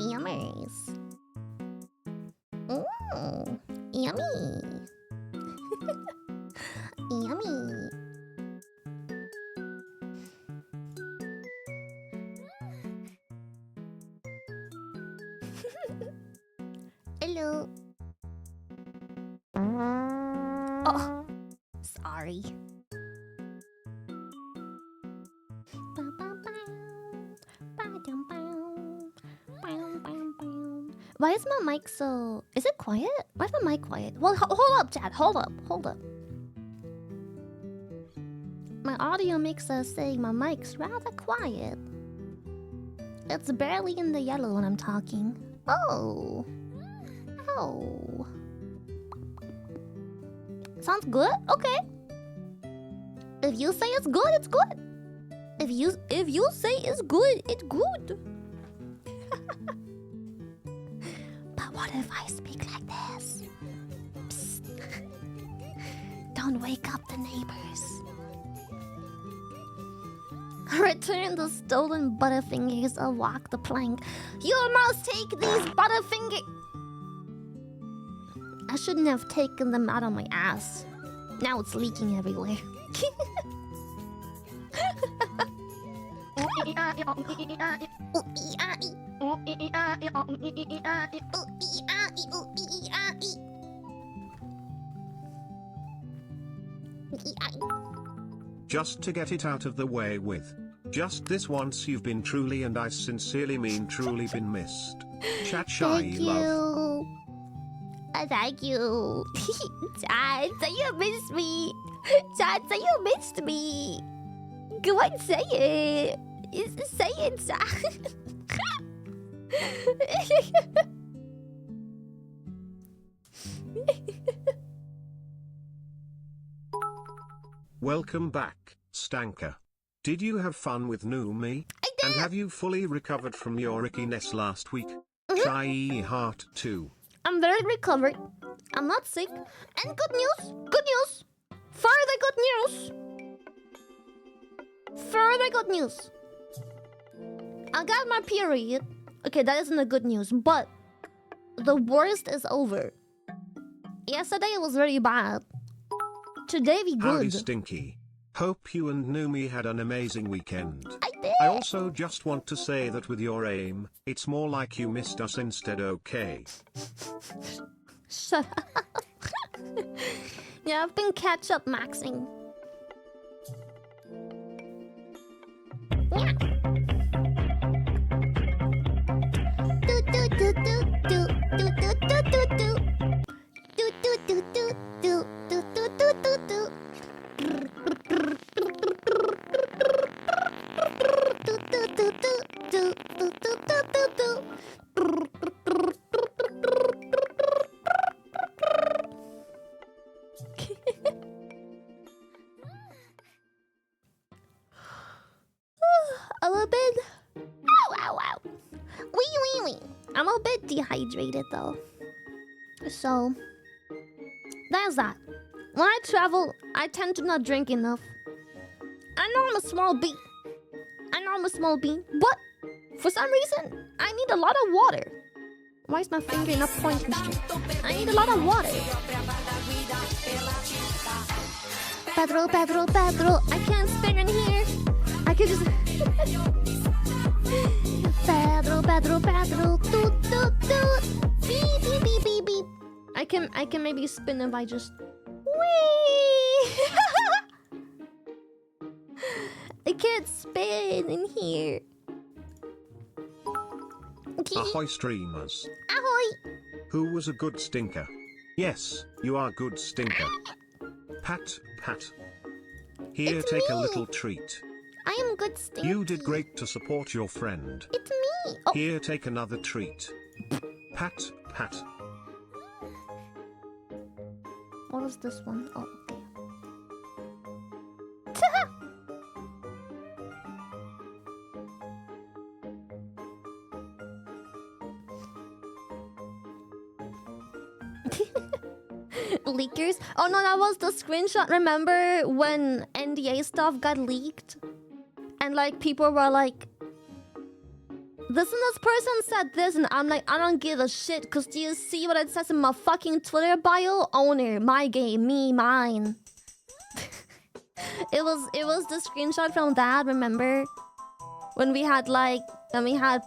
Yummers. Ooh, yummy. Yummy. Hello. Oh, sorry. Why is my mic so... Is it quiet? Why is my mic quiet? Well, hold up, Chad. Hold up. My audio mixer saying my mic's rather quiet. It's barely in the yellow when I'm talking. Oh. Sounds good? Okay. If you say it's good, it's good. If you say it's good, it's good. But what if I speak like this? Psst. Don't wake up the neighbors. Return the stolen butterfingers or walk the plank. You must take these butterfingers. I shouldn't have taken them out of my ass. Now it's leaking everywhere. Just to get it out of the way with. Just this once you've been truly, and I sincerely mean truly, been missed. Chat shy love. Thank you. Chad, say you missed me. Chad, say you missed me. Go on, say it. Say it, Chad. Welcome back, Stanker. Did you have fun with New Me? I did. And have you fully recovered from your ickiness last week? Shy heart 2. I'm very recovered. I'm not sick. And good news. Good news. Further good news. Further good news. I got my period. Okay, that isn't the good news, but the worst is over. Yesterday it was very bad. Today we good. Howdy Stinky. Hope you and Numi had an amazing weekend. I did. I also just want to say that with your aim, it's more like you missed us instead, okay? Shut up. Yeah, I've been catch-up maxing. Yeah. Do do do do do do do do do do do do do do do do do do do. I'm a bit... Wee. I'm a bit dehydrated though. So... There's that. When I travel, I tend to not drink enough. I know I'm a small bee. But for some reason, I need a lot of water. Why is my finger not pointing straight? I need a lot of water. Pedro, I can't spin in here. I can just... Pedro, toot. Beep. I can maybe spin if I just... Whee! I can't spin in here. Ahoy streamers. Ahoy! Who was a good stinker? Yes, you are good stinker. Pat. Here, It's take a me. little treat. I am good stinky. You did great to support your friend. It's me. Oh, Here, take another treat. Pat. what was this one? Oh, okay. Leakers? Oh no, that was the screenshot. Remember when NDA stuff got leaked? And like people were like, this person said this, and I'm like, I don't give a shit, because do you see what it says in my fucking Twitter bio? Owner, my game, me, mine. It was the screenshot from that, remember? When we had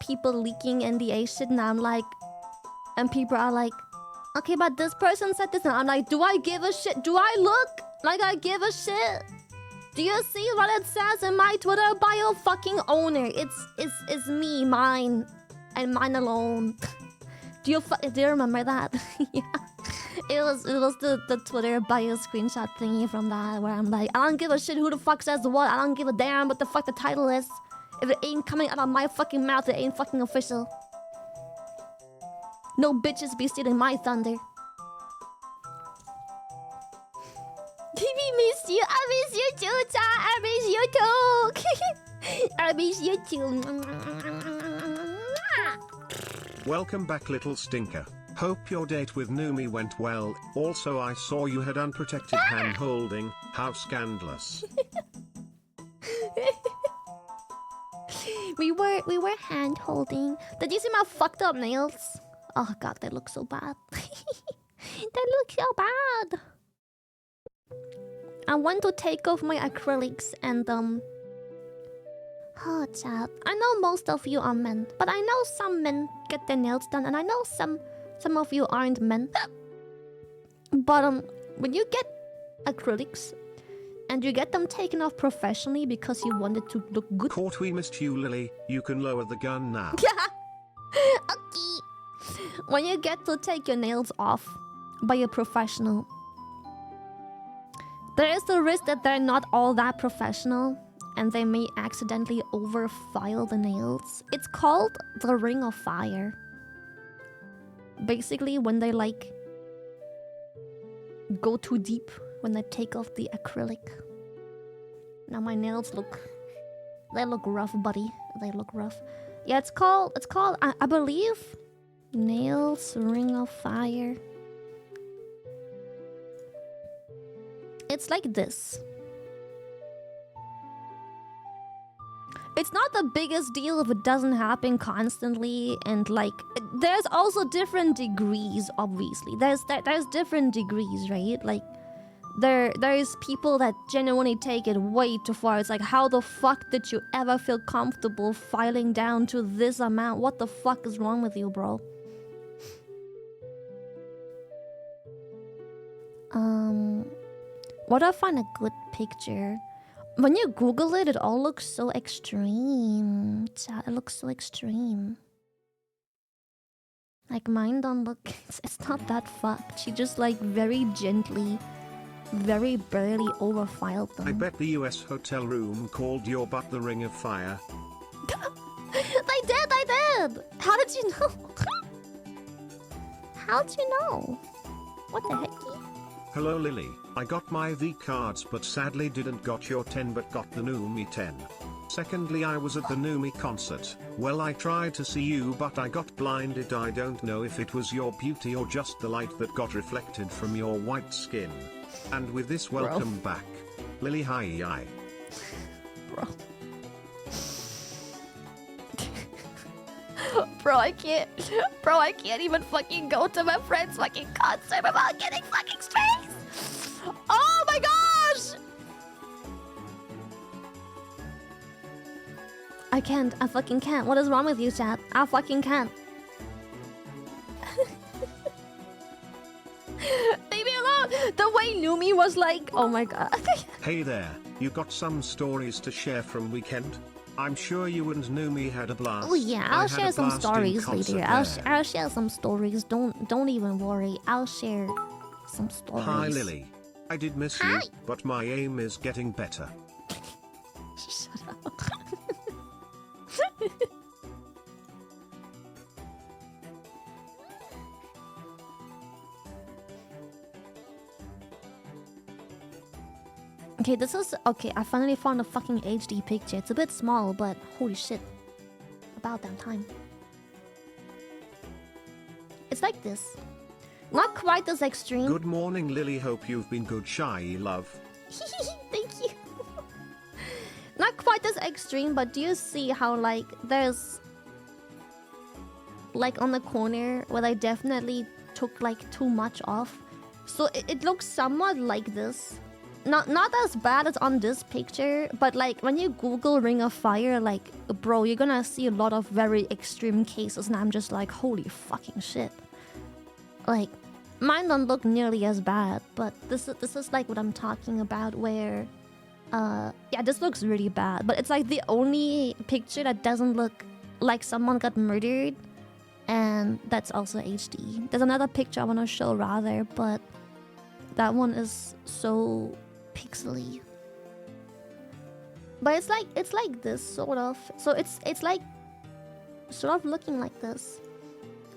people leaking NDA shit, and I'm like, and people are like, okay, but this person said this, and I'm like, do I give a shit? Do I look like I give a shit? Do you see what it says in my Twitter bio? Fucking owner. It's me, mine, and mine alone. Do you remember that? Yeah. It was the Twitter bio screenshot thingy from that, where I'm like, I don't give a shit who the fuck says what. I don't give a damn what the fuck the title is. If it ain't coming out of my fucking mouth, it ain't fucking official. No bitches be stealing my thunder. We miss you. I miss you too, cha. I miss you too. I miss you too. Welcome back, little stinker. Hope your date with Numi went well. Also, I saw you had unprotected hand holding. How scandalous. We were hand holding. Did you see my fucked up nails? Oh god, they look so bad. They look so bad. I want to take off my acrylics and oh chat. I know most of you are men, but I know some men get their nails done, and I know some of you aren't men. But when you get acrylics and you get them taken off professionally because you want it to look good. Caught, we missed you, Lily. You can lower the gun now. Okay. When you get to take your nails off by a professional, there is the risk that they're not all that professional and they may accidentally overfile the nails. It's called the ring of fire. Basically, when they like go too deep, when they take off the acrylic. Now my nails look rough, buddy. They look rough. Yeah, it's called I believe nails ring of fire. It's like this. It's not the biggest deal if it doesn't happen constantly, and like there's also different degrees. Obviously, there's different degrees, right? Like there's people that genuinely take it way too far. It's like, how the fuck did you ever feel comfortable filing down to this amount? What the fuck is wrong with you, bro? What do I find a good picture? When you Google it, it all looks so extreme. Chat, it looks so extreme. Like mine don't look... It's not that fucked. She just like very gently, very barely overfiled them. I bet the US hotel room called your butt the ring of fire. They did! How did you know? How'd you know? What the heck? Hello Lily, I got my V cards but sadly didn't got your 10 but got the Numi 10. Secondly, I was at the Numi concert. Well, I tried to see you but I got blinded. I don't know if it was your beauty or just the light that got reflected from your white skin. And with this, welcome back. Lily, hi. Bro. Bro, I can't even fucking go to my friend's fucking concert without getting fucking stressed. Oh my gosh! I can't. I fucking can't. What is wrong with you, chat? I fucking can't. Leave me alone! The way Numi was like, oh my god. Hey there, you got some stories to share from weekend? I'm sure you and Numi had a blast. Oh yeah, I'll share some stories later. I'll share some stories. Don't even worry. I'll share some stories. Hi Lily. I did miss you, but my aim is getting better. Shut up. Okay, this is... Okay, I finally found a fucking HD picture. It's a bit small, but holy shit. About that time. It's like this. Not quite as extreme. Good morning, Lily. Hope you've been good, shy love. Thank you. Not quite as extreme, but do you see how, like, there's like on the corner where I definitely took like too much off. So it looks somewhat like this. Not as bad as on this picture, but like when you Google Ring of Fire, like bro, you're gonna see a lot of very extreme cases, and I'm just like, holy fucking shit. Like, mine don't look nearly as bad, but this is like what I'm talking about, where yeah, this looks really bad, but it's like the only picture that doesn't look like someone got murdered, and that's also HD. There's another picture I want to show rather, but that one is so pixely. But it's like this sort of. So it's like sort of looking like this.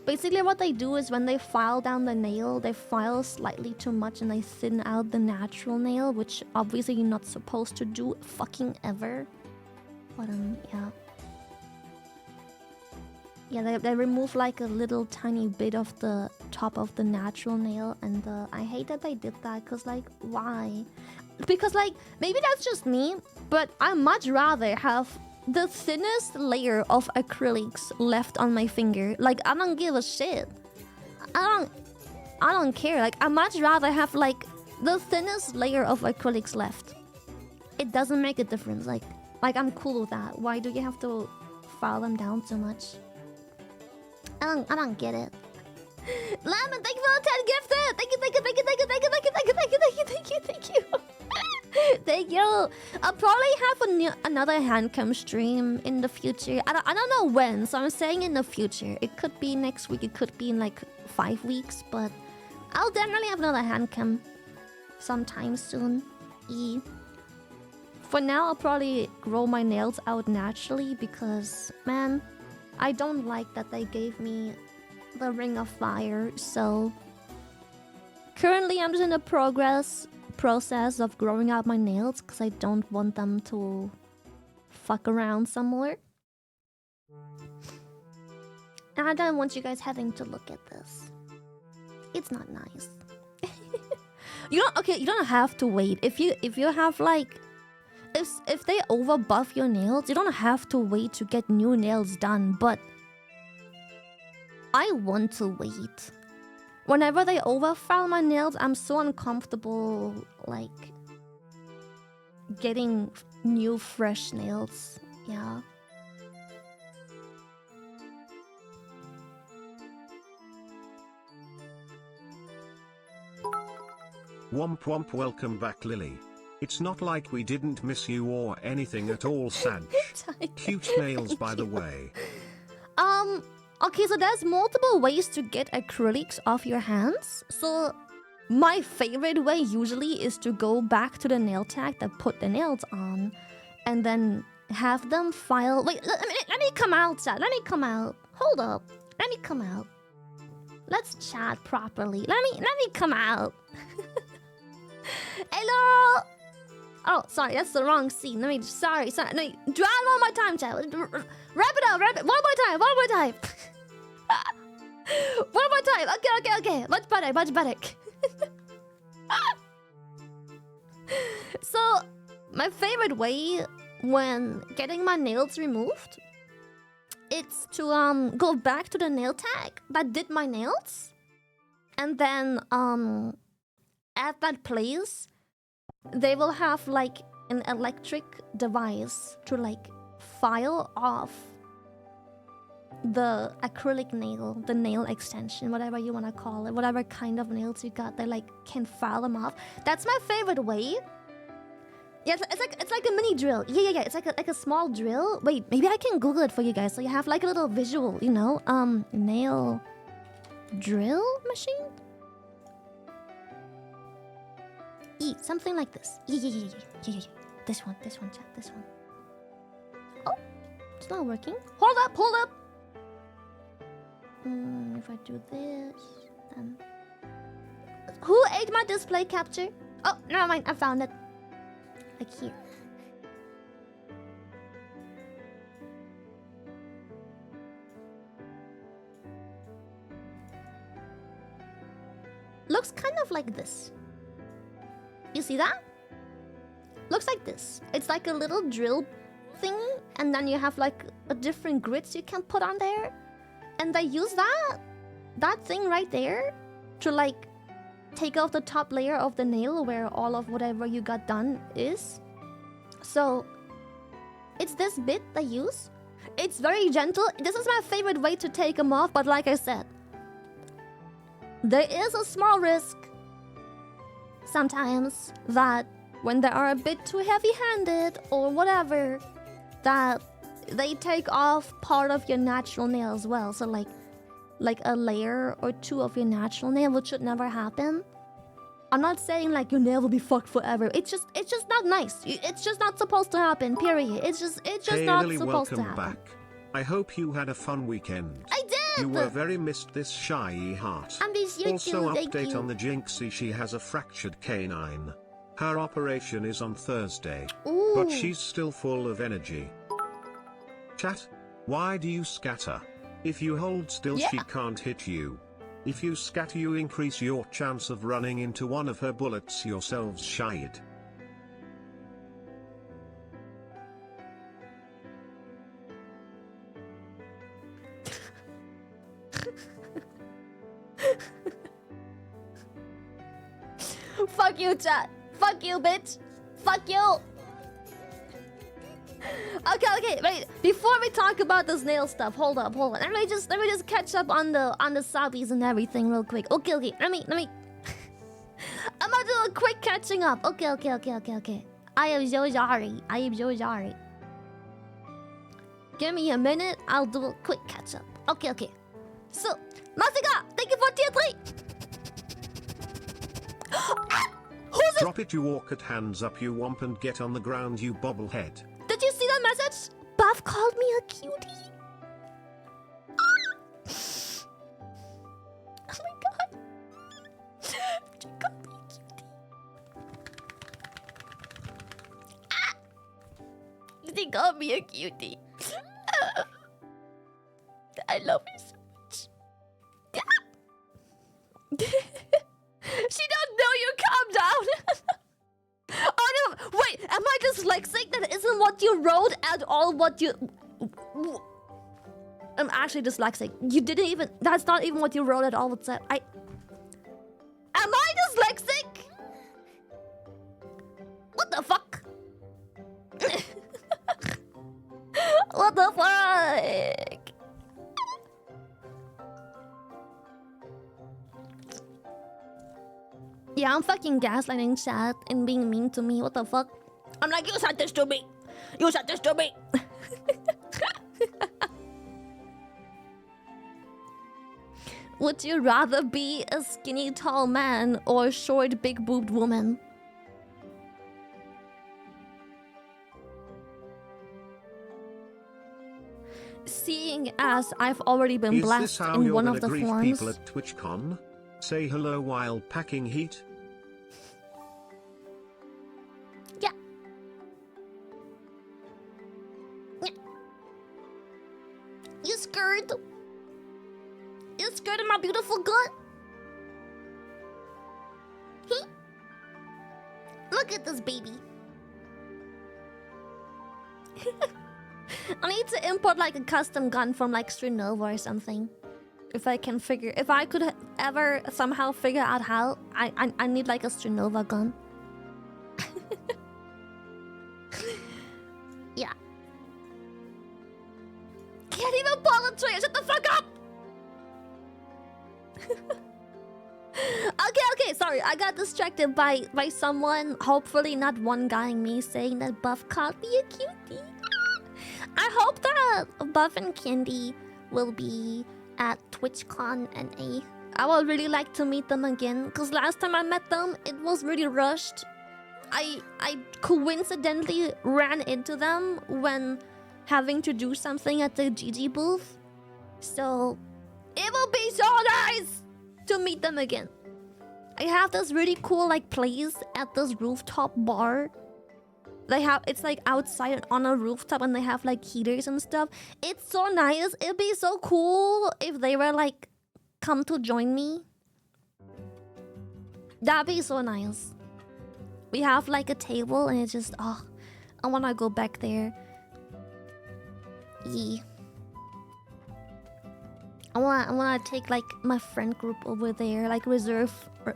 Basically what they do is when they file down the nail, they file slightly too much and they thin out the natural nail, which obviously you're not supposed to do fucking ever. But yeah. Yeah, they remove like a little tiny bit of the top of the natural nail, and I hate that they did that, cause like, why? Because like, maybe that's just me, but I much rather have the thinnest layer of acrylics left on my finger. Like, I don't give a shit. I don't care. Like, I much rather have like the thinnest layer of acrylics left. It doesn't make a difference. Like I'm cool with that. Why do you have to file them down so much? I don't get it. Lemon, thank you for the 10 gifted. Thank you. Thank you. I'll probably have another handcam stream in the future. I don't know when, so I'm saying in the future. It could be next week, it could be in like 5 weeks, but I'll definitely have another handcam sometime soon. For now, I'll probably grow my nails out naturally because, man, I don't like that they gave me the Ring of Fire, so currently I'm just in the process of growing out my nails because I don't want them to fuck around some more. And I don't want you guys having to look at this. It's not nice. You don't have to wait. If you have like if they over buff your nails, you don't have to wait to get new nails done, but I want to wait. Whenever they overfile my nails, I'm so uncomfortable, like, getting new, fresh nails. Yeah. Womp, welcome back, Lily. It's not like we didn't miss you or anything at all, Sanch. Cute nails, by the way. Okay, so there's multiple ways to get acrylics off your hands. So my favorite way usually is to go back to the nail tag that put the nails on, and then have them file. Wait, let me come out, chat. Let me come out. Hold up. Let me come out. Let's chat properly. Let me come out. Hello. Oh, sorry, that's the wrong scene. Sorry. No, draw it one more time, chat. Wrap it up, one more time. One more time. Okay. Much better. So, my favorite way when getting my nails removed, it's to go back to the nail tag that did my nails, and then at that place they will have like an electric device to like file off the acrylic nail, the nail extension, whatever you want to call it, whatever kind of nails you got, they like can file them off. That's my favorite way. Yeah, it's like a mini drill. Yeah. It's like a small drill. Wait, maybe I can Google it for you guys so you have like a little visual, you know? Nail drill machine? Something like this. Yeah. This one, chat, this one. Oh, it's not working. Hold up. If I do this, then... Who ate my display capture? Oh, never mind, I found it. Like here. Looks kind of like this. You see that? Looks like this. It's like a little drill thing, and then you have like a different grits you can put on there. And they use that thing right there to like take off the top layer of the nail where all of whatever you got done is. So it's this bit they use. It's very gentle. This is my favorite way to take them off, but like I said, there is a small risk sometimes that when they are a bit too heavy-handed or whatever, that they take off part of your natural nail as well. So like a layer or two of your natural nail, which should never happen. I'm not saying like your nail will be fucked forever. It's just not nice. It's just not supposed to happen. Period. It's just Hey not Lily, supposed to welcome happen. back. I hope you had a fun weekend. I did. You were very missed this shy heart. I miss you Also too. Thank update you. on the Jinxie, she has a fractured canine. Her operation is on Thursday. Ooh. But she's still full of energy. Chat, why do you scatter? If you hold still she can't hit you. If you scatter you increase your chance of running into one of her bullets yourselves shied. Fuck you, chat. Fuck you, bitch. Fuck you. Okay, wait. Before we talk about this nail stuff, hold up. Let me just catch up on the subbies and everything real quick. Okay. Let me. I'm gonna do a quick catching up. Okay. I am so sorry. Give me a minute. I'll do a quick catch up. Okay. So, Masika, thank you for tier 3. Who's this? Drop it you Orca, hands up you Womp, and get on the ground you bobblehead. Did you see that message? Buff called me a cutie. Oh my god. She called me a cutie. She called me a cutie. I love her so much. She don't know you. Calm down. Oh no! Wait, am I dyslexic? That isn't what you wrote at all. What you? I'm actually dyslexic. You didn't even. That's not even what you wrote at all. What's that? Am I dyslexic? What the fuck? What the fuck? Yeah, I'm fucking gaslighting chat and being mean to me. What the fuck? I'm like, you said this to me. You said this to me. Would you rather be a skinny tall man or a short big boobed woman? Seeing as I've already been blessed in one of the forms. People at TwitchCon? Say hello while packing heat. Yeah. You scared? You scared of my beautiful gut? Look at this baby. I need to import like a custom gun from like Strinova or something. If I could ever somehow figure out how, I need like a Strinova gun. Yeah. Can't even pull a trigger. Shut the fuck up. Okay. Sorry, I got distracted by someone. Hopefully not one guying me saying that Buff called me a cutie. I hope that Buff and Candy will be at TwitchCon NA. I would really like to meet them again, because last time I met them, it was really rushed. I coincidentally ran into them when having to do something at the GG booth. So, it will be so nice to meet them again. I have this really cool like place at this rooftop bar. It's like outside on a rooftop and they have like heaters and stuff. It's so nice. It'd be so cool if they were like come to join me. That'd be so nice. We have like a table and it's just, I wanna go back there. Yeah. I wanna take like my friend group over there, like reserve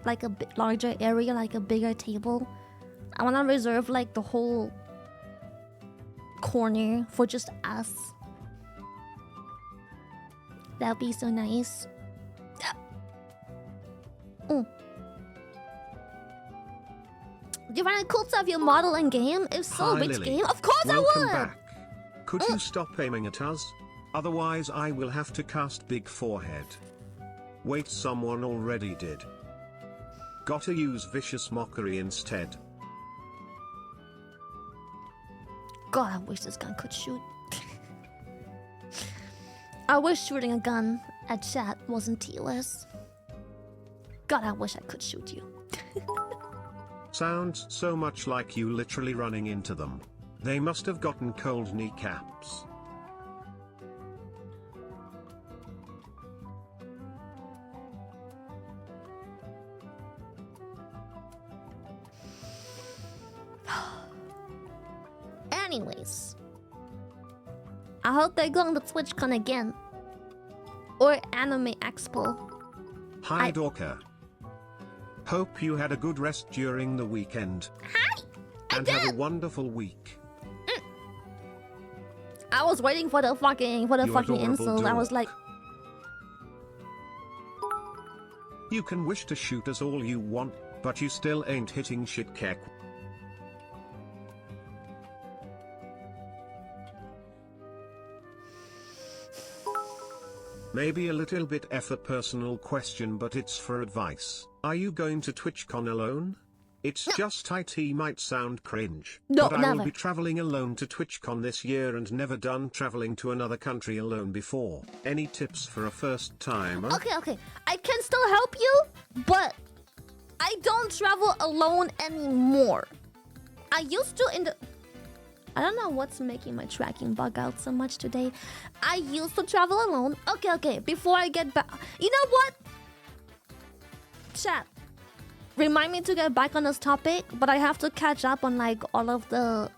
like a bit larger area, like a bigger table. I wanna reserve like the whole corner for just us. That'd be so nice. Do you find it cool to have your model in game? If so, Hi, which Lily. game? Of course Welcome I would! back. Could you stop aiming at us? Otherwise I will have to cast big forehead. Wait, someone already did. Gotta use vicious mockery instead. God, I wish this gun could shoot. I wish shooting a gun at chat wasn't TOS. God, I wish I could shoot you. Sounds so much like you literally running into them. They must have gotten cold kneecaps. Anyways, I hope they're going to TwitchCon again. Or Anime Expo. Hi, Orca. Hope you had a good rest during the weekend. Hi! And have a wonderful week. I was waiting for the fucking insult. I was like, you can wish to shoot us all you want, but you still ain't hitting shit, Kek. Maybe a little bit a personal question, but it's for advice. Are you going to TwitchCon alone? It's just IT might sound cringe, No, but I never. will be traveling alone to TwitchCon this year and never done traveling to another country alone before. Any tips for a first timer? okay. I can still help you, but I don't travel alone anymore. I used to in the... I don't know what's making my tracking bug out so much today. I used to travel alone. Okay. Before I get back... You know what? Chat. Remind me to get back on this topic, but I have to catch up on like all of the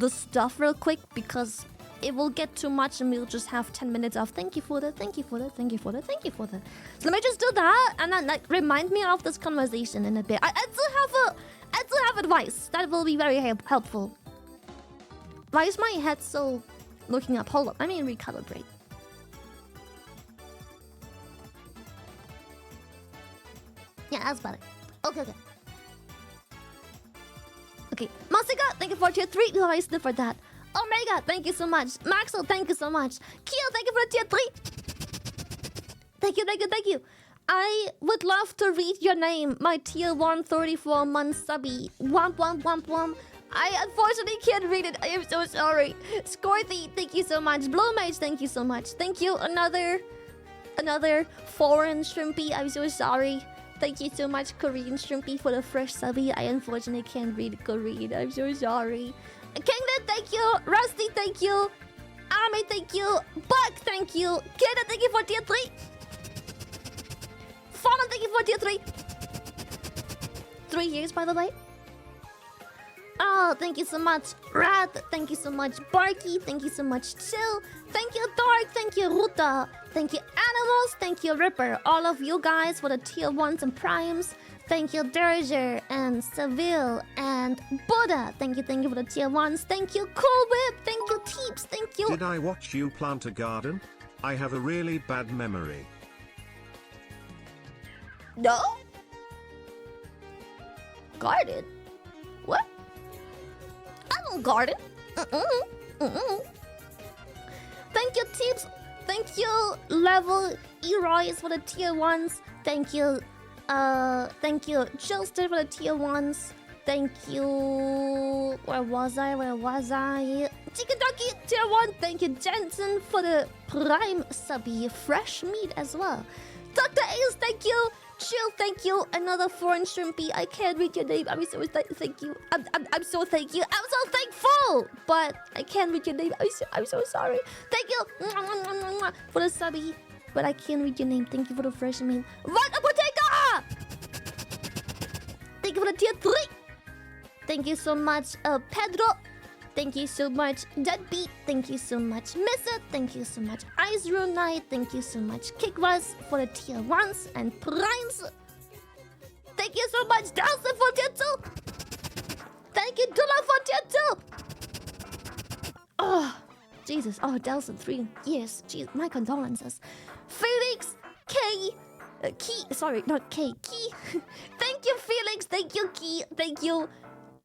stuff real quick because it will get too much and we'll just have 10 minutes of thank you for that, thank you for that, thank you for that, thank you for that. So let me just do that and then like remind me of this conversation in a bit. I do have advice that will be very helpful. Why is my head so looking up? Hold up, let me recalibrate. Yeah, that's better. Okay. Okay, Masika, thank you for tier 3. You always did for that. Omega, thank you so much. Maxwell, thank you so much. Keo, thank you for the tier 3. Thank you. I would love to read your name, my tier 1 34-month subby. Womp. I unfortunately can't read it. I am so sorry. Scorthy, thank you so much. Blue Mage, thank you so much. Thank you. Another foreign shrimpy. I'm so sorry. Thank you so much, Korean shrimpy, for the fresh subby. I unfortunately can't read Korean. I'm so sorry. Kingdom, thank you. Rusty, thank you. Army, thank you. Buck, thank you. Kingdom, thank you for tier 3. Fallen, thank you for tier 3. 3 years, by the way. Oh, thank you so much, Rat. Thank you so much, Barky. Thank you so much, Chill. Thank you, Dark. Thank you, Ruta. Thank you, Animals. Thank you, Ripper. All of you guys for the tier 1s and primes. Thank you, Derger and Seville and Buddha. Thank you for the tier 1s. Thank you, Cool Whip. Thank you, Teeps. Thank you. Did I watch you plant a garden? I have a really bad memory. No? Garden? What? I don't garden. Thank you, Tips. Thank you, Level Eroys for the tier 1s. Thank you, Chillster for the tier 1s. Thank you. Where was I? Chicken Ducky, tier 1. Thank you, Jensen, for the prime subby. Fresh meat as well. Dr. Ace, thank you. Chill, thank you. Another foreign shrimpy. I can't read your name. I'm so thank you. I'm so thank you. I'm so thankful, but I can't read your name. I'm so sorry. Thank you for the subby, but I can't read your name. Thank you for the fresh meat. Right, Apotheca! Thank you for the tier 3. Thank you so much, Pedro. thank you so much. Deadbeat, thank you so much. Missa, thank you so much. Ice Rune Knight, thank you so much. Kickwas for the tier 1s and Primes. Thank you so much. Delson for tier 2. Thank you, Dula for tier 2. Oh, Jesus. Oh, Delson 3 years. Jeez, my condolences. Felix, K. Key, sorry, not K, Key. Thank you, Felix. Thank you, Key. Thank you,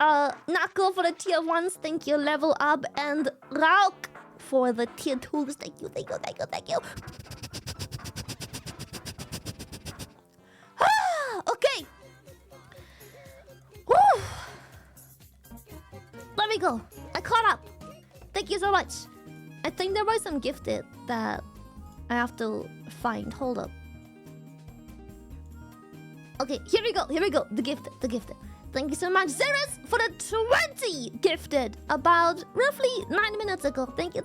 Nako for the tier 1s. Thank you, Level Up. And Rauk for the tier 2s. Thank you, thank you, thank you, thank you. Okay. Woo. Let me go. I caught up. Thank you so much. I think there was some gifted that I have to find. Hold up. Okay, here we go, the gifted. Thank you so much, Zeris, for the 20 gifted about roughly 9 minutes ago. Thank you.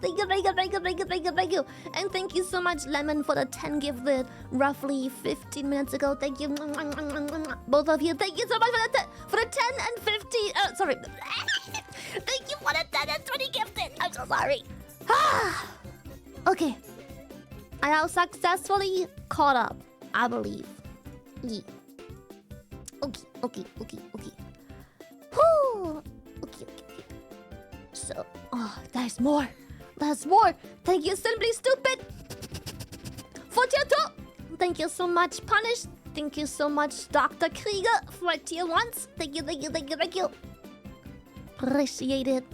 And thank you so much, Lemon, for the 10 gifted roughly 15 minutes ago. Thank you. Both of you, thank you so much for the 10 and 50, sorry. Thank you for the 10 and 20 gifted. I'm so sorry. Okay. I have successfully caught up, I believe. Yeah. Okay. Whew. Okay. So, there's more. Thank you, Simply Stupid. For tier 2. Thank you so much, Punish. Thank you so much, Dr. Krieger, for tier 1s. Thank you. Appreciate it.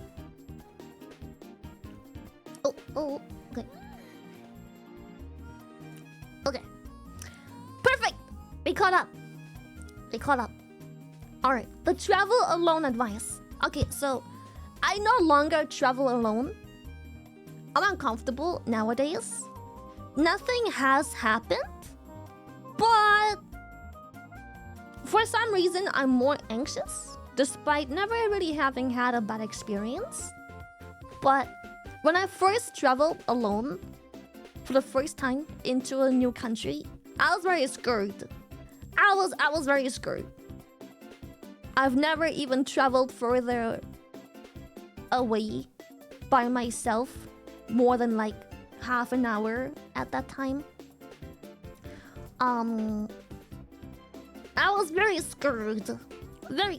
Oh, okay. Okay. Perfect. We caught up. Alright, the travel alone advice. Okay, so I no longer travel alone. I'm uncomfortable nowadays. Nothing has happened, but for some reason I'm more anxious, despite never really having had a bad experience. But when I first traveled alone for the first time into a new country, I was very scared. I was very scared. I've never even traveled further away by myself more than like half an hour at that time. I was very scared. I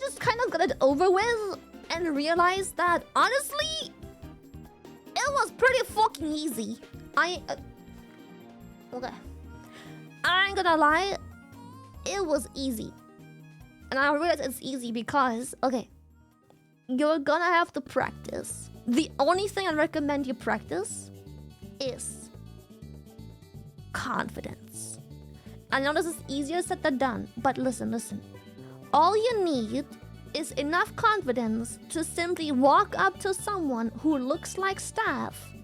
just kind of got it over with and realized that honestly, it was pretty fucking easy. Okay. I ain't gonna lie, it was easy. And I realized it's easy because, okay, you're gonna have to practice. The only thing I recommend you practice is confidence. I know this is easier said than done, but listen. All you need is enough confidence to simply walk up to someone who looks like staff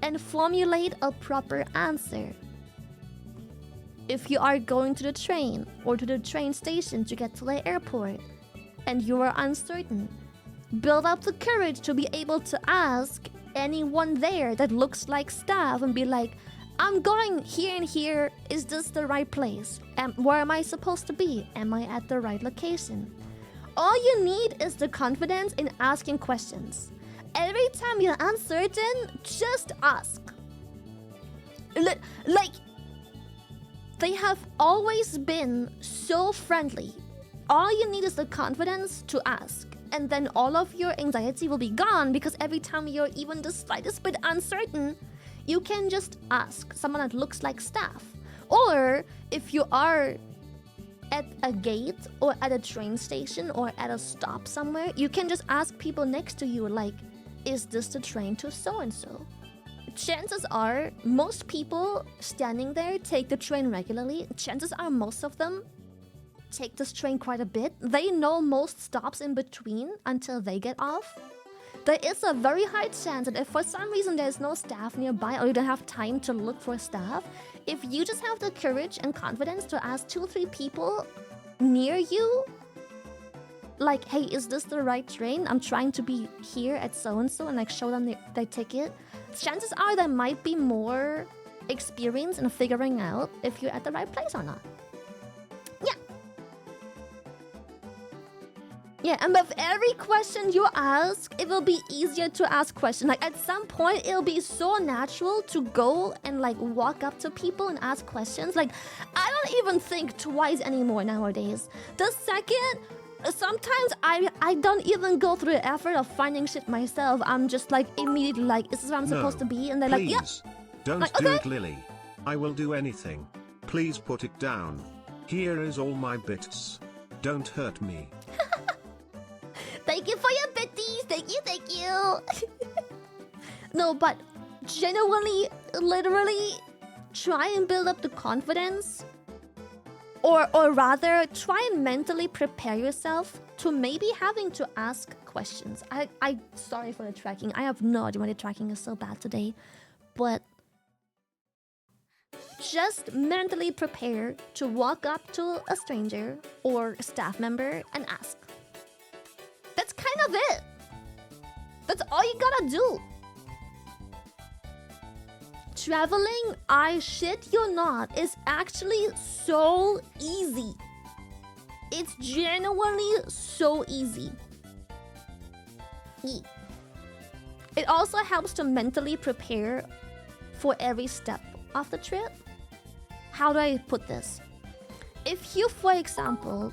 and formulate a proper answer. If you are going to the train or to the train station to get to the airport and you are uncertain, build up the courage to be able to ask anyone there that looks like staff and be like, I'm going here and here. Is this the right place? Where am I supposed to be? Am I at the right location? All you need is the confidence in asking questions. Every time you're uncertain, just ask. Like, they have always been so friendly. All you need is the confidence to ask. And then all of your anxiety will be gone because every time you're even the slightest bit uncertain, you can just ask someone that looks like staff. Or if you are at a gate or at a train station or at a stop somewhere, you can just ask people next to you like, is this the train to so-and-so? Chances are most people standing there take the train regularly. Chances are most of them take this train quite a bit. They know most stops in between until they get off. There is a very high chance that if for some reason there's no staff nearby or you don't have time to look for staff, if you just have the courage and confidence to ask 2 or 3 people near you, like, hey, is this the right train? I'm trying to be here at so-and-so, and like show them their ticket. Chances are there might be more experience in figuring out if you're at the right place or not. Yeah, and with every question you ask, it will be easier to ask questions. Like at some point, it'll be so natural to go and like walk up to people and ask questions. Like I don't even think twice anymore nowadays. The second, sometimes I don't even go through the effort of finding shit myself. I'm just like immediately like, is this where I'm supposed to be? And they're like, yeah. Don't like, do okay. it, Lily. I will do anything. Please put it down. Here is all my bits. Don't hurt me. Thank you for your bitties. Thank you. No, but genuinely, literally, try and build up the confidence. Or rather, try and mentally prepare yourself to maybe having to ask questions. I sorry for the tracking. I have no idea why the tracking is so bad today. But just mentally prepare to walk up to a stranger or a staff member and ask. That's kind of it. That's all you gotta do. Traveling, I shit you not, is actually so easy. It's genuinely so easy. It also helps to mentally prepare for every step of the trip. How do I put this? If you, for example...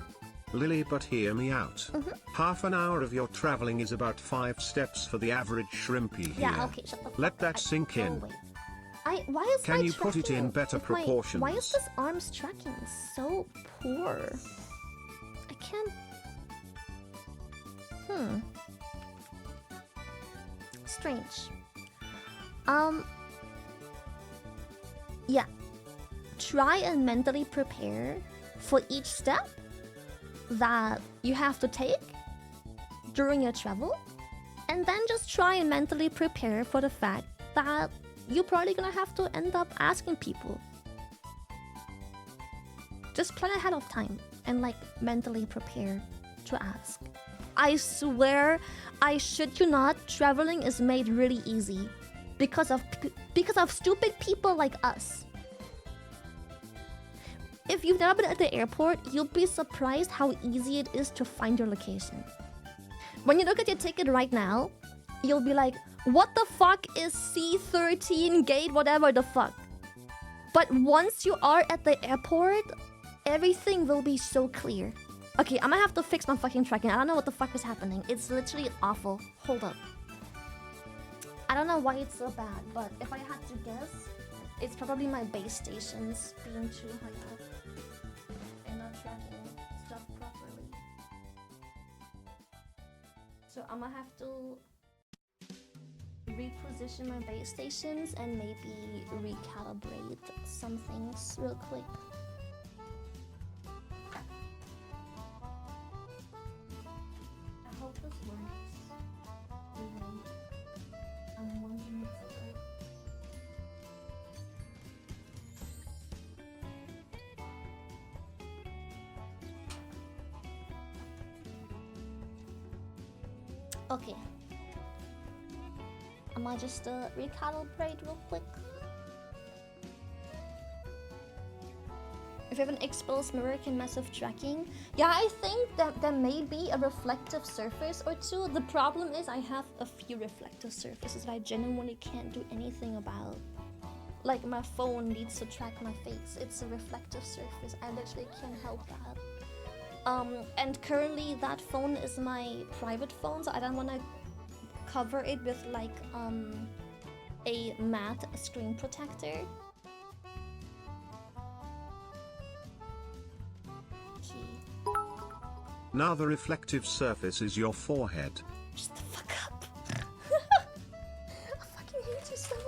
Lily, but hear me out. Half an hour of your traveling is about 5 steps for the average shrimpy here. Yeah, okay, shut the fuck Let up. that sink in. Why is Can my you put it in better proportions? Why is this arm's tracking so poor? I can't... Strange. Yeah. Try and mentally prepare for each step that you have to take during your travel, and then just try and mentally prepare for the fact that you're probably gonna have to end up asking people. Just plan ahead of time and like mentally prepare to ask. I swear, I shit you not, traveling is made really easy because of stupid people like us. If you've never been at the airport, you'll be surprised how easy it is to find your location. When you look at your ticket right now, you'll be like, what the fuck is C13 gate, whatever the fuck? But once you are at the airport, everything will be so clear. Okay, I'm gonna have to fix my fucking tracking. I don't know what the fuck is happening. It's literally awful. Hold up. I don't know why it's so bad, but if I had to guess, it's probably my base stations being too high up and not tracking stuff properly. So I'm gonna have to reposition my base stations and maybe recalibrate some things real quick. I hope this works. I'm wondering if it works. Okay. I might just recalibrate real quick. If you have an exposed mirror, can mess with tracking. Yeah, I think that there may be a reflective surface or two. The problem is I have a few reflective surfaces that I genuinely can't do anything about. Like my phone needs to track my face. It's a reflective surface. I literally can't help that. And currently that phone is my private phone, so I don't want to cover it with like a matte screen protector. Okay. Now the reflective surface is your forehead. Shut the fuck up. I fucking hate you so much.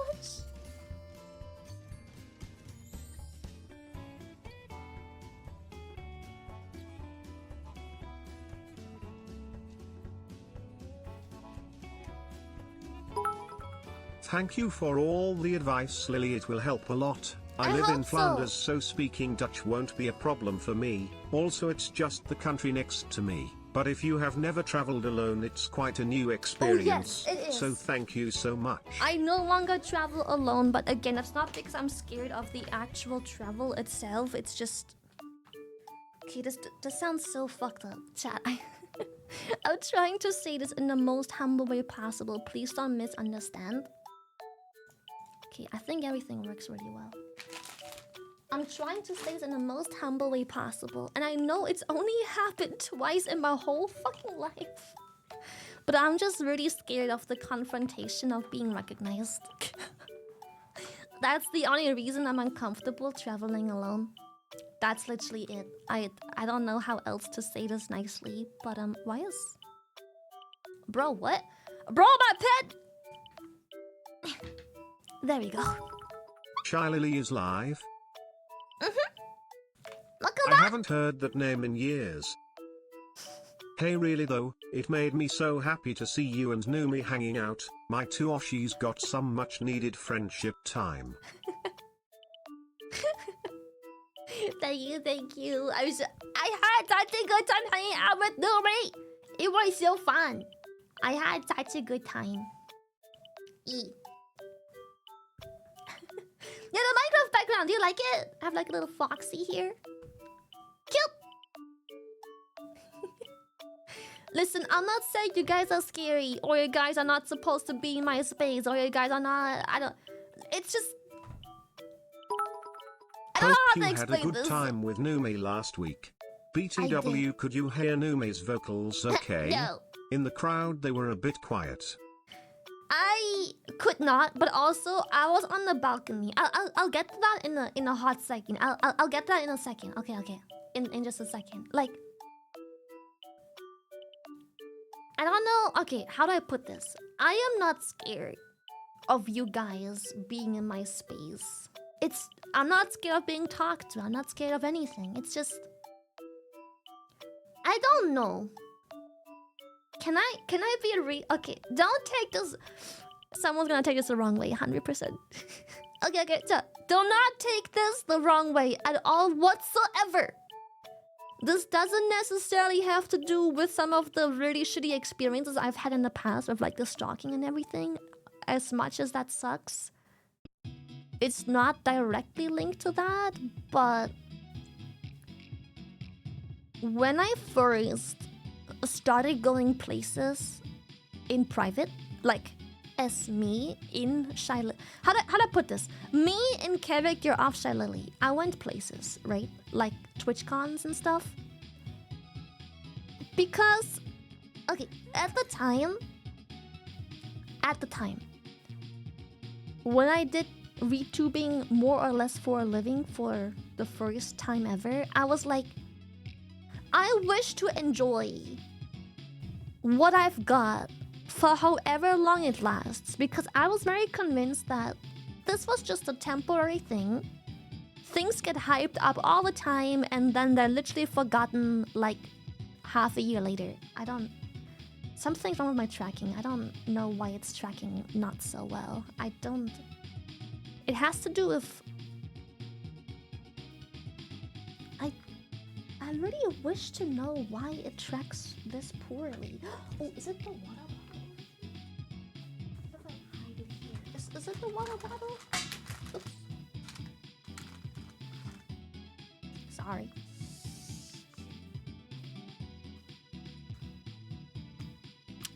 Thank you for all the advice, Lily. It will help a lot. I live in Flanders, so speaking Dutch won't be a problem for me. Also, it's just the country next to me. But if you have never traveled alone, it's quite a new experience. Oh, yes, it is. So thank you so much. I no longer travel alone, but again, it's not because I'm scared of the actual travel itself. It's just... Okay, this sounds so fucked up. Chat, I'm trying to say this in the most humble way possible. Please don't misunderstand. Okay, I think everything works really well. I'm trying to say this in the most humble way possible, and I know it's only happened twice in my whole fucking life. But I'm just really scared of the confrontation of being recognized. That's the only reason I'm uncomfortable traveling alone. That's literally it. I don't know how else to say this nicely, but why is... Bro, what? Bro, my pet! There we go. Shy Lily is live. Look at I that! haven't heard that name in years. Hey, really though, it made me so happy to see you and Numi hanging out. My two Oshis got some much needed friendship time. Thank you. I had such a good time hanging out with Numi. It was so fun. I had such a good time. Yeah, the Minecraft background, do you like it? I have like a little foxy here. Cute. Listen, I'm not saying you guys are scary, or you guys are not supposed to be in my space, or you guys are not... It's just... I don't know how to Hope you had a explain good this. time with Numi last week. BTW, could you hear Numi's vocals okay? No. In the crowd they were a bit quiet. I could not, but also I was on the balcony. I'll get to that in a hot second. I'll get that in a second. Okay. In just a second. Like, I don't know. Okay, how do I put this? I am not scared of you guys being in my space. I'm not scared of being talked to. I'm not scared of anything. It's just, I don't know. Can I be okay, don't take this... Someone's gonna take this the wrong way, 100%. Okay, so do not take this the wrong way at all whatsoever. This doesn't necessarily have to do with some of the really shitty experiences I've had in the past with like the stalking and everything. As much as that sucks, it's not directly linked to that, but when I first started going places in private, like as me in Shy Lily. How do I put this? Me in character of Shy Lily. I went places, right? Like Twitch cons and stuff. Because, okay, at the time, when I did VTubing more or less for a living for the first time ever, I was like, I wish to enjoy what I've got for however long it lasts, because I was very convinced that this was just a temporary thing. Things get hyped up all the time and then they're literally forgotten like half a year later. Something's wrong with my tracking. I don't know why it's tracking not so well. It has to do with... I really wish to know why it tracks this poorly. Oh, is it the water bottle? What if I hide it here? Is it the water bottle? Oops. Sorry.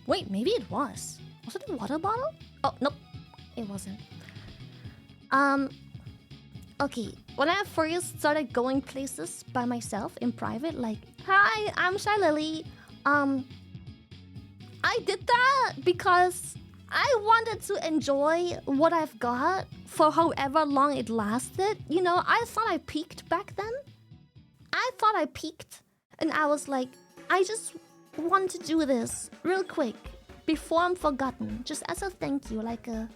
Wait, maybe it was. Was it the water bottle? Oh, nope. It wasn't. Okay, when I first started going places by myself in private, like, hi, I'm Shy Lily. I did that because I wanted to enjoy what I've got for however long it lasted. You know, I thought I peaked back then. And I was like, I just want to do this real quick before I'm forgotten, just as a thank you, like a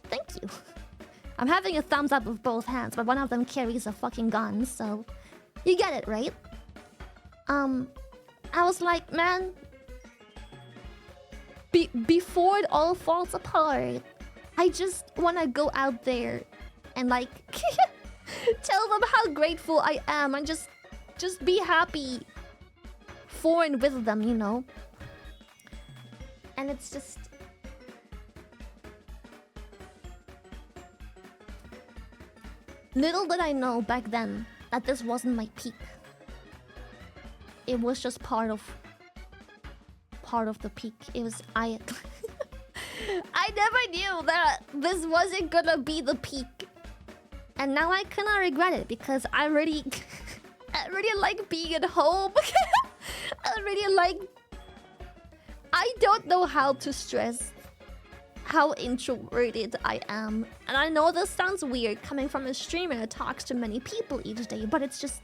thank you. I'm having a thumbs up with both hands, but one of them carries a fucking gun, so you get it, right? I was like, man, before it all falls apart, I just want to go out there and like tell them how grateful I am and just be happy for and with them, you know? And it's just... Little did I know back then that this wasn't my peak. it was just part of the peak. It was I never knew that this wasn't gonna be the peak. And now I kinda regret it because I really like being at home. I don't know how to stress how introverted I am. And I know this sounds weird coming from a streamer that talks to many people each day, but it's just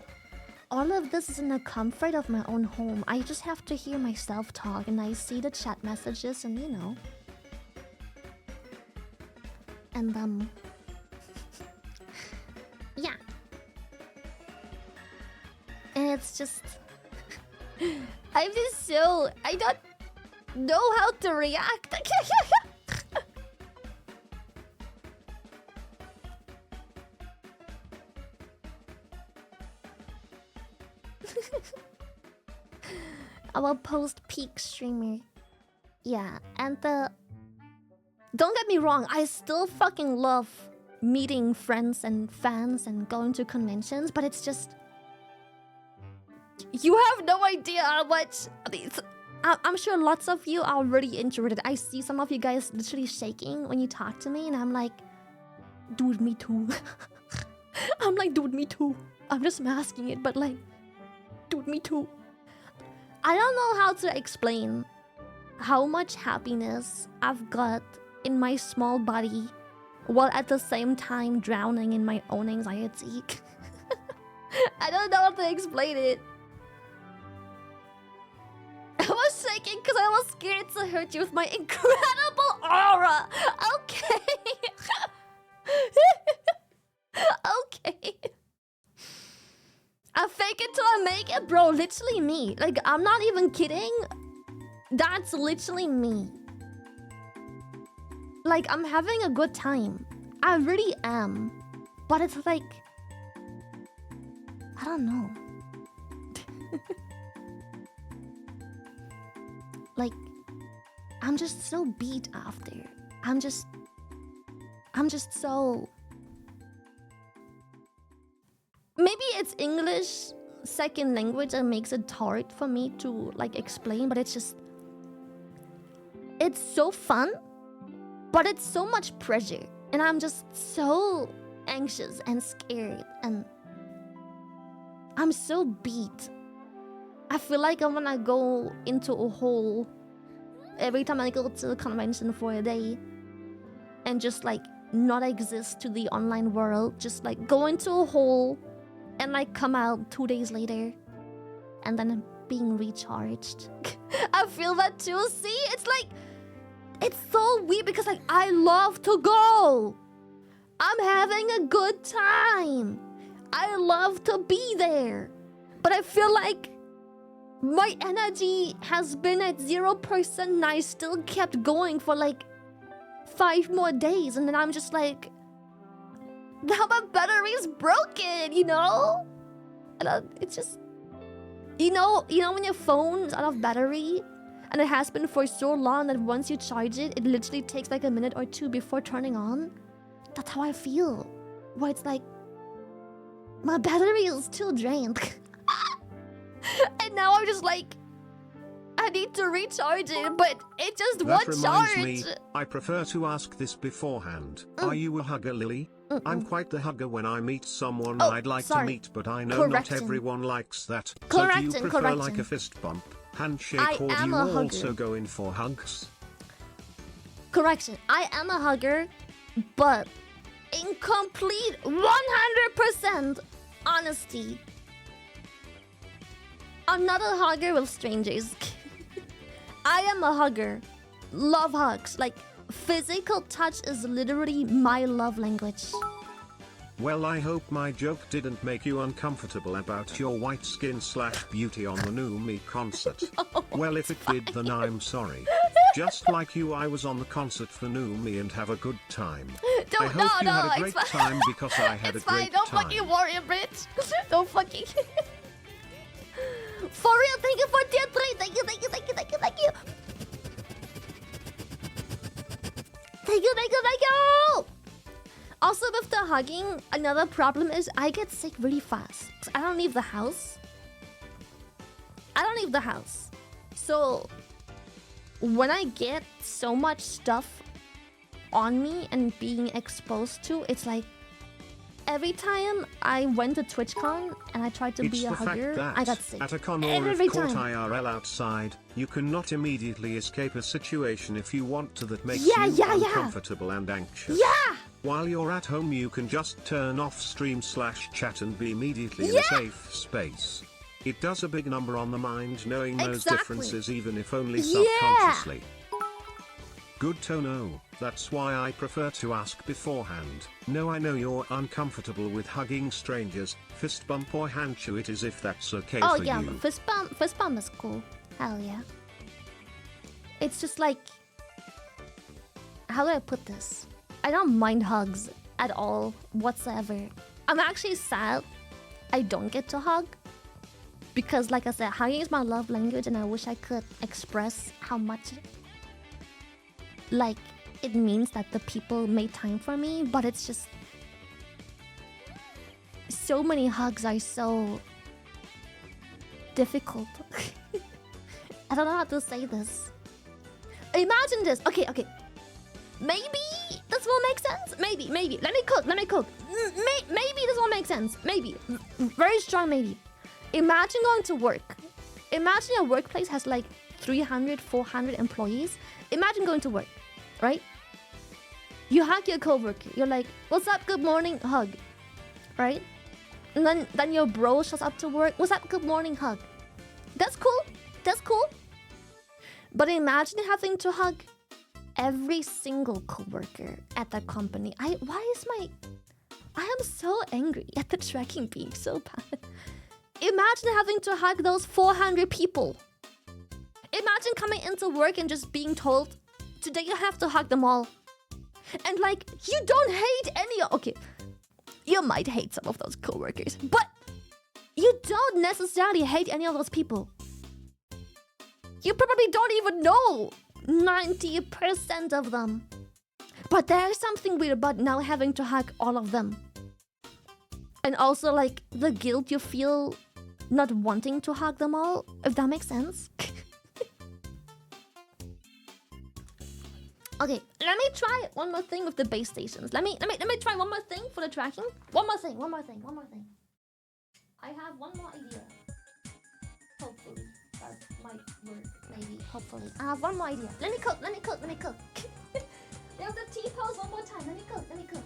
all of this is in the comfort of my own home. I just have to hear myself talk and I see the chat messages and you know. And yeah. And it's just I'm just so I don't know how to react. I will post peak streamer. Yeah, and don't get me wrong, I still fucking love meeting friends and fans and going to conventions, but it's just you have no idea how much I'm sure lots of you are already introverted. I see some of you guys literally shaking when you talk to me, and I'm like, dude, me too. I'm like, dude, me too. I'm just masking it, but like, dude, me too. I don't know how to explain how much happiness I've got in my small body while at the same time drowning in my own anxiety. I don't know how to explain it. I was shaking because I was scared to hurt you with my incredible aura. Okay. Okay. I fake it till I make it, bro. Literally me. Like, I'm not even kidding. That's literally me. Like, I'm having a good time. I really am. But it's like, I don't know. Like, I'm just so beat after. I'm just so... Maybe it's English second language that makes it hard for me to like explain, but it's just... It's so fun, but it's so much pressure. And I'm just so anxious and scared and... I'm so beat. I feel like I wanna go into a hole every time I go to a convention for a day and just like not exist to the online world. Just like go into a hole and like come out 2 days later and then being recharged. I feel that too. See, it's like, it's so weird because like I love to go. I'm having a good time. I love to be there. But I feel like my energy has been at 0% and I still kept going for like 5 more days. And then I'm just like, now my battery's broken, you know? And it's just... You know when your phone's out of battery? And it has been for so long that once you charge it, it literally takes like a minute or 2 before turning on? That's how I feel. Where it's like, my battery is still drained. And now I'm just like, I need to recharge it, but it just won't charge. Me, I prefer to ask this beforehand. Are you a hugger, Lily? I'm quite the hugger when I meet someone I'd like to meet, but I know not everyone likes that. So do you prefer like a fist bump, handshake, or do you also go in for hugs? Correction, I am a hugger, but in complete 100% honesty, I'm not a hugger with strangers. I am a hugger. Love hugs. Like, physical touch is literally my love language. Well, I hope my joke didn't make you uncomfortable about your white skin / beauty on the new me concert. No, well, if it did, then I'm sorry. Just like you, I was on the concert for new me and have a good time. I hope you had a great time because I had a great time. Don't fucking worry, bitch. Don't fucking... For real, thank you for tier 3. Thank you. Thank you. Also, with the hugging, another problem is I get sick really fast. I don't leave the house. I don't leave the house. So when I get so much stuff on me and being exposed to, it's like every time I went to TwitchCon and I tried to It's be a the hugger, fact that I got sick. at a con or Every if caught time. IRL outside, you cannot immediately escape a situation if you want to that makes Yeah, you yeah, yeah. uncomfortable and anxious. Yeah! While you're at home, you can just turn off stream/chat and be immediately in Yeah! a safe space. It does a big number on the mind knowing those Exactly. differences, even if only Yeah! subconsciously. Good to know. That's why I prefer to ask beforehand. No, I know you're uncomfortable with hugging strangers. Fist bump or hand chew it as if that's okay Oh for yeah, you. fist bump is cool. Hell yeah. It's just like, how do I put this? I don't mind hugs at all whatsoever. I'm actually sad I don't get to hug because, like I said, hugging is my love language, and I wish I could express how much like it means that the people made time for me, but it's just so many hugs are so difficult. I don't know how to say this. Imagine this. Okay. Maybe this will make sense. Maybe. Let me cook. Maybe this will make sense. Maybe. Very strong maybe. Imagine going to work. Imagine your workplace has like 300, 400 employees. Imagine going to work, right? You hug your coworker. You're like, what's up, good morning, hug. Right? And then your bro shows up to work. What's up, good morning, hug. That's cool. But imagine having to hug every single coworker at that company. I am so angry at the tracking being so bad. Imagine having to hug those 400 people. Imagine coming into work and just being told, today you have to hug them all. And like, you don't hate any of... Okay, you might hate some of those coworkers, but you don't necessarily hate any of those people. You probably don't even know 90% of them. But there's something weird about now having to hug all of them. And also like the guilt you feel not wanting to hug them all, if that makes sense. Okay, let me try one more thing with the base stations. Let me try one more thing for the tracking. One more thing. I have one more idea. Hopefully that might work. Maybe. Hopefully. I have one more idea. Let me cook. There's the T-pose one more time. Let me cook.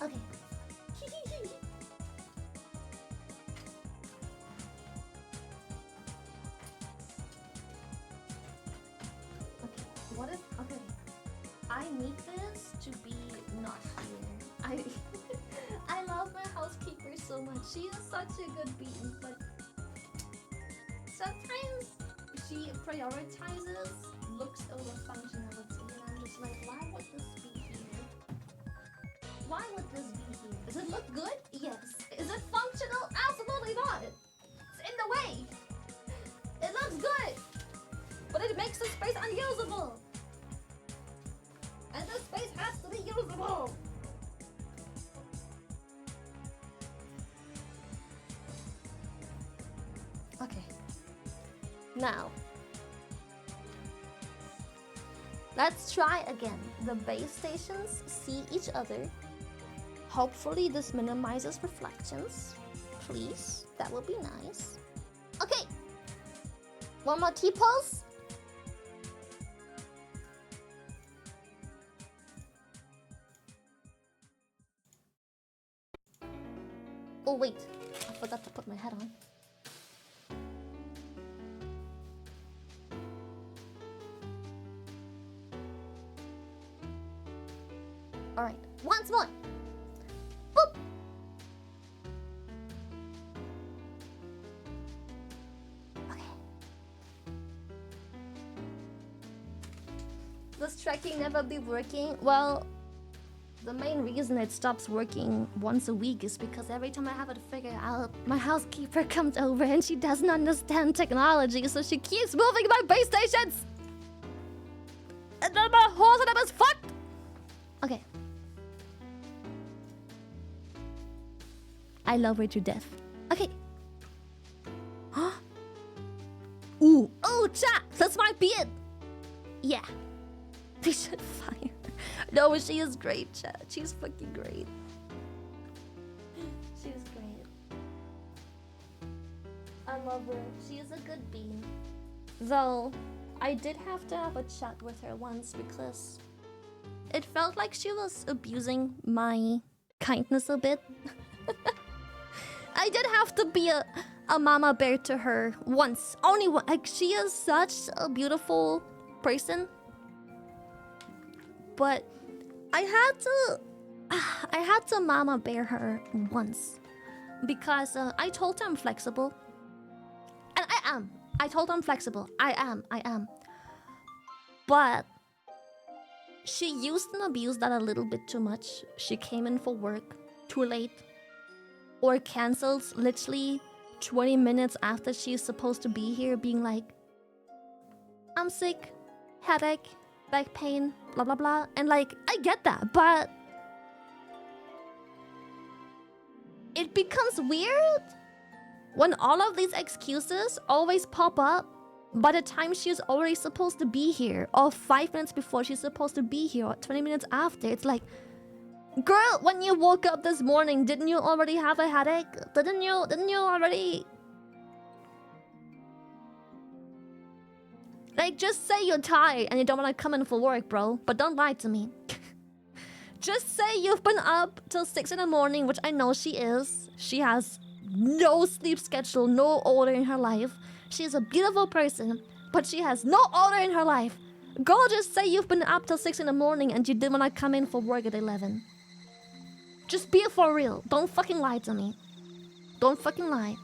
Okay. What if... Okay. I need this to be not here. I love my housekeeper so much. She is such a good being, but sometimes she prioritizes looks over functionality, and I'm just like, why would this be here? Why would this be here? Does it look good? Yes. Is it functional? Absolutely not. It's in the way. It looks good, but it makes the space unusable. And the space has to be usable. Okay. Now, let's try again. The base stations see each other. Hopefully this minimizes reflections. Please, that would be nice. Okay. One more T-pose. Oh wait, I forgot to put my hat on. Alright, once more. Boop. Okay. Does tracking never be working? Well, the main reason it stops working once a week is because every time I have it figured out, my housekeeper comes over and she doesn't understand technology, so she keeps moving my base stations! And then my whole setup is fucked! Okay. I love her to death. Okay, Ooh, oh, chat, this might be it. Yeah, we should fire her. No, she is great, chat. She's fucking great. She's great. I love her. She is a good bean. Though, I did have to have a chat with her once because it felt like she was abusing my kindness a bit. I did have to be a mama bear to her once. Only one. Like, she is such a beautiful person. But I had to mama bear her once. Because I told her I'm flexible. And I am. I told her I'm flexible. I am. But she used and abused that a little bit too much. She came in for work too late. Or cancels literally 20 minutes after she's supposed to be here, being like, I'm sick, headache, back pain, blah blah blah. And like, I get that, but it becomes weird when all of these excuses always pop up by the time she's already supposed to be here, or 5 minutes before she's supposed to be here, or 20 minutes after. It's like, girl, when you woke up this morning, didn't you already have a headache? Didn't you already? Like, just say you're tired and you don't want to come in for work, bro. But don't lie to me. Just say you've been up till 6 in the morning, which I know she is. She has no sleep schedule, no order in her life. She's a beautiful person, but she has no order in her life. Girl, just say you've been up till 6 in the morning and you didn't want to come in for work at 11. Just be for real. Don't fucking lie to me. Don't fucking lie.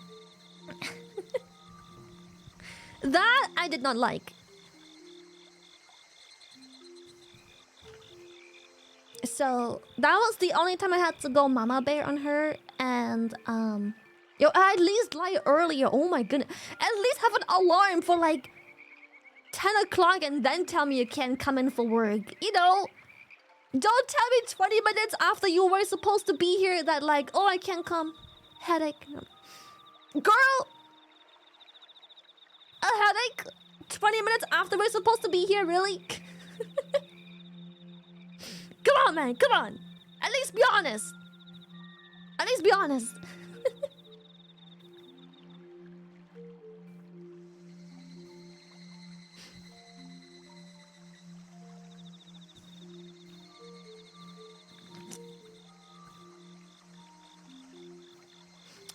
That I did not like. So that was the only time I had to go mama bear on her. And yo, at least lie earlier. Oh my goodness. At least have an alarm for like 10 o'clock and then tell me you can't come in for work. You know, don't tell me 20 minutes after you were supposed to be here that like, oh, I can't come. Headache. Girl! A headache? 20 minutes after we're supposed to be here, really? Come on, man, come on. At least be honest. At least be honest.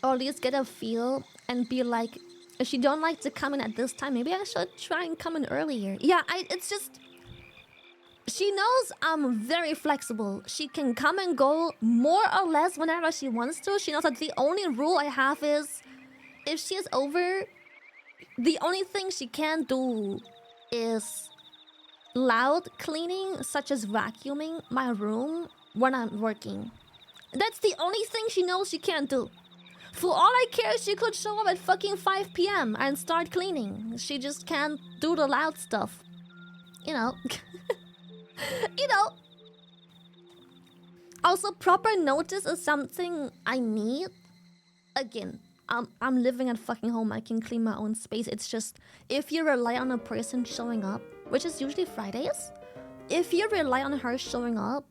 Or at least get a feel and be like, if she don't like to come in at this time, maybe I should try and come in earlier. Yeah, it's just... She knows I'm very flexible. She can come and go more or less whenever she wants to. She knows that the only rule I have is, if she is over, the only thing she can do is loud cleaning, such as vacuuming my room when I'm working. That's the only thing she knows she can't do. For all I care, she could show up at fucking 5 p.m. and start cleaning. She just can't do the loud stuff. You know. You know. Also, proper notice is something I need. Again, I'm living at fucking home. I can clean my own space. It's just, if you rely on a person showing up, which is usually Fridays, if you rely on her showing up,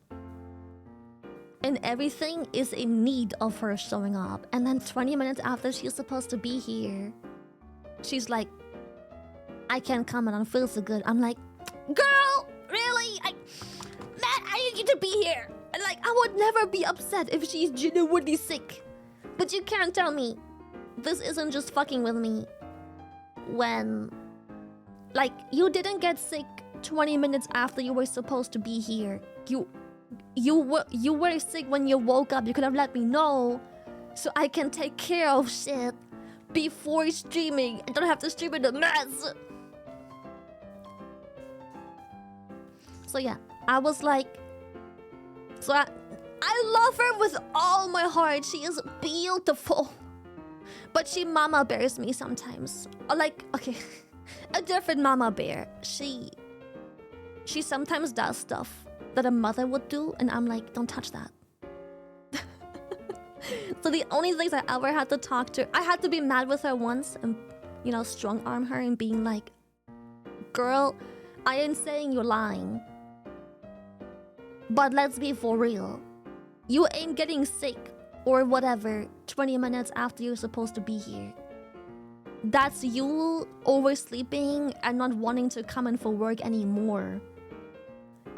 and everything is in need of her showing up, and then 20 minutes after she's supposed to be here, she's like, I can't come and I don't feel so good. I'm like, girl, really? Matt, I need you to be here. And like, I would never be upset if she's genuinely sick. But you can't tell me this isn't just fucking with me when, like, you didn't get sick 20 minutes after you were supposed to be here. You were sick when you woke up. You could have let me know so I can take care of shit before streaming. I don't have to stream in a mess. So yeah, I was like, so I love her with all my heart. She is beautiful, but she mama bears me sometimes. Or like, okay, a different mama bear. She sometimes does stuff that a mother would do, and I'm like, don't touch that. So the only things I ever had to talk to, I had to be mad with her once and, strong arm her and being like, girl, I ain't saying you're lying, but let's be for real. You ain't getting sick or whatever 20 minutes after you're supposed to be here. That's you oversleeping and not wanting to come in for work anymore.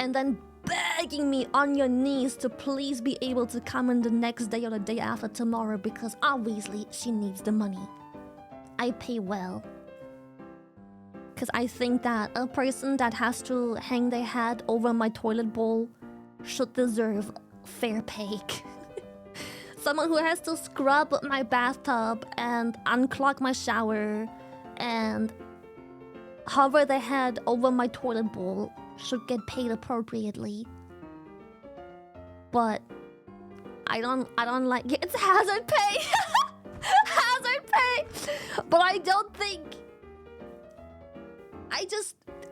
And then begging me on your knees to please be able to come in the next day or the day after tomorrow because obviously she needs the money. I pay well. Because I think that a person that has to hang their head over my toilet bowl should deserve fair pay. Someone who has to scrub my bathtub and unclog my shower and hover their head over my toilet bowl should get paid appropriately. But I don't like it. It's hazard pay. Hazard pay. But I don't think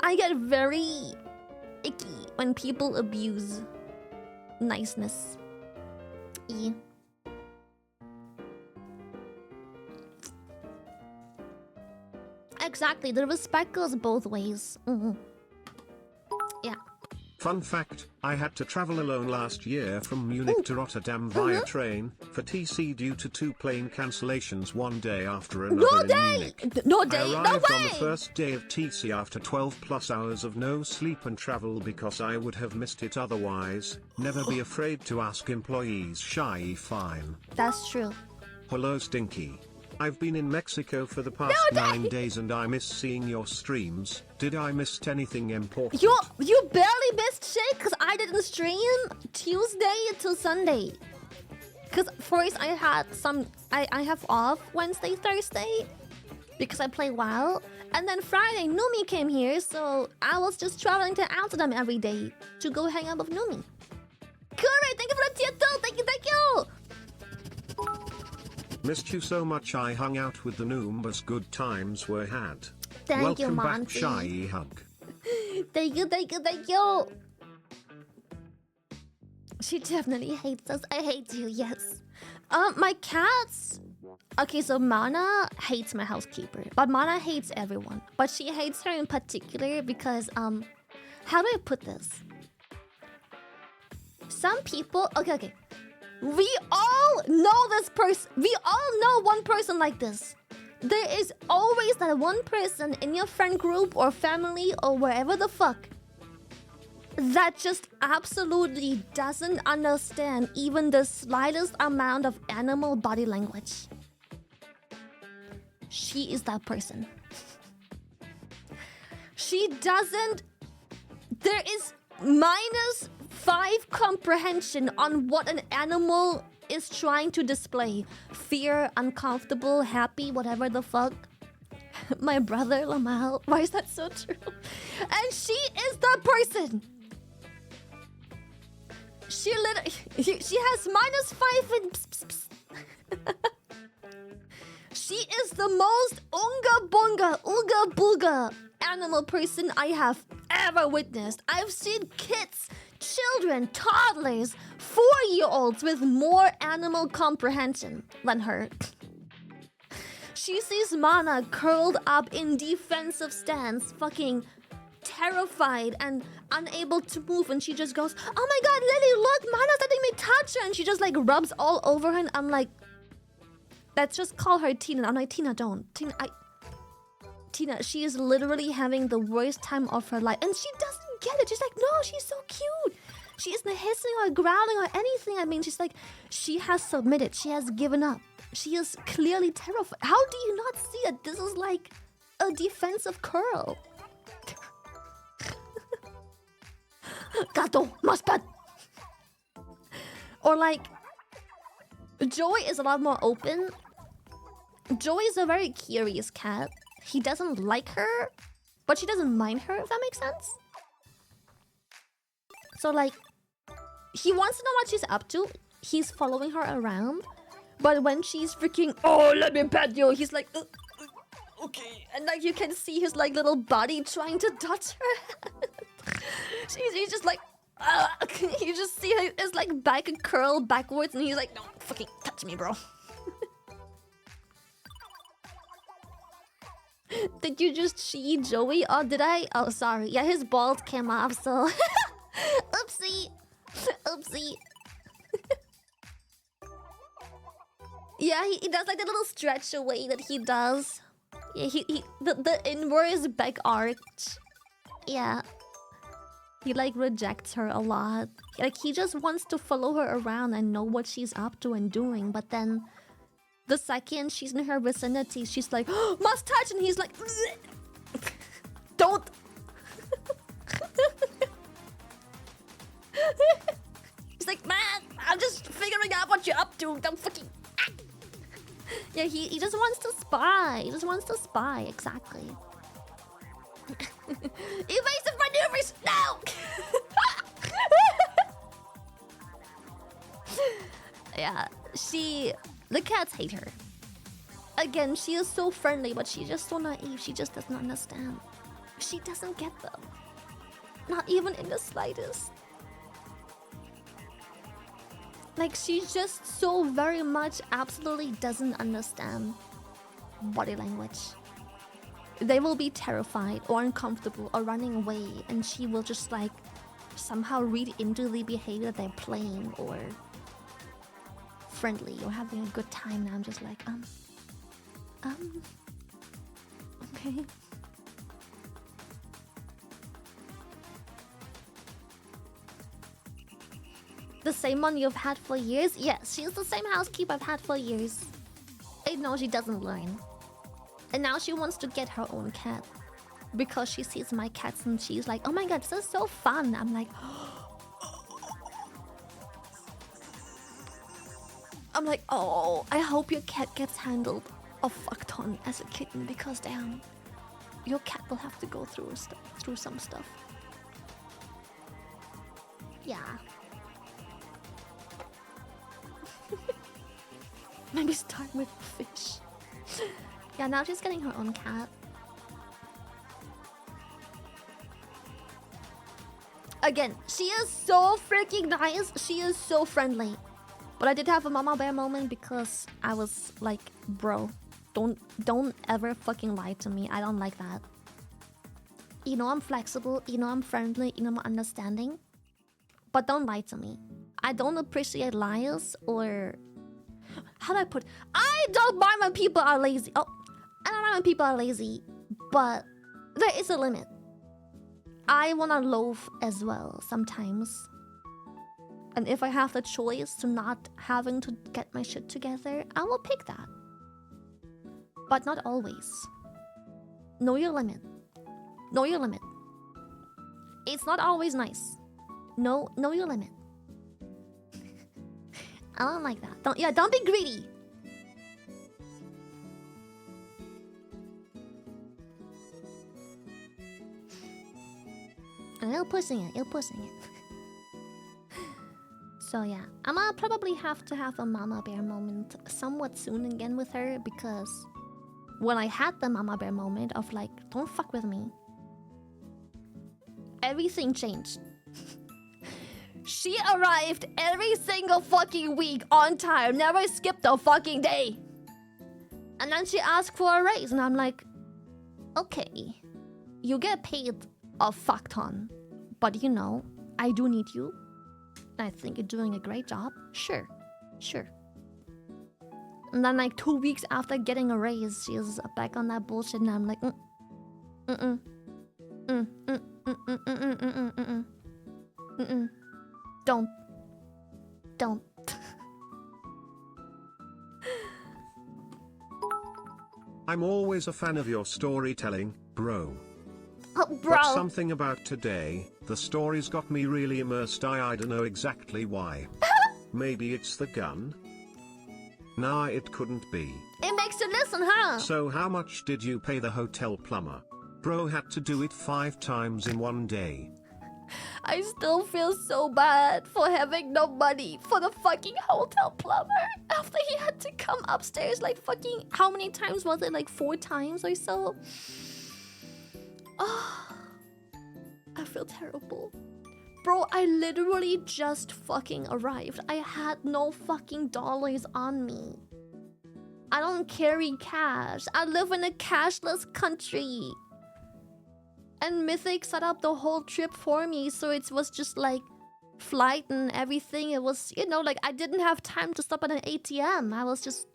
I get very icky when people abuse niceness. Exactly, the respect goes both ways. Yeah. Fun fact, I had to travel alone last year from Munich to Rotterdam via train for TC due to 2 plane cancellations one day after another in Munich. No day! I No arrived way! on the first day of TC after 12 plus hours of no sleep and travel because I would have missed it otherwise. Never be afraid to ask employees shy fine. That's true. Hello Stinky. I've been in Mexico for the past 9 days and I miss seeing your streams. Did I miss anything important? You barely missed shit because I didn't stream Tuesday until Sunday. Because first I have off Wednesday, Thursday because I play WoW. And then Friday, Numi came here, so I was just traveling to Amsterdam every day to go hang out with Numi. Correct, thank you for the tier 2, thank you! Missed you so much I hung out with the Noombas, good times were had. Thank you, Welcome back, Monty. Shy Hug. Thank you. She definitely hates us. I hate you, yes. My cats... Okay, so Mana hates my housekeeper. But Mana hates everyone. But she hates her in particular because, how do I put this? Some people... Okay. We all know this person. We all know one person like this. There is always that one person in your friend group or family or wherever the fuck that just absolutely doesn't understand even the slightest amount of animal body language. She is that person. She doesn't... There is -5 comprehension on what an animal is trying to display. Fear, uncomfortable, happy, whatever the fuck. My brother, Lamal. Why is that so true? And she is the person. She has -5 in She is the most ooga booga animal person I have ever witnessed. I've seen kids, children, toddlers, 4-year-olds with more animal comprehension than her. She sees Mana curled up in defensive stance, fucking terrified and unable to move, and she just goes, "Oh my god, Lily, look, Mana's letting me touch her," and she just like rubs all over her, and I'm like, let's just call her Tina. I'm like, Tina, don't. Tina, she is literally having the worst time of her life. And she doesn't get it. She's like, no, she's so cute. She isn't hissing or growling or anything. I mean, she's like, she has submitted. She has given up. She is clearly terrified. How do you not see that this is like a defensive curl? Gato, maspat. Or like, Joey is a lot more open. Joey is a very curious cat. He doesn't like her, but she doesn't mind her, if that makes sense. So like, he wants to know what she's up to. He's following her around. But when she's freaking, "Oh, let me pet you," he's like, okay. And like, you can see his like little body trying to touch her. He's just like, you just see his like back curl backwards, and he's like, "Don't fucking touch me, bro." Did you just see Joey? Or did I? Oh, sorry. Yeah, his balls came off, so... Oopsie. Oopsie. Yeah, he does like the little stretch away that he does. Yeah, the inwards back arch. Yeah. He like rejects her a lot. Like he just wants to follow her around and know what she's up to and doing, but then the second she's in her vicinity, she's like, oh, must touch, and he's like, don't. He's like, man, I'm just figuring out what you're up to. Don't fucking. Yeah, he just wants to spy. He just wants to spy, exactly. Evasive maneuvers, no! Yeah, the cats hate her. Again, she is so friendly, but she's just so naive. She just doesn't understand. She doesn't get them. Not even in the slightest. Like, she just so very much absolutely doesn't understand body language. They will be terrified or uncomfortable or running away, and she will just like somehow read into the behavior they're playing or friendly or having a good time. And I'm just like, okay. The same one you've had for years? Yes, she's the same housekeeper I've had for years. I know she doesn't learn. And now she wants to get her own cat. Because she sees my cats and she's like, oh my god, this is so fun. I'm like... oh, I hope your cat gets handled a fuck ton as a kitten because damn, your cat will have to go through some stuff. Yeah. Maybe start with fish. Yeah, now she's getting her own cat. Again, she is so freaking nice. She is so friendly. But I did have a mama bear moment because I was like, bro, don't ever fucking lie to me. I don't like that. You know I'm flexible, you know I'm friendly, you know I'm understanding. But don't lie to me. I don't appreciate liars or... How do I put... I don't mind when people are lazy. Oh, I don't mind when people are lazy. But there is a limit. I wanna loaf as well sometimes. And if I have the choice to not having to get my shit together, I will pick that. But not always. Know your limit. Know your limit. It's not always nice. Know your limit. I don't like that. Don't be greedy. You're pushing it. So yeah, I'm gonna probably have to have a mama bear moment somewhat soon again with her because when I had the mama bear moment of like, don't fuck with me, everything changed. She arrived every single fucking week on time, never skipped a fucking day. And then she asked for a raise and I'm like, okay, you get paid a fuck ton, but you know, I do need you. I think you're doing a great job. Sure. And then like 2 weeks after getting a raise, she's back on that bullshit and I'm like, Don't. I'm always a fan of your storytelling, bro. Oh, bro. But something about today, the stories got me really immersed. I don't know exactly why. Maybe it's the gun? Nah, it couldn't be. It makes you listen, huh? So how much did you pay the hotel plumber? Bro had to do it 5 times in one day. I still feel so bad for having no money for the fucking hotel plumber after he had to come upstairs like fucking... How many times was it? Like 4 times or so? Oh, I feel terrible. Bro, I literally just fucking arrived. I had no fucking dollars on me. I don't carry cash. I live in a cashless country. And Mythic set up the whole trip for me, so it was just like flight and everything. It was, you know, like I didn't have time to stop at an ATM. I was just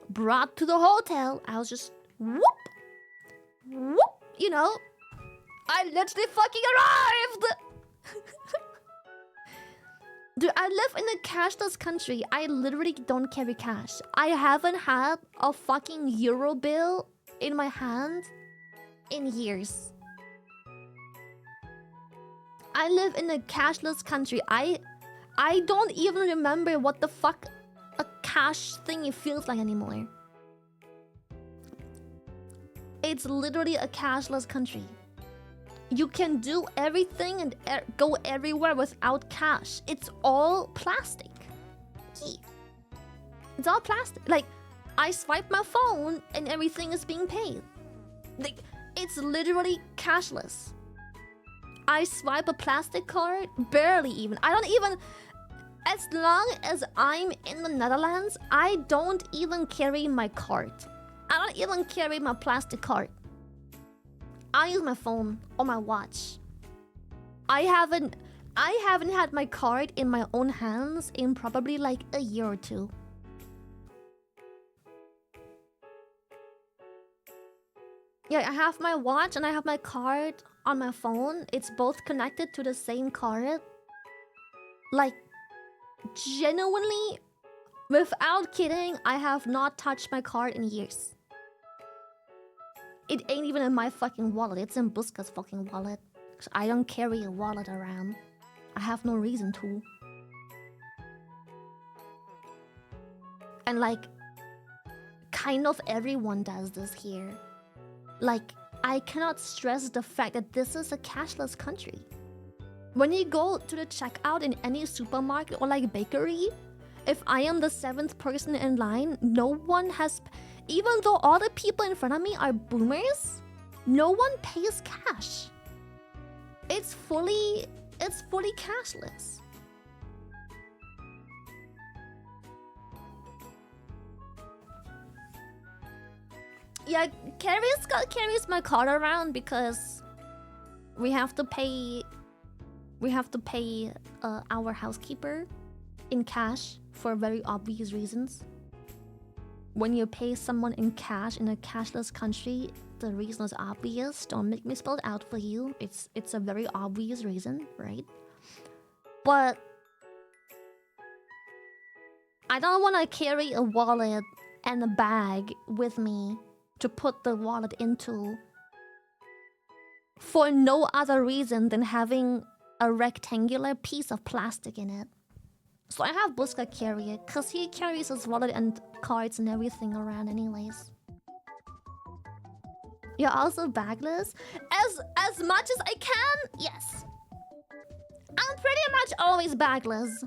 brought to the hotel. I was just whoop, whoop, you know. I literally fucking arrived! Dude, I live in a cashless country. I literally don't carry cash. I haven't had a fucking euro bill in my hand in years. I live in a cashless country. I don't even remember what the fuck a cash thing feels like anymore. It's literally a cashless country. You can do everything and go everywhere without cash. It's all plastic. It's all plastic. Like, I swipe my phone and everything is being paid. Like, it's literally cashless. I swipe a plastic card, barely even. I don't even... As long as I'm in the Netherlands, I don't even carry my card. I don't even carry my plastic card. I use my phone or my watch. I haven't had my card in my own hands in probably like a year or two. Yeah, I have my watch and I have my card on my phone. It's both connected to the same card. Like, genuinely, without kidding, I have not touched my card in years. It ain't even in my fucking wallet. It's in Buska's fucking wallet. So I don't carry a wallet around. I have no reason to. And like, kind of everyone does this here. Like, I cannot stress the fact that this is a cashless country. When you go to the checkout in any supermarket or like bakery, if I am the 7th person in line, no one has... Even though all the people in front of me are boomers, no one pays cash. It's fully cashless. Yeah, carries my card around because we have to pay our housekeeper in cash for very obvious reasons. When you pay someone in cash in a cashless country, the reason is obvious. Don't make me spell it out for you. It's a very obvious reason, right? But I don't want to carry a wallet and a bag with me to put the wallet into for no other reason than having a rectangular piece of plastic in it. So I have Buska carry it, because he carries his wallet and cards and everything around anyways. You're also bagless? As much as I can, yes. I'm pretty much always bagless.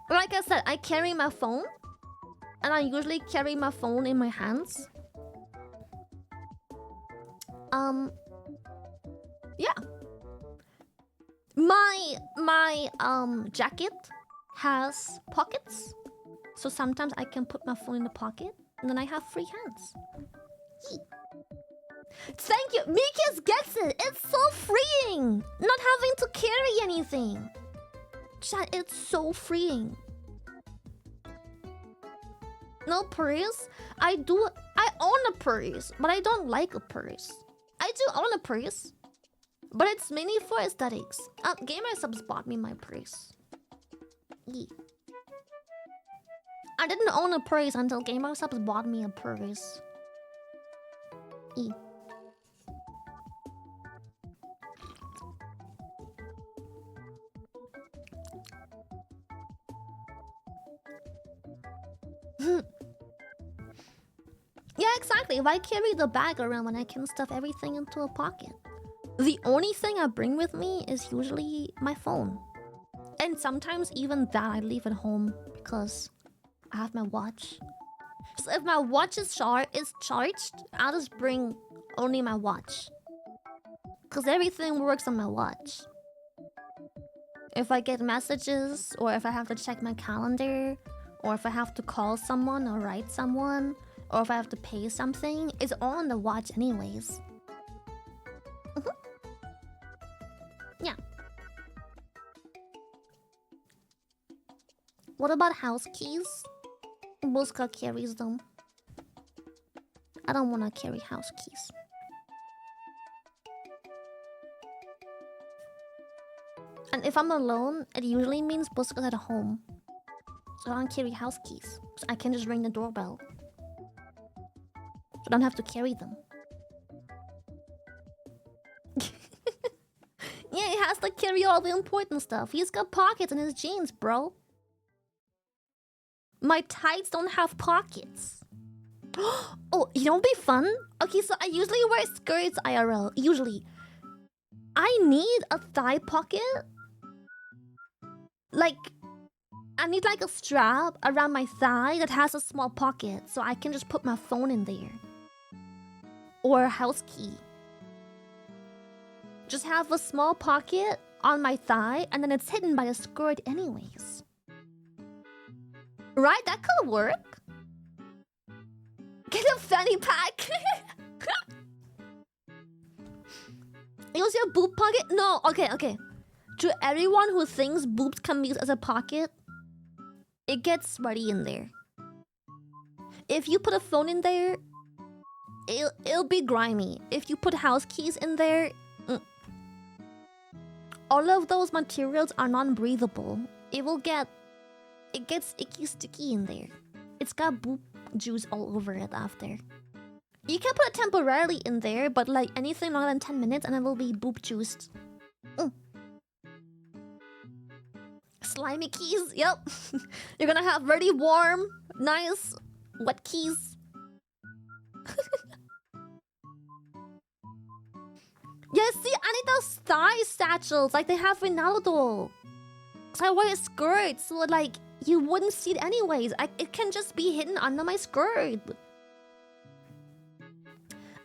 Like I said, I carry my phone. And I usually carry my phone in my hands. Yeah. My jacket has pockets. So sometimes I can put my phone in the pocket and then I have free hands. Thank you! Miki's gets it! It's so freeing! Not having to carry anything. Chat, it's so freeing. No purse? I own a purse, but I don't like a purse. I do own a purse, but it's mainly for aesthetics. Gamersupps bought me my purse. I didn't own a purse until Gamersupps bought me a purse. Yeah, exactly. Why carry the bag around when I can stuff everything into a pocket? The only thing I bring with me is usually my phone. And sometimes even that I leave at home because I have my watch. So if my watch is charged, I'll just bring only my watch. Because everything works on my watch. If I get messages or if I have to check my calendar or if I have to call someone or write someone, or if I have to pay something, it's all on the watch anyways. Yeah. What about house keys? Buska carries them. I don't want to carry house keys. And if I'm alone, it usually means Buska's at home. So I don't carry house keys. So I can just ring the doorbell. So I don't have to carry them. Yeah, he has to carry all the important stuff. He's got pockets in his jeans, bro. My tights don't have pockets. Oh, you know what'd be fun? Okay, so I usually wear skirts IRL. Usually. I need a thigh pocket. Like, I need like a strap around my thigh that has a small pocket so I can just put my phone in there. Or a house key. Just have a small pocket on my thigh and then it's hidden by a skirt anyways. Right? That could work. Get a fanny pack. Use your boob pocket? No, okay. To everyone who thinks boobs can be used as a pocket, it gets sweaty in there. If you put a phone in there, it'll be grimy. If you put house keys in there, all of those materials are non-breathable. It gets icky sticky in there. It's got boob juice all over it after. You can put it temporarily in there, but like anything longer than 10 minutes and it will be boob juiced. Slimy keys, yep. You're gonna have very warm, nice, wet keys. Yeah, see, I need those thigh satchels like they have Ronaldo. So I wear a skirt, so like you wouldn't see it anyways. It can just be hidden under my skirt.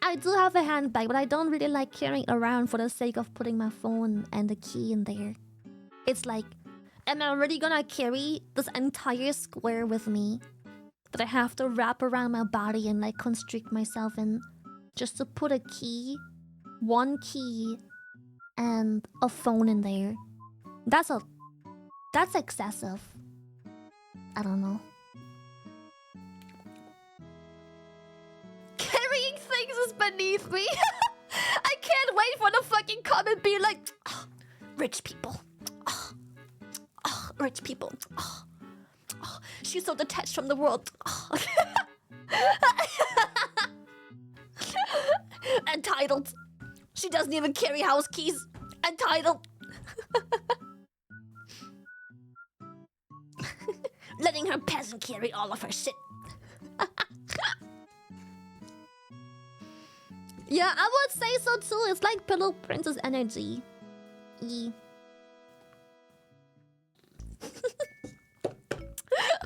I do have a handbag, but I don't really like carrying around for the sake of putting my phone and the key in there. It's like, am I already gonna carry this entire square with me that I have to wrap around my body and like constrict myself in just to put a key, one key, and a phone in there? That's excessive. I don't know. Carrying things is beneath me. I can't wait for the fucking comment be like, oh, rich people. Oh, rich people. Oh, she's so detached from the world. Oh. Entitled. She doesn't even carry house keys. Entitled. Letting her peasant carry all of her shit. Yeah, I would say so too. It's like Pillow Princess energy.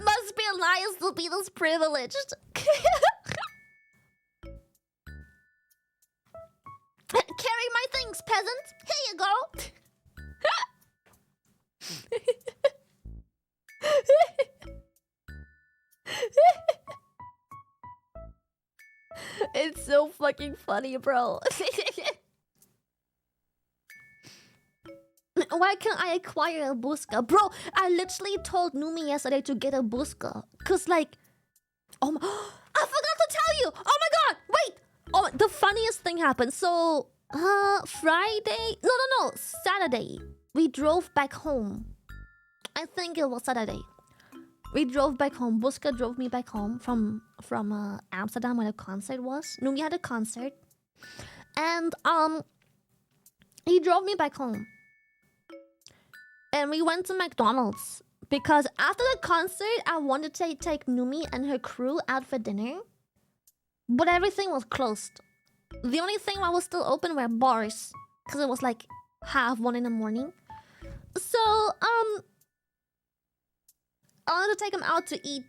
Must be alliance to be this privileged. Carry my things, peasant. Here you go. It's so fucking funny, bro. Why can't I acquire a Buska? Bro, I literally told Numi yesterday to get a Buska. Cause like... Oh my... I forgot to tell you! Oh my god! Wait! Oh, the funniest thing happened. So... Friday... No. Saturday. We drove back home. I think it was Saturday. We drove back home. Buska drove me back home from Amsterdam where the concert was. Numi had a concert. And he drove me back home. And we went to McDonald's. Because after the concert, I wanted to take Numi and her crew out for dinner. But everything was closed. The only thing that was still open were bars. Because it was like 1:30 in the morning. So, I wanted to take them out to eat.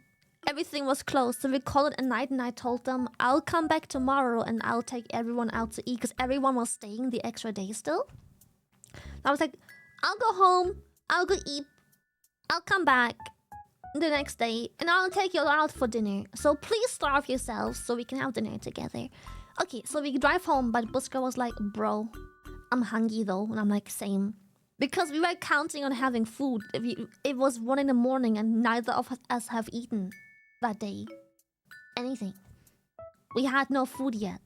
Everything was closed, so we called it a night and I told them I'll come back tomorrow and I'll take everyone out to eat because everyone was staying the extra day still. I was like, I'll go home, I'll go eat, I'll come back. the next day and I'll take you out for dinner. So please starve yourselves so we can have dinner together. Okay, so we drive home, but Buska was like, bro, I'm hungry though. And I'm like, same. Because we were counting on having food. It was 1 in the morning and neither of us have eaten that day. Anything. We had no food yet.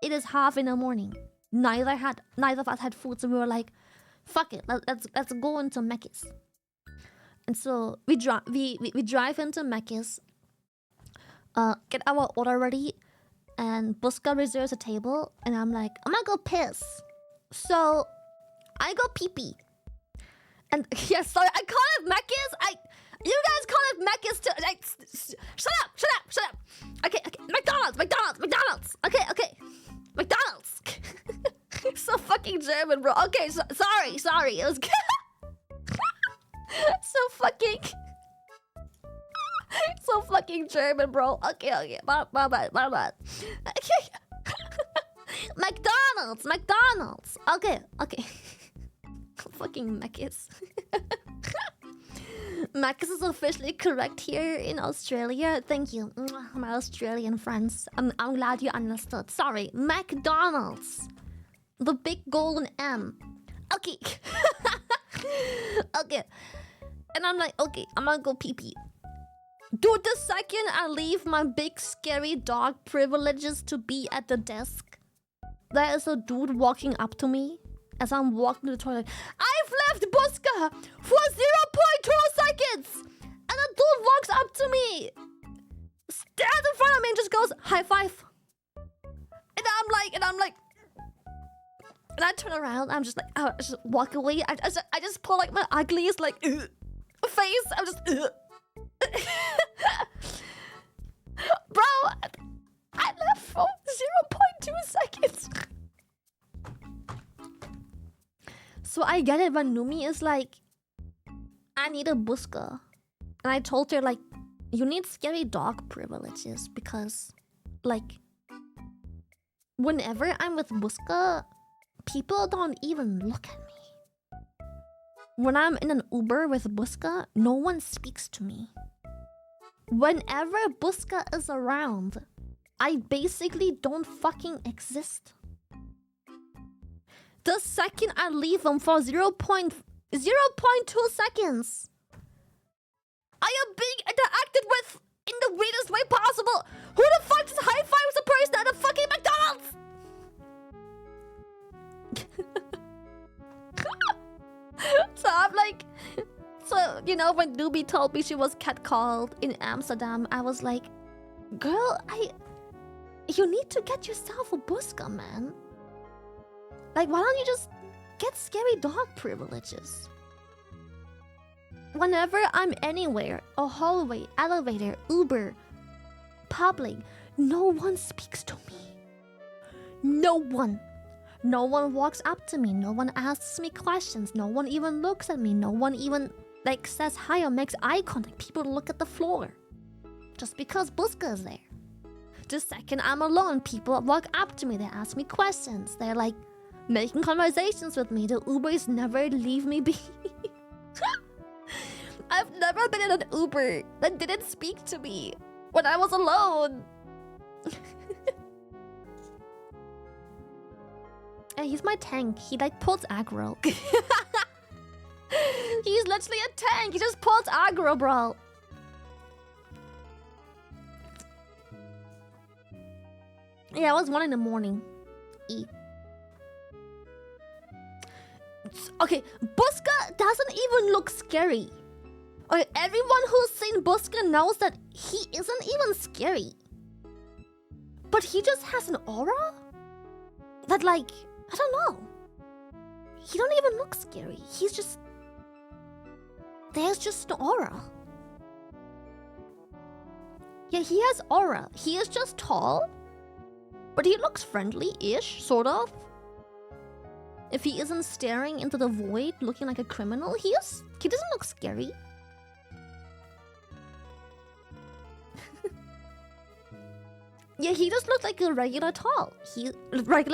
It is 1:30 in the morning. Neither of us had food, so we were like, fuck it, let's go into Mecca's. And so we drive into Mecca's, get our order ready, and Buska reserves a table, and I'm like, I'm gonna go piss. So I go pee-pee. And yeah, sorry, I call it Mecca's. You guys call it Mecca's too. Shut up. Okay, McDonald's. Okay, McDonald's. So fucking German, bro. Okay, sorry. It was so fucking German, bro. Okay. My bad. Okay. McDonald's. Okay. Fucking Mecca's. Mecca's is officially correct here in Australia. Thank you, my Australian friends. I'm glad you understood. Sorry, McDonald's. The big golden M. Okay. Okay. And I'm like, okay, I'm gonna go pee-pee. Dude, the second I leave my big scary dog privileges to be at the desk, there is a dude walking up to me as I'm walking to the toilet. I've left Buska for 0.2 seconds! And a dude walks up to me, stands in front of me and just goes, high five. And I'm like, and I turn around, I'm just like, I just walk away. I just pull like my ugliest like face. I'm just bro, I left for 0.2 seconds. So I get it when Numi is like, I need a Buska. And I told her like, you need scary dog privileges because like whenever I'm with Buska, people don't even look at me. When I'm in an Uber with Buska, no one speaks to me. Whenever Buska is around, I basically don't fucking exist. The second I leave him for 0.2 seconds, I am being interacted with in the weirdest way possible. Who the fuck just high fives a person at a fucking McDonald's? So I'm like, so you know when Doobie told me she was catcalled in Amsterdam, I was like, girl, you need to get yourself a Buska, man. Like, why don't you just get scary dog privileges? Whenever I'm anywhere, a hallway, elevator, Uber, public, no one speaks to me. No one. No one walks up to me. No one asks me questions. No one even looks at me. No one even like says hi or makes eye contact. People look at the floor. Just because Buska is there. The second I'm alone, people walk up to me. They ask me questions. They're like making conversations with me. The Ubers never leave me be. I've never been in an Uber that didn't speak to me when I was alone. And he's my tank. He like pulls aggro. He's literally a tank. He just pulls aggro, bro. Yeah, it was 1 in the morning. Okay, Buska doesn't even look scary. Okay, everyone who's seen Buska knows that he isn't even scary. But he just has an aura that like, I don't know. He don't even look scary. He's just... There's just an aura. Yeah, he has aura. He is just tall. But he looks friendly-ish, sort of. If he isn't staring into the void, looking like a criminal, he doesn't look scary. Yeah, he just looks like a regular tall. He just looks like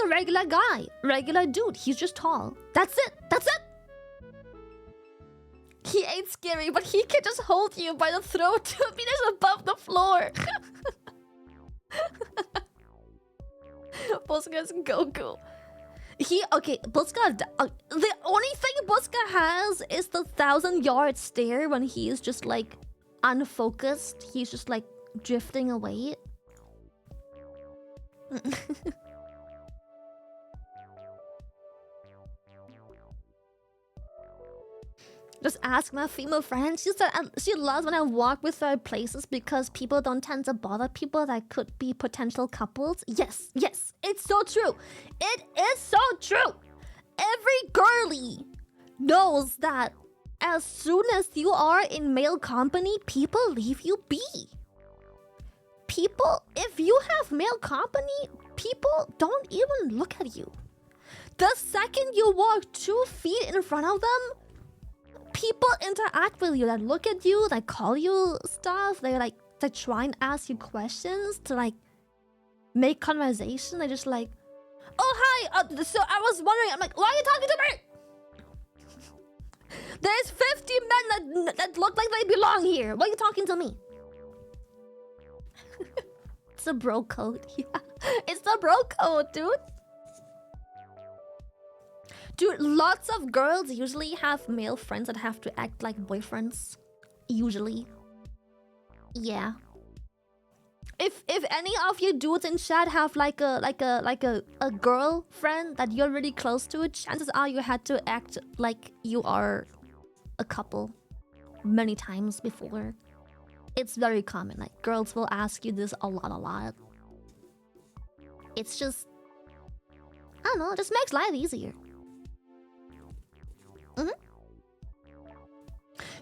a regular guy. Regular dude. He's just tall. That's it. He he ain't scary, but he can just hold you by the throat 2 meters above the floor. Buska's Goku. Buska. The only thing Buska has is the 1,000-yard stare when he is just like unfocused. He's just like drifting away. Just ask my female friend. She said she loves when I walk with her places because people don't tend to bother people that could be potential couples. Yes, it's so true. It is so true. Every girly knows that as soon as you are in male company, people leave you be. If you have male company, people don't even look at you. The second you walk 2 feet in front of them, people interact with you, that look at you, that call you stuff. They try and ask you questions to like make conversation. They're just like, oh hi, so I was wondering. I'm like, why are you talking to me? There's 50 men that look like they belong here. Why are you talking to me? It's a bro code. Yeah, it's the bro code, dude. Dude, lots of girls usually have male friends that have to act like boyfriends. Usually. Yeah. If any of you dudes in chat have like a girlfriend that you're really close to, chances are you had to act like you are a couple many times before. It's very common. Like girls will ask you this a lot. It's just, I don't know, it just makes life easier.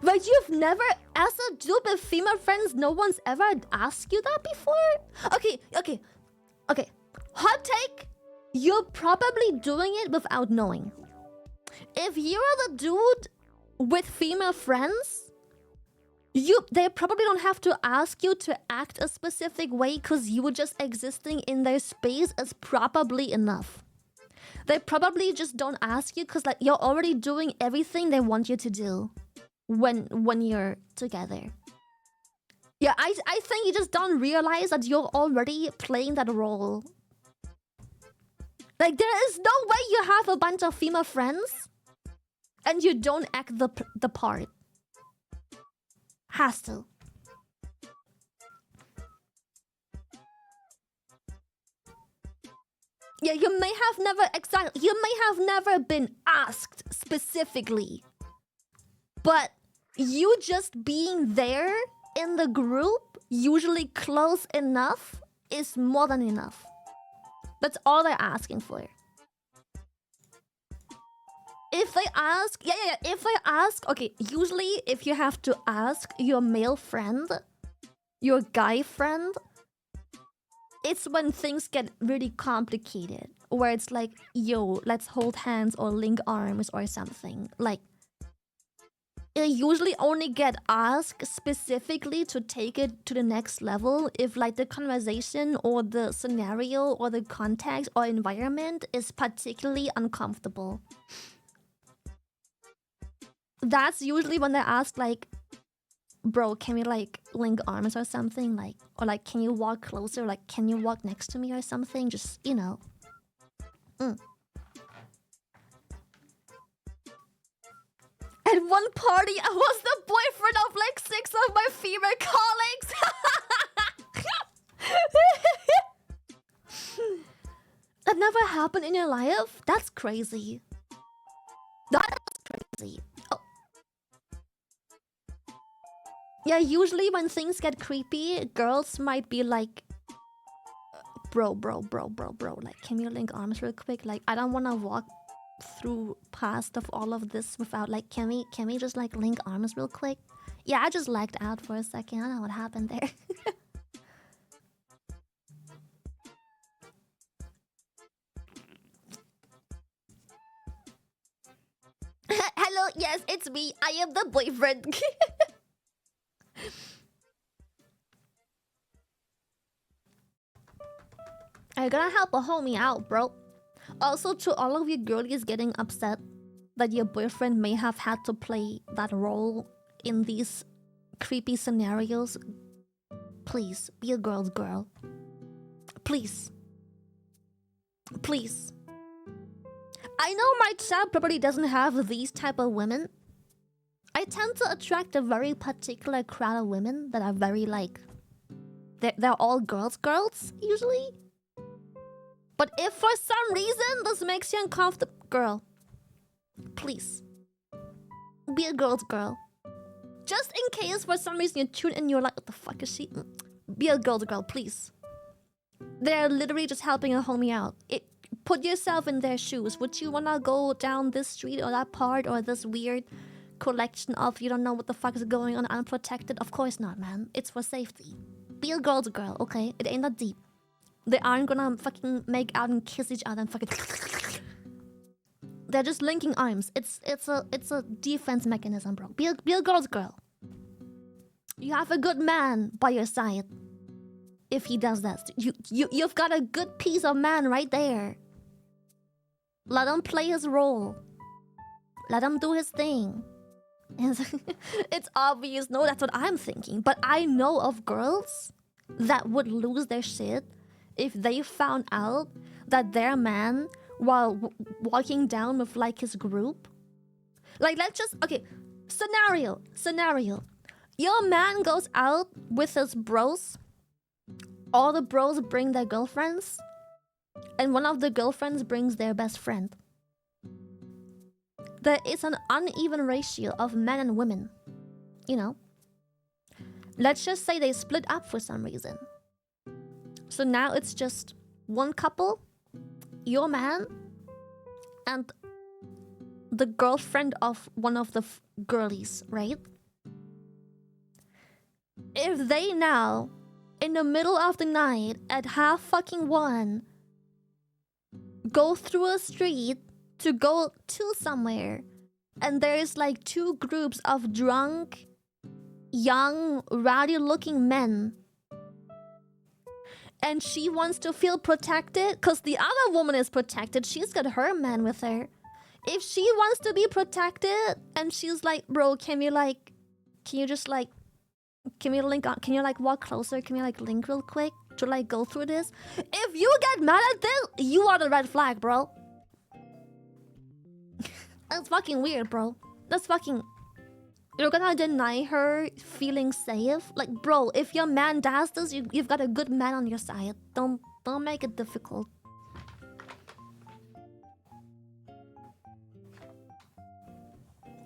But you've never, as a dude with female friends, no one's ever asked you that before? Okay. Hot take, you're probably doing it without knowing. If you're the dude with female friends, they probably don't have to ask you to act a specific way, because you just existing in their space is probably enough. They probably just don't ask you because like you're already doing everything they want you to do when you're together. Yeah, I think you just don't realize that you're already playing that role. Like there is no way you have a bunch of female friends and you don't act the part. Has to. Yeah, you may have never been asked specifically. But you just being there in the group, usually close enough, is more than enough. That's all they're asking for. If they ask, if they ask, okay, usually if you have to ask your male friend, your guy friend, it's when things get really complicated, where it's like, yo, let's hold hands or link arms or something. Like, it usually only get asked specifically to take it to the next level if like the conversation or the scenario or the context or environment is particularly uncomfortable. That's usually when they ask like, bro, can we like link arms or something? Like, or like, can you walk closer? Like, can you walk next to me or something? Just, you know. At one party, I was the boyfriend of like 6 of my female colleagues. That never happened in your life? That's crazy. That's crazy. Oh. Yeah, usually when things get creepy, girls might be like, bro. Like, can you link arms real quick? Like, I don't want to walk through past of all of this without like, can we just like link arms real quick? Yeah, I just lagged out for a second. I don't know what happened there. Hello, yes, it's me. I am the boyfriend. Are you gonna help a homie out, bro? Also, to all of you girlies getting upset that your boyfriend may have had to play that role in these creepy scenarios, please be a girl's girl. Please. Please. I know my chat probably doesn't have these type of women. I tend to attract a very particular crowd of women that are very like... They're all girls usually. But if for some reason this makes you uncomfortable, girl, please be a girl's girl. Just in case for some reason you tune in and you're like, what the fuck is she? Be a girl's girl, please. They're literally just helping a homie out. Put yourself in their shoes. Would you wanna go down this street or that part or this weird collection of you don't know what the fuck is going on unprotected? Of course not, man. It's for safety. Be a girl's girl, okay? It ain't that deep. They aren't gonna fucking make out and kiss each other and fucking... They're just linking arms. It's a defense mechanism, bro. Be a girl's girl. You have a good man by your side. If he does that, you've got a good piece of man right there. Let him play his role. Let him do his thing. It's obvious. No, that's what I'm thinking. But I know of girls that would lose their shit if they found out that their man, while walking down with like his group, like let's just okay, scenario. Your man goes out with his bros. All the bros bring their girlfriends, and one of the girlfriends brings their best friend. There is an uneven ratio of men and women. You know. Let's just say they split up for some reason. So now it's just one couple, your man, and the girlfriend of one of the girlies, right? If they now, in the middle of the night at 1:30, go through a street to go to somewhere, and there's like two groups of drunk, young, rowdy-looking men, and she wants to feel protected because the other woman is protected. She's got her man with her. If she wants to be protected and she's like, bro, can you just like, can we link on? Can you like walk closer? Can we like link real quick to like go through this? If you get mad at this, you are the red flag, bro. That's fucking weird, bro. That's fucking... You're gonna deny her feeling safe? Like, bro, if your man does this, you've got a good man on your side. Don't make it difficult.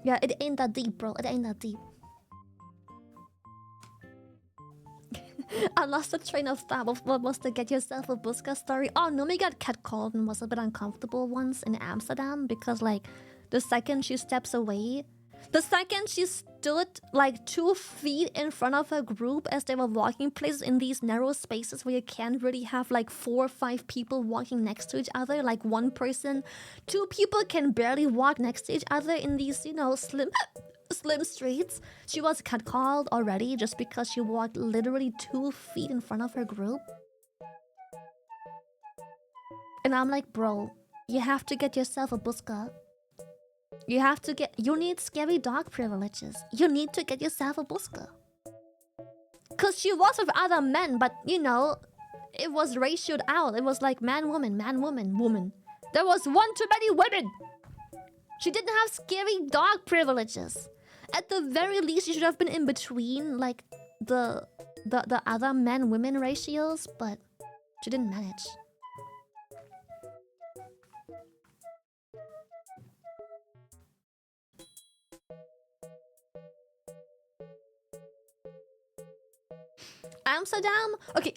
Yeah, it ain't that deep, bro. It ain't that deep. I lost the train of thought of what was the get yourself a buska story. Oh, Nomi got catcalled and was a bit uncomfortable once in Amsterdam because, like, the second she steps away, the second she stood like 2 feet in front of her group as they were walking places in these narrow spaces where you can't really have like 4 or 5 people walking next to each other, like one person, 2 people can barely walk next to each other in these, you know, slim streets. She was catcalled already just because she walked literally 2 feet in front of her group. And I'm like, bro, you have to get yourself a buska. You need scary dog privileges. You need to get yourself a buska. Cause she was with other men, but you know, it was ratioed out. It was like man, woman, woman. There was one too many women. She didn't have scary dog privileges. At the very least, she should have been in between like the other men-women ratios, but she didn't manage. Amsterdam? Okay.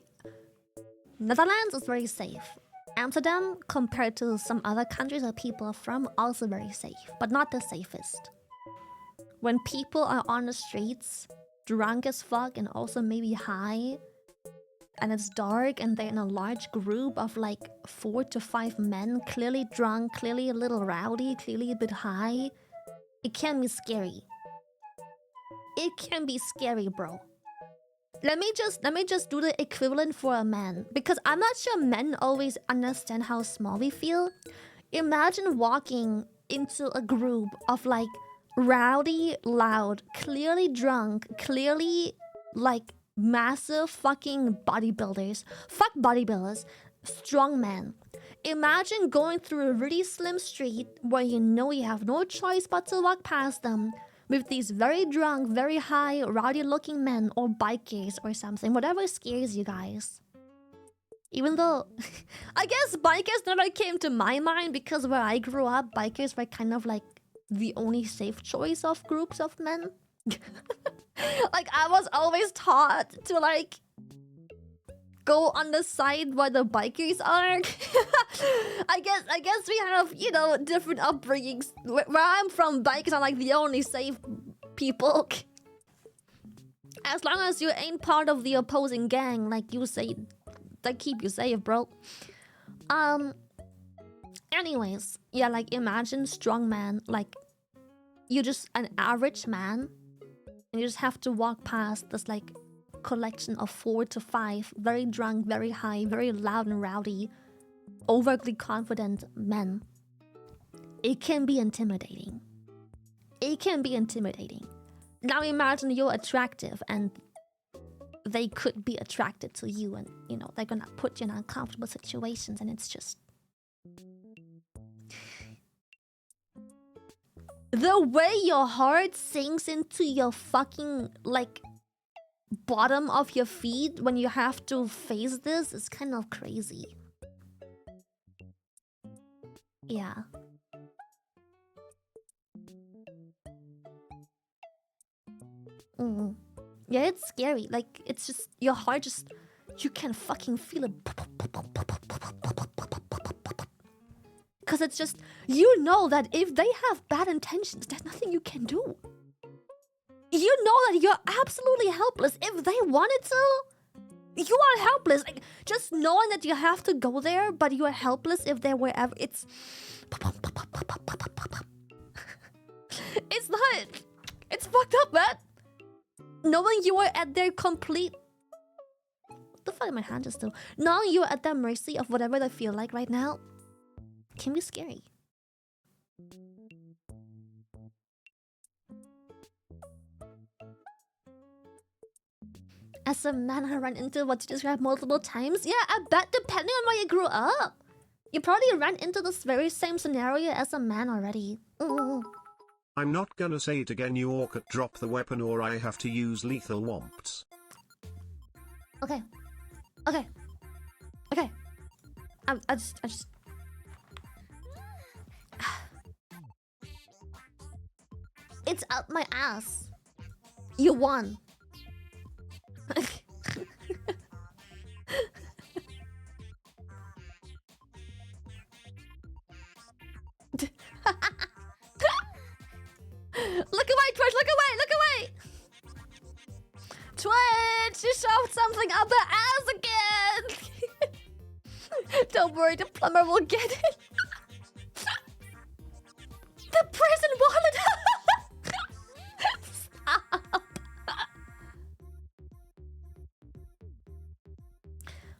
Netherlands is very safe. Amsterdam, compared to some other countries that people are from, also very safe, but not the safest. When people are on the streets, drunk as fuck and also maybe high, and it's dark and they're in a large group of like 4 to 5 men, clearly drunk, clearly a little rowdy, clearly a bit high, it can be scary. It can be scary, bro. Let me just do the equivalent for a man, because I'm not sure men always understand how small we feel. Imagine walking into a group of like rowdy, loud, clearly drunk, clearly like massive fucking bodybuilders. Fuck bodybuilders, strong men. Imagine going through a really slim street where you know you have no choice but to walk past them with these very drunk, very high, rowdy looking men or bikers or something. Whatever scares you guys. Even though, I guess bikers never came to my mind because where I grew up, bikers were kind of like the only safe choice of groups of men. Like, I was always taught to like go on the side where the bikers are. I guess we have, you know, different upbringings. Where I'm from, bikers are like the only safe people. As long as you ain't part of the opposing gang, like you say, they keep you safe, bro. Anyways, yeah, like imagine strong man, like you're just an average man, and you just have to walk past this like collection of 4 to 5 very drunk, very high, very loud and rowdy, overtly confident men. It can be intimidating. It can be intimidating. Now imagine you're attractive and they could be attracted to you, and you know they're gonna put you in uncomfortable situations, and it's just the way your heart sinks into your fucking like bottom of your feet when you have to face this is kind of crazy. Yeah. Yeah, it's scary. Like, it's just, your heart just, you can fucking feel it. Because it's just, you know that if they have bad intentions, there's nothing you can do. You know that you're absolutely helpless. If they wanted to, you are helpless. Like, just knowing that you have to go there, but you are helpless if they're wherever, it's... It's not... It's fucked up, man. Knowing you are at their complete... What the fuck, my hand just still... Knowing you are at their mercy of whatever they feel like right now can be scary. As a man I ran into what you described multiple times? Yeah, I bet depending on where you grew up. You probably ran into this very same scenario as a man already. I'm not gonna say it again, you Orca, drop the weapon or I have to use lethal womps. Okay. Okay. Okay. I just... It's up my ass. You won. Look away, Twitch! Look away! Look away! Twitch! You showed something up her ass again! Don't worry, the plumber will get it. The prison wallet! Stop!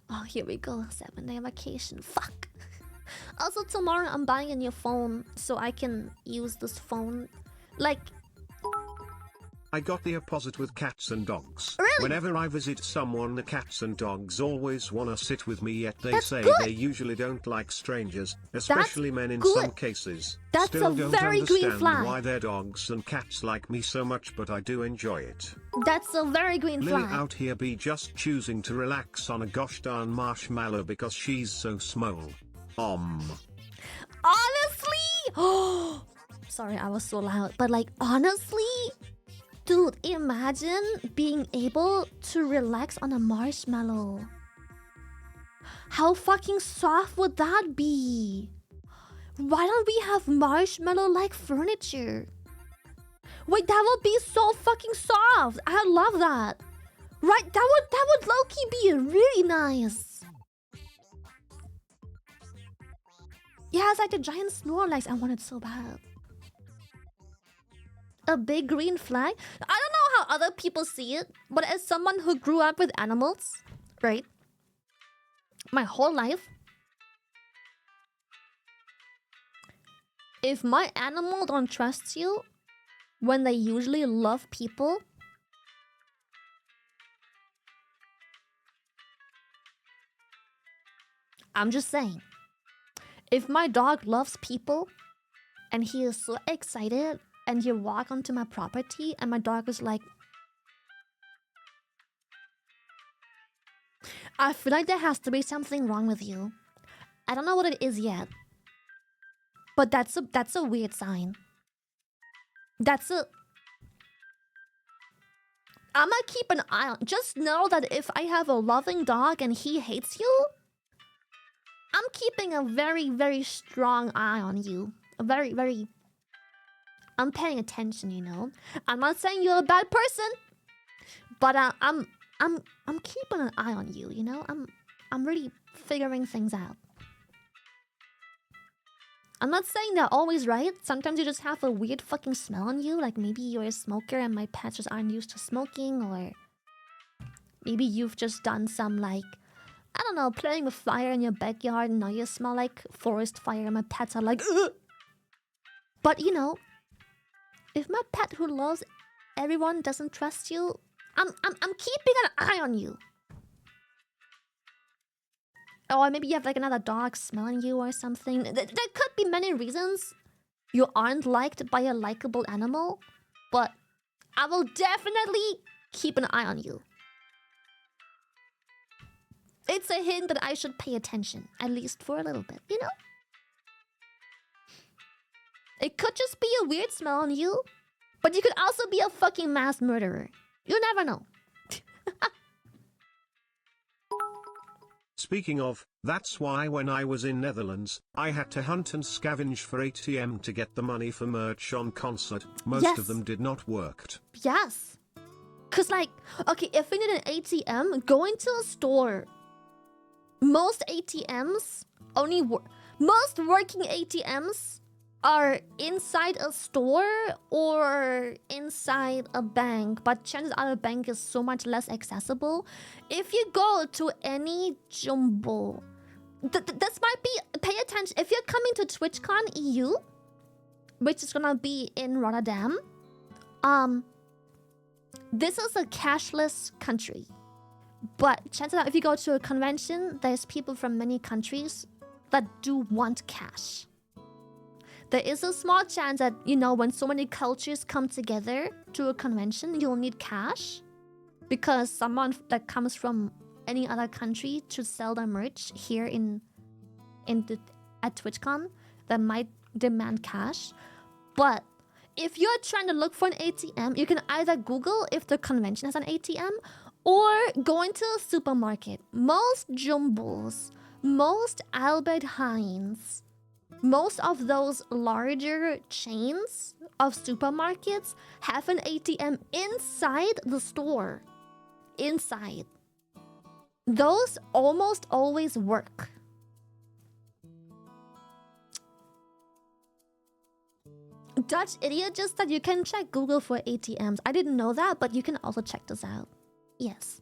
Oh, here we go. 7-day vacation. Fuck! Also, tomorrow I'm buying a new phone so I can use this phone. Like... I got the opposite with cats and dogs. Really? Whenever I visit someone, the cats and dogs always wanna sit with me, yet they That's say good. They usually don't like strangers, especially men in good. some cases. That's Still a don't very green understand flag. why their dogs and cats like me so much, but I do enjoy it. That's a very green Lily flag. out here be just choosing to relax on a gosh darn marshmallow because she's so small. Honestly? Sorry, I was so loud. But like, honestly? Dude, imagine being able to relax on a marshmallow. How fucking soft would that be? Why don't we have marshmallow-like furniture? Wait, that would be so fucking soft. I love that. Right, that would low-key be really nice. Yeah, it's like the giant Snorlax. I want it so bad. A big green flag? I don't know how other people see it, but as someone who grew up with animals, right? My whole life, If my animal don't trust you when they usually love people, I'm just saying. If my dog loves people and he is so excited and you walk onto my property and my dog is like, I feel like there has to be something wrong with you. I don't know what it is yet. But that's a weird sign. I'ma keep an eye on. Just know that if I have a loving dog and he hates you, I'm keeping a very, very strong eye on you. I'm paying attention, you know. I'm not saying you're a bad person, but I'm keeping an eye on you, you know. I'm really figuring things out. I'm not saying they're always right. Sometimes you just have a weird fucking smell on you. Like maybe you're a smoker and my pets just aren't used to smoking, or maybe you've just done some like, I don't know, playing with fire in your backyard and now you smell like forest fire and my pets are like, ugh. But you know, if my pet who loves everyone doesn't trust you, I'm keeping an eye on you. Or maybe you have like another dog smelling you or something. There could be many reasons you aren't liked by a likable animal, but I will definitely keep an eye on you. It's a hint that I should pay attention, at least for a little bit, you know? It could just be a weird smell on you, but you could also be a fucking mass murderer. You never know. Speaking of, that's why when I was in Netherlands, I had to hunt and scavenge for ATM to get the money for merch on concert. Most of them did not work. Yes. Cause like, okay, if we need an ATM, go into a store. Most ATMs most working ATMs are inside a store or inside a bank, but chances are a bank is so much less accessible. If you go to any jumbo, this might be, pay attention. If you're coming to TwitchCon EU, which is gonna be in Rotterdam, this is a cashless country. But chances are if you go to a convention, there's people from many countries that do want cash. There is a small chance that, you know, when so many cultures come together to a convention, you'll need cash. Because someone that comes from any other country to sell their merch here at TwitchCon, that might demand cash. But if you're trying to look for an ATM, you can either Google if the convention has an ATM or go into a supermarket. Most Jumbos, most Albert Heijns, most of those larger chains of supermarkets have an ATM inside the store. Inside. Those almost always work. Dutch idiot just said you can check Google for ATMs. I didn't know that, but you can also check this out. Yes.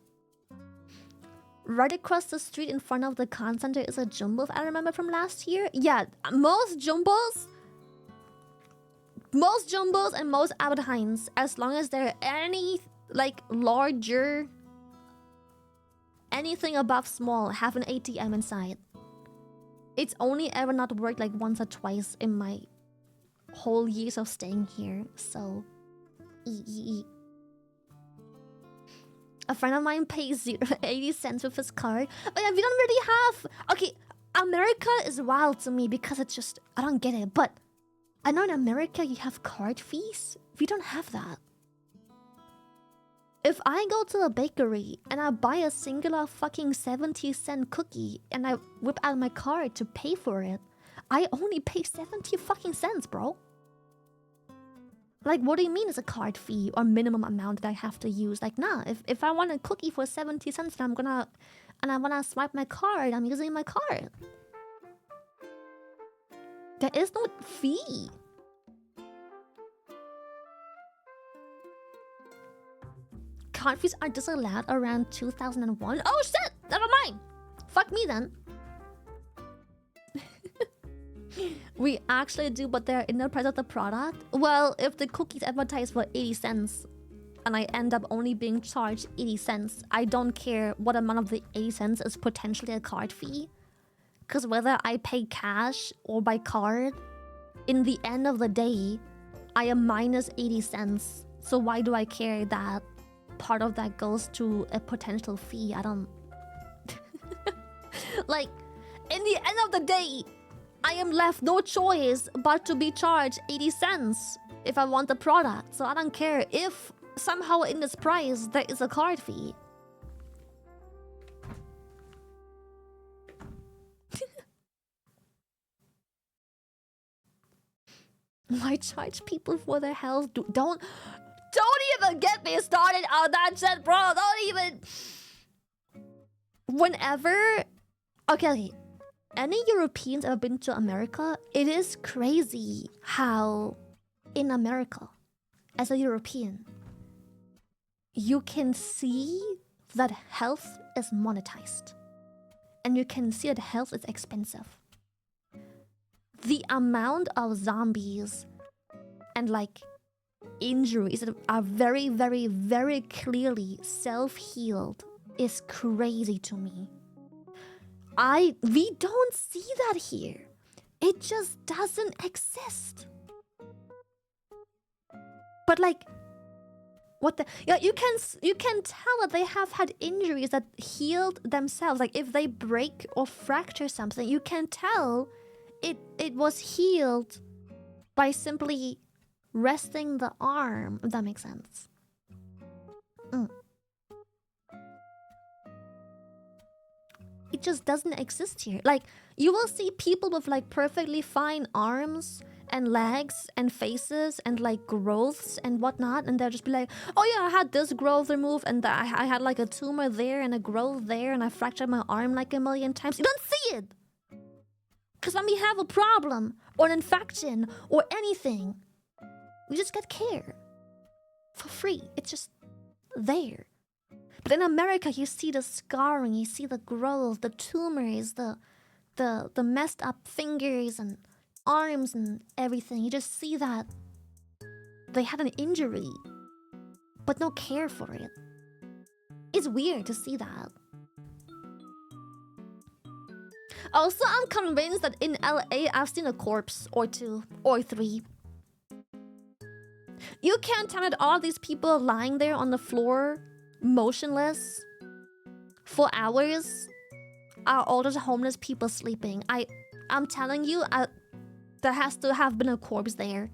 Right across the street in front of the con center is a jumbo, if I remember from last year. Yeah, most jumbos and most Albert Heijns, as long as they're any like larger, anything above small, have an ATM inside. It's only ever not worked like once or twice in my whole years of staying here, so A friend of mine pays 80 cents with his card. Oh yeah, we don't really have... Okay, America is wild to me because it's just... I don't get it, but... I know in America you have card fees. We don't have that. If I go to a bakery and I buy a singular fucking 70-cent cookie and I whip out my card to pay for it, I only pay 70 fucking cents, bro. Like, what do you mean it's a card fee or minimum amount that I have to use? Like, nah, if I want a cookie for 70 cents and I wanna swipe my card, I'm using my card. There is no fee. Card fees are disallowed around 2001. Oh shit! Never mind! Fuck me then. We actually do, but they're in the price of the product. Well, if the cookies advertise for 80 cents and I end up only being charged 80 cents, I don't care what amount of the 80 cents is potentially a card fee. Because whether I pay cash or by card, in the end of the day, I am minus 80 cents. So why do I care that part of that goes to a potential fee? I don't... Like, in the end of the day, I am left no choice but to be charged 80 cents if I want the product. So I don't care if somehow in this price there is a card fee. Why charge people for their health? Don't even get me started on that shit, bro. Don't even... Whenever... Okay, any Europeans ever been to America? It is crazy how in America, as a European, you can see that health is monetized. And you can see that health is expensive. The amount of zombies and like injuries that are very, very, very clearly self-healed is crazy to me. We don't see that here. It just doesn't exist. But like, what the... Yeah, you can tell that they have had injuries that healed themselves. Like if they break or fracture something, you can tell it was healed by simply resting the arm, if that makes sense. It just doesn't exist here. Like, you will see people with like perfectly fine arms and legs and faces and like growths and whatnot, and they'll just be like, oh yeah, I had this growth removed and I had like a tumor there and a growth there and I fractured my arm like a million times. You don't see it! Because when we have a problem or an infection or anything, we just get care for free. It's just there. But in America, you see the scarring, you see the growth, the tumors, the messed up fingers and arms and everything. You just see that they had an injury, but no care for it. It's weird to see that. Also, I'm convinced that in LA, I've seen a corpse or two or three. You can't tell that all these people lying there on the floor, motionless, for hours, are all just homeless people sleeping. I'm telling you, there has to have been a corpse there.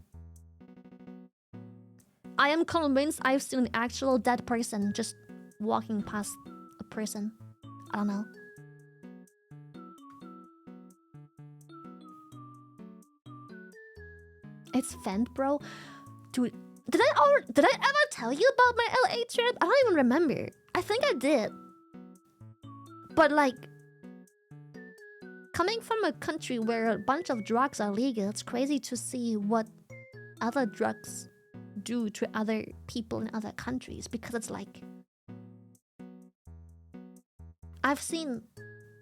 I am convinced I've seen an actual dead person just walking past a person. I don't know. It's Fent, bro. Dude, did I ever tell you about my LA trip? I don't even remember. I think I did. But like, coming from a country where a bunch of drugs are legal, it's crazy to see what other drugs do to other people in other countries. Because it's like, I've seen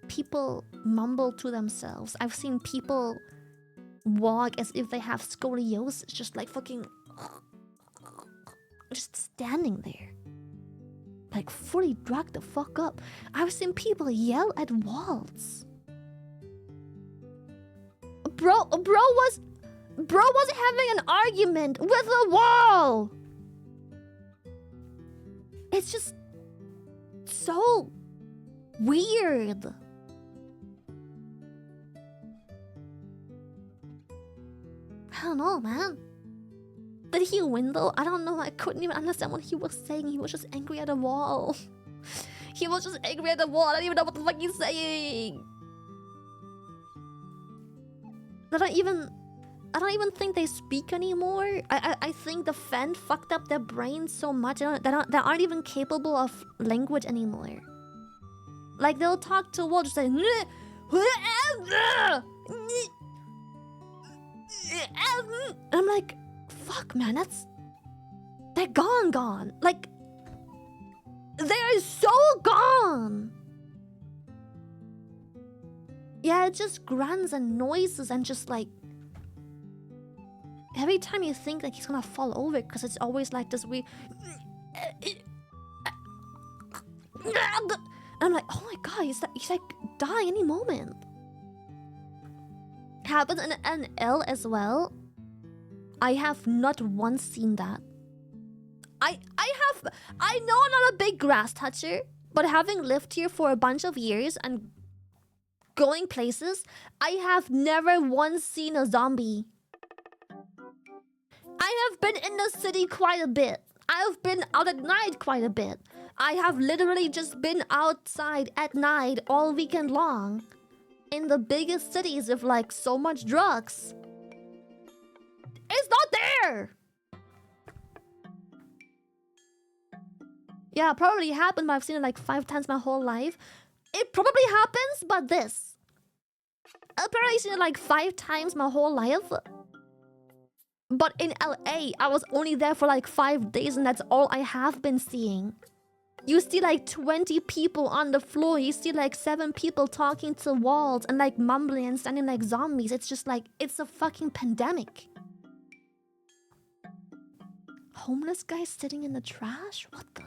people mumble to themselves. I've seen people walk as if they have scoliosis, just like fucking just standing there, like fully drugged the fuck up. I've seen people yell at walls. Bro was having an argument with a wall. It's just so weird. I don't know, man. Did he win though? I don't know. I couldn't even understand what he was saying. He was just angry at a wall. He was just angry at the wall. I don't even know what the fuck he's saying. I don't even think they speak anymore. I think the fan fucked up their brains so much they aren't even capable of language anymore. Like they'll talk to a wall just like I'm like, fuck, man, they're gone. Like, they're so gone. Yeah, it just grunts and noises and just like... Every time you think like he's gonna fall over, because it's always like this weird... And I'm like, oh my god, he's like dying any moment. Happens in an L as well. I have not once seen that. I know I'm not a big grass toucher, but having lived here for a bunch of years and going places, I have never once seen a zombie. I have been in the city quite a bit. I have been out at night quite a bit. I have literally just been outside at night all weekend long. In the biggest cities with like so much drugs. It's not there! Yeah, probably happened, but I've seen it like 5 times my whole life. It probably happens, but this. I've probably seen it like 5 times my whole life. But in LA, I was only there for like 5 days and that's all I have been seeing. You see like 20 people on the floor. You see like 7 people talking to walls and like mumbling and standing like zombies. It's just like, it's a fucking pandemic. Homeless guy sitting in the trash? What the?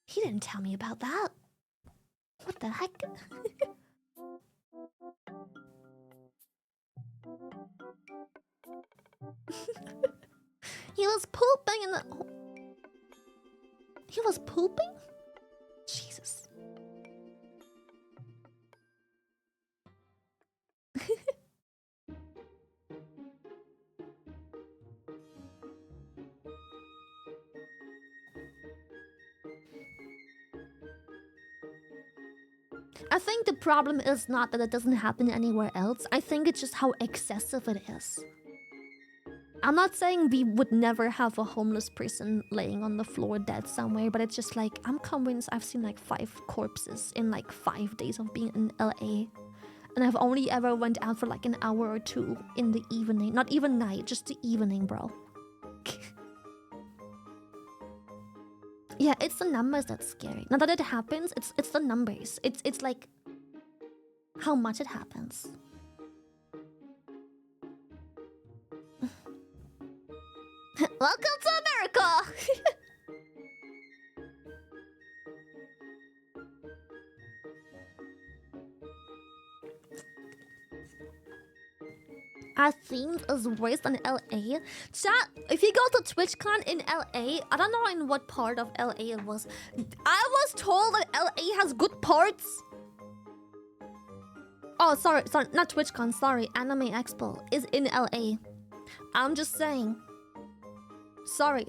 He didn't tell me about that. What the heck? He was pooping in the... He was pooping? Jesus. I think the problem is not that it doesn't happen anywhere else. I think it's just how excessive it is. I'm not saying we would never have a homeless person laying on the floor dead somewhere, but it's just like, I'm convinced I've seen like 5 corpses in like 5 days of being in LA. And I've only ever went out for like an hour or 2 in the evening. Not even night, just the evening, bro. Yeah, it's the numbers that's scary. Not that it happens, it's the numbers. It's like how much it happens. Welcome to America! I think is worse than LA. Chat, if you go to TwitchCon in LA, I don't know in what part of LA it was. I was told that LA has good parts. Oh, sorry, not TwitchCon, sorry. Anime Expo is in LA. I'm just saying. Sorry.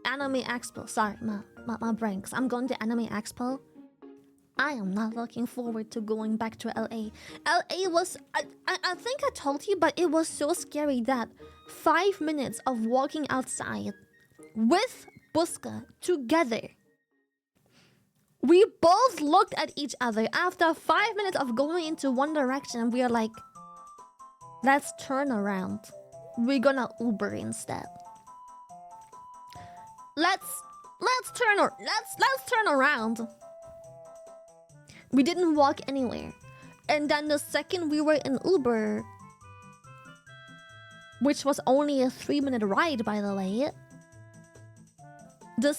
Anime Expo. Sorry, my brain. 'Cause I'm going to Anime Expo. I am not looking forward to going back to LA. LA was... I think I told you, but it was so scary that 5 minutes of walking outside with Buska together. We both looked at each other after 5 minutes of going into one direction and we are like, let's turn around. We're gonna Uber instead. Let's turn around. We didn't walk anywhere. And then the second we were in Uber, which was only a 3-minute ride, by the way. The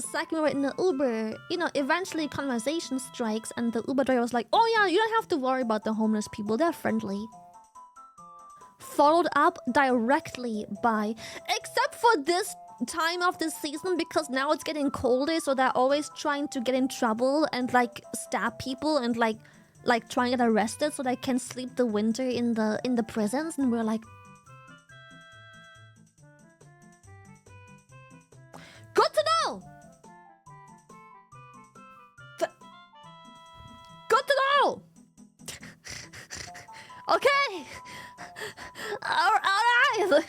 second we were in the Uber, you know, eventually conversation strikes and the Uber driver was like, oh yeah, you don't have to worry about the homeless people, they're friendly. Followed up directly by, except for this time of the season, because now it's getting colder, so they're always trying to get in trouble and like stab people and like trying to get arrested so they can sleep the winter in the prisons. And we're like, good to know. Good to know. Okay. All right.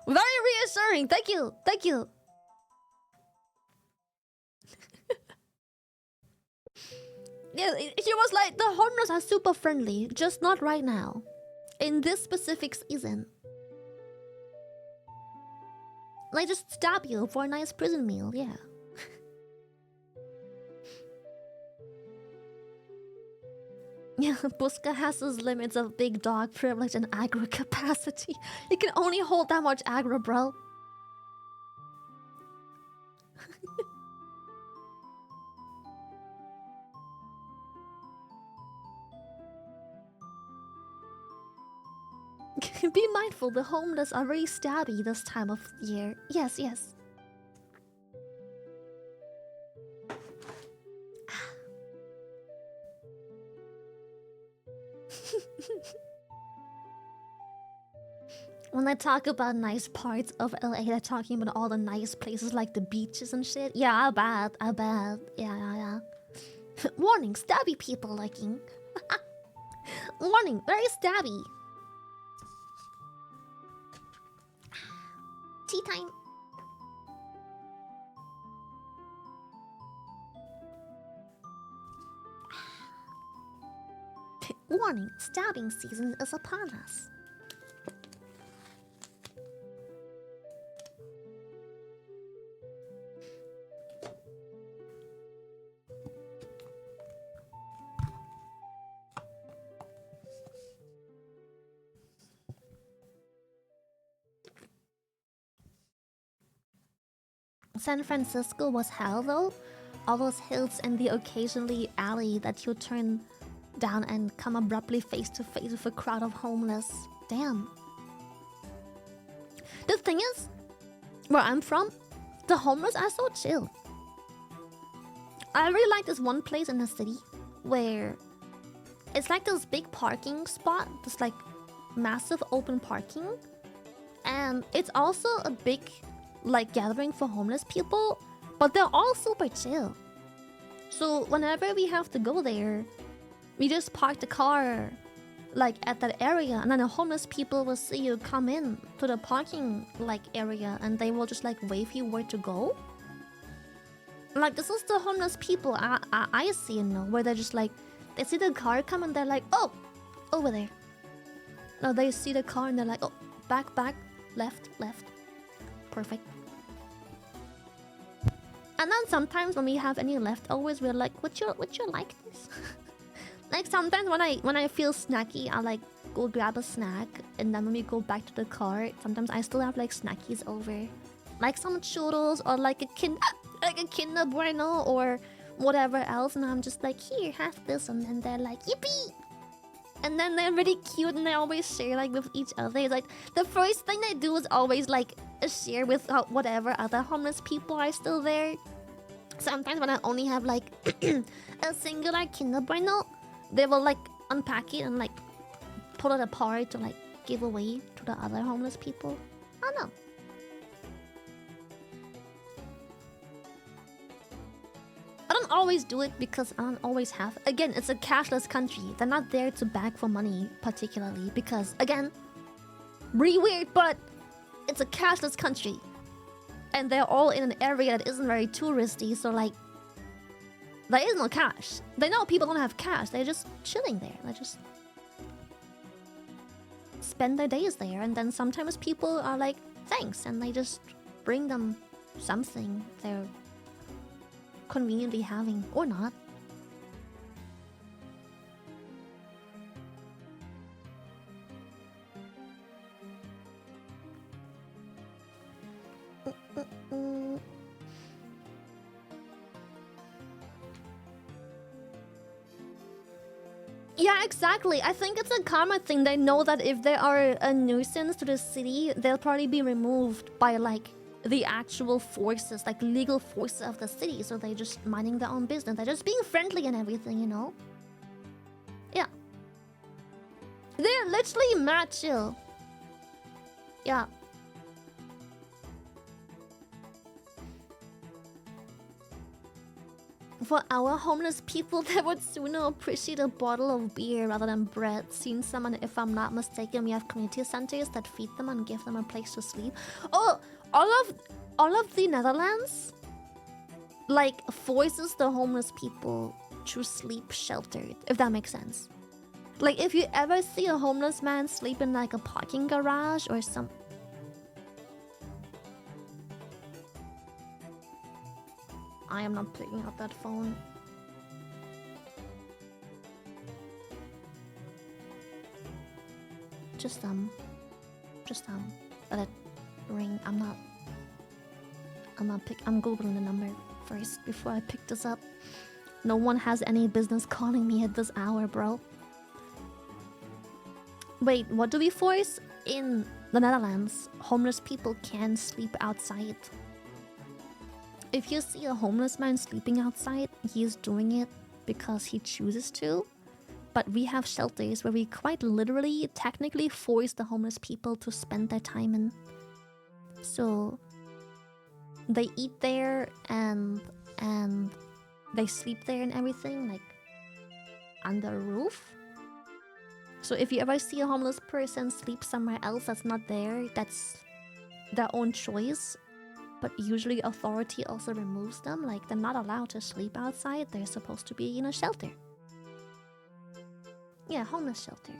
Very reassuring. Thank you. Yeah, she was like, the homeless are super friendly, just not right now. In this specific season. Like, just stab you for a nice prison meal, yeah. Yeah, Busca has his limits of big dog privilege and aggro capacity. You can only hold that much aggro, bro. Be mindful, the homeless are very stabby this time of year. Yes, yes. When I talk about nice parts of LA, they're talking about all the nice places like the beaches and shit. Yeah, I bet. Yeah. Warning, stabby people lurking. Warning, very stabby. Tea time. Warning, stabbing season is upon us. San Francisco was hell though. All those hills and the occasionally alley that you turn down and come abruptly face to face with a crowd of homeless. Damn. The thing is, where I'm from, the homeless are so chill. I really like this one place in the city where it's like this big parking spot, this like massive open parking, and it's also a big like gathering for homeless people, but they're all super chill. So whenever we have to go there, we just park the car like at that area, and then the homeless people will see you come in to the parking like area, and they will just like wave you where to go. Like this is the homeless people I see, you know, where they're just like, they see the car come and they're like, oh, over there. No, they see the car and they're like, oh, back, left. Perfect. And then sometimes when we have any leftovers, we're like, would you like this? Like sometimes when I feel snacky, I like go grab a snack, and then when we go back to the car, sometimes I still have like snackies over, like some churros or like a Kinder Bueno or whatever else, and I'm just like, here, have this, and then they're like, yippee! And then they're really cute and they always share like with each other. It's like the first thing they do is always like share with whatever other homeless people are still there. Sometimes when I only have like a singular Kinder Bueno, they will like unpack it and like pull it apart to like give away to the other homeless people. I don't know. I don't always do it because I don't always have. Again, it's a cashless country. They're not there to beg for money particularly because, again, really weird, but it's a cashless country. And they're all in an area that isn't very touristy, so like, there is no cash. They know people don't have cash. They're just chilling there. They just spend their days there, and then sometimes people are like, thanks, and they just bring them something they're conveniently having, or not. Yeah, exactly. I think it's a karma thing. They know that if they are a nuisance to the city, they'll probably be removed by like the actual forces, like legal forces of the city. So they're just minding their own business. They're just being friendly and everything, you know? Yeah. They're literally mad chill. Yeah. For our homeless people, they would sooner appreciate a bottle of beer rather than bread. Seen someone, if I'm not mistaken, we have community centers that feed them and give them a place to sleep. Oh, all of the Netherlands, like, forces the homeless people to sleep sheltered, if that makes sense. Like, if you ever see a homeless man sleep in like a parking garage or some... I am not picking up that phone. Just let it ring. I'm googling the number first before I pick this up. No one has any business calling me at this hour, bro. Wait, what do we force? In the Netherlands, homeless people can sleep outside. If you see a homeless man sleeping outside, he is doing it because he chooses to. But we have shelters where we quite literally, technically force the homeless people to spend their time in. So they eat there and they sleep there and everything, like under a roof. So if you ever see a homeless person sleep somewhere else that's not there, that's their own choice. But usually authority also removes them. Like, they're not allowed to sleep outside. They're supposed to be in a shelter. Yeah, homeless shelter.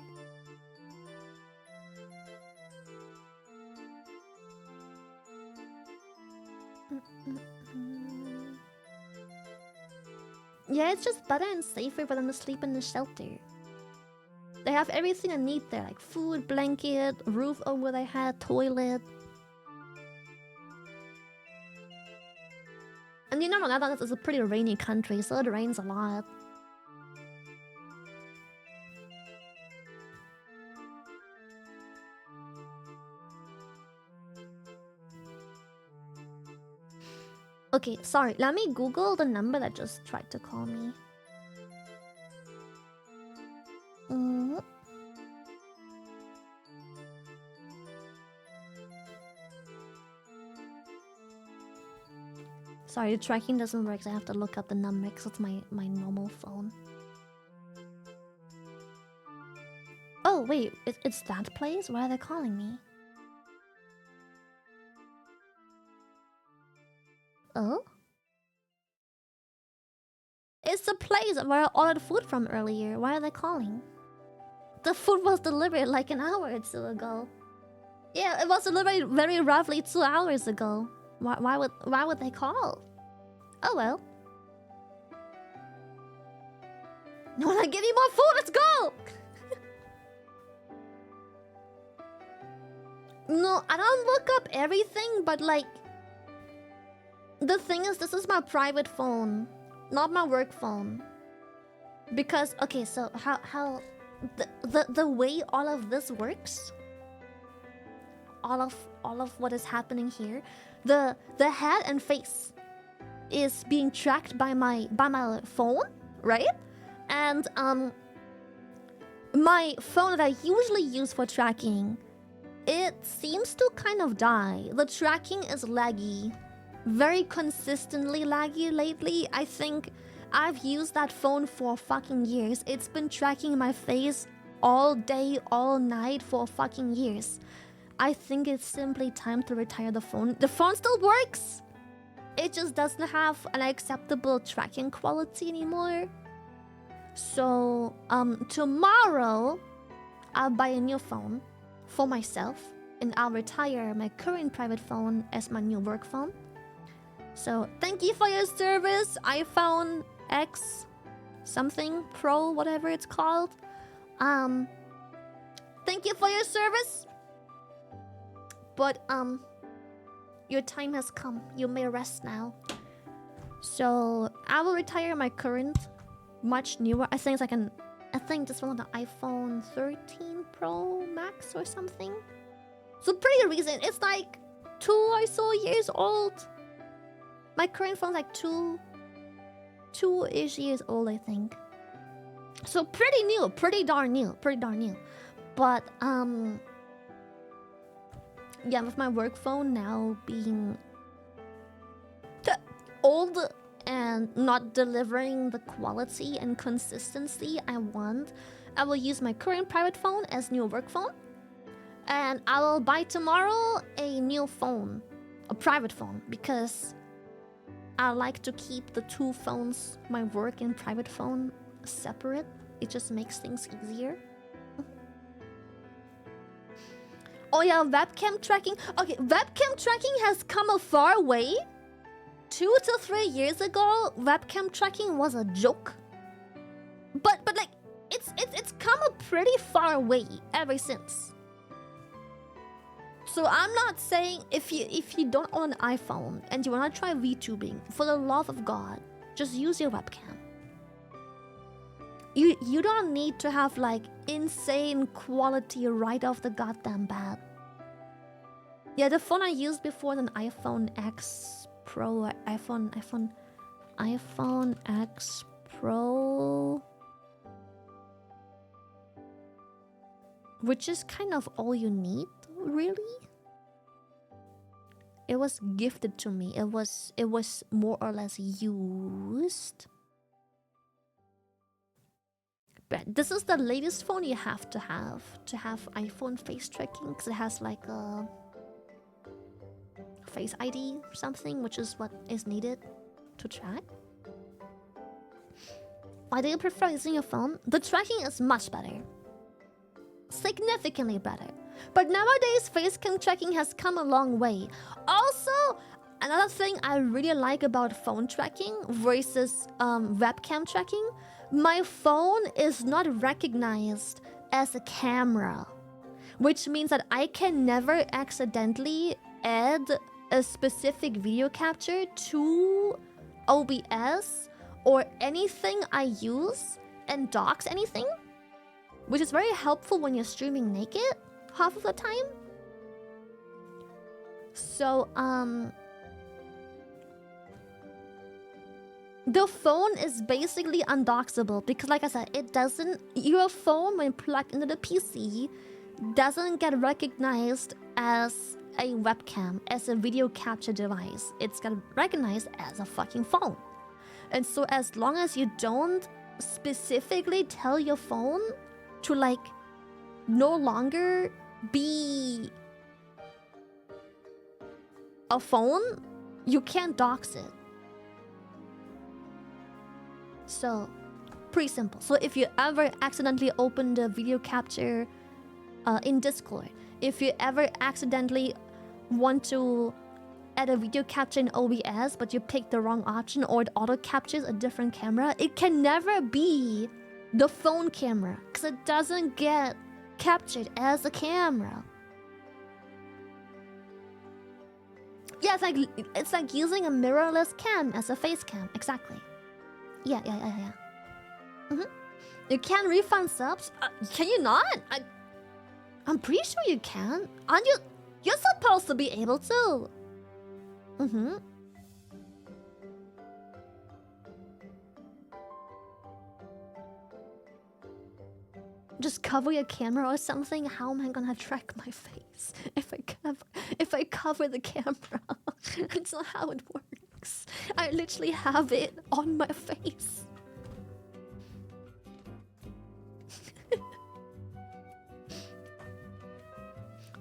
Yeah, it's just better and safer for them to sleep in the shelter. They have everything they need there, like food, blanket, roof over their head, toilet. And you know, Netherlands is a pretty rainy country, so it rains a lot. Okay, sorry, let me Google the number that just tried to call me. Sorry, the tracking doesn't work, so I have to look up the number because it's my normal phone. Oh, wait, it's that place? Why are they calling me? Oh? It's the place where I ordered food from earlier. Why are they calling? The food was delivered like an hour or two ago. Yeah, it was delivered very roughly 2 hours ago. Why would they call? Oh well. You wanna give me more food? Let's go! No, I don't look up everything, but like... The thing is, this is my private phone, not my work phone. Because, okay, so how... The way all of this works... All of what is happening here... The head and face is being tracked by my phone, right? And my phone that I usually use for tracking, it seems to kind of die. The tracking is laggy, very consistently laggy lately. I think I've used that phone for fucking years. It's been tracking my face all day, all night for fucking years. I think it's simply time to retire the phone. The phone still works. It just doesn't have an acceptable tracking quality anymore. So, tomorrow, I'll buy a new phone for myself. And I'll retire my current private phone as my new work phone. So, thank you for your service, iPhone X something Pro, whatever it's called. Thank you for your service. But, your time has come. You may rest now. So, I will retire my current, much newer... I think this one on the iPhone 13 Pro Max or something. So, pretty recent. It's like 2 or so years old. My current phone's like 2-ish years old, I think. So, pretty new. Pretty darn new. But, yeah, with my work phone now being old and not delivering the quality and consistency I want, I will use my current private phone as new work phone. And I will buy tomorrow a new phone, a private phone, because I like to keep the 2 phones, my work and private phone, separate. It just makes things easier. Oh yeah, webcam tracking. Okay, webcam tracking has come a far way. 2 to 3 years ago, webcam tracking was a joke. But like, it's come a pretty far way ever since. So I'm not saying if you don't own an iPhone and you wanna try VTubing, for the love of God, just use your webcam. You don't need to have like insane quality right off the goddamn bat. Yeah, the phone I used before, an iPhone X Pro, or iPhone X Pro, which is kind of all you need, really. It was gifted to me. It was more or less used. But this is the latest phone you have to have iPhone face tracking, because it has like a Face ID or something, which is what is needed to track. Why do you prefer using your phone? The tracking is much better. Significantly better. But nowadays, face cam tracking has come a long way. Also, another thing I really like about phone tracking versus webcam tracking, my phone is not recognized as a camera, which means that I can never accidentally add a specific video capture to OBS or anything I use and dox anything, which is very helpful when you're streaming naked half of the time. So, the phone is basically undoxable because, like I said, it doesn't... Your phone, when plugged into the PC, doesn't get recognized as a webcam, as a video capture device. It's got recognized as a fucking phone. And so as long as you don't specifically tell your phone to, like, no longer be a phone, you can't dox it. So, pretty simple. So if you ever accidentally open the video capture in Discord, if you ever accidentally want to add a video capture in OBS but you pick the wrong option, or it auto captures a different camera, it can never be the phone camera because it doesn't get captured as a camera. Yeah, it's like using a mirrorless cam as a face cam. Exactly. Yeah. You can refund subs? Can you not? I'm pretty sure you can. Aren't you? You're supposed to be able to. Just cover your camera or something. How am I gonna track my face if I cover the camera? That's not how it works. I literally have it on my face.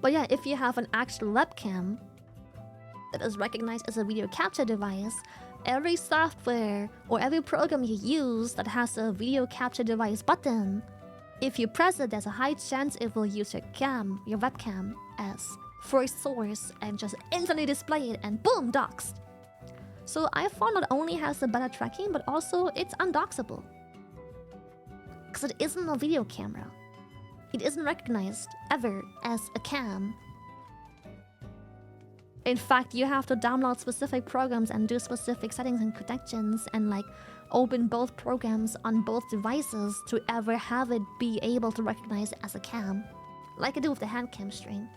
But yeah, if you have an actual webcam that is recognized as a video capture device, every software or every program you use that has a video capture device button, if you press it, there's a high chance it will use your webcam as first source and just instantly display it, and boom, doxed. So iPhone not only has a better tracking, but also it's undoxable. Because it isn't a video camera. It isn't recognized ever as a cam. In fact, you have to download specific programs and do specific settings and connections and like open both programs on both devices to ever have it be able to recognize it as a cam. Like I do with the hand cam string.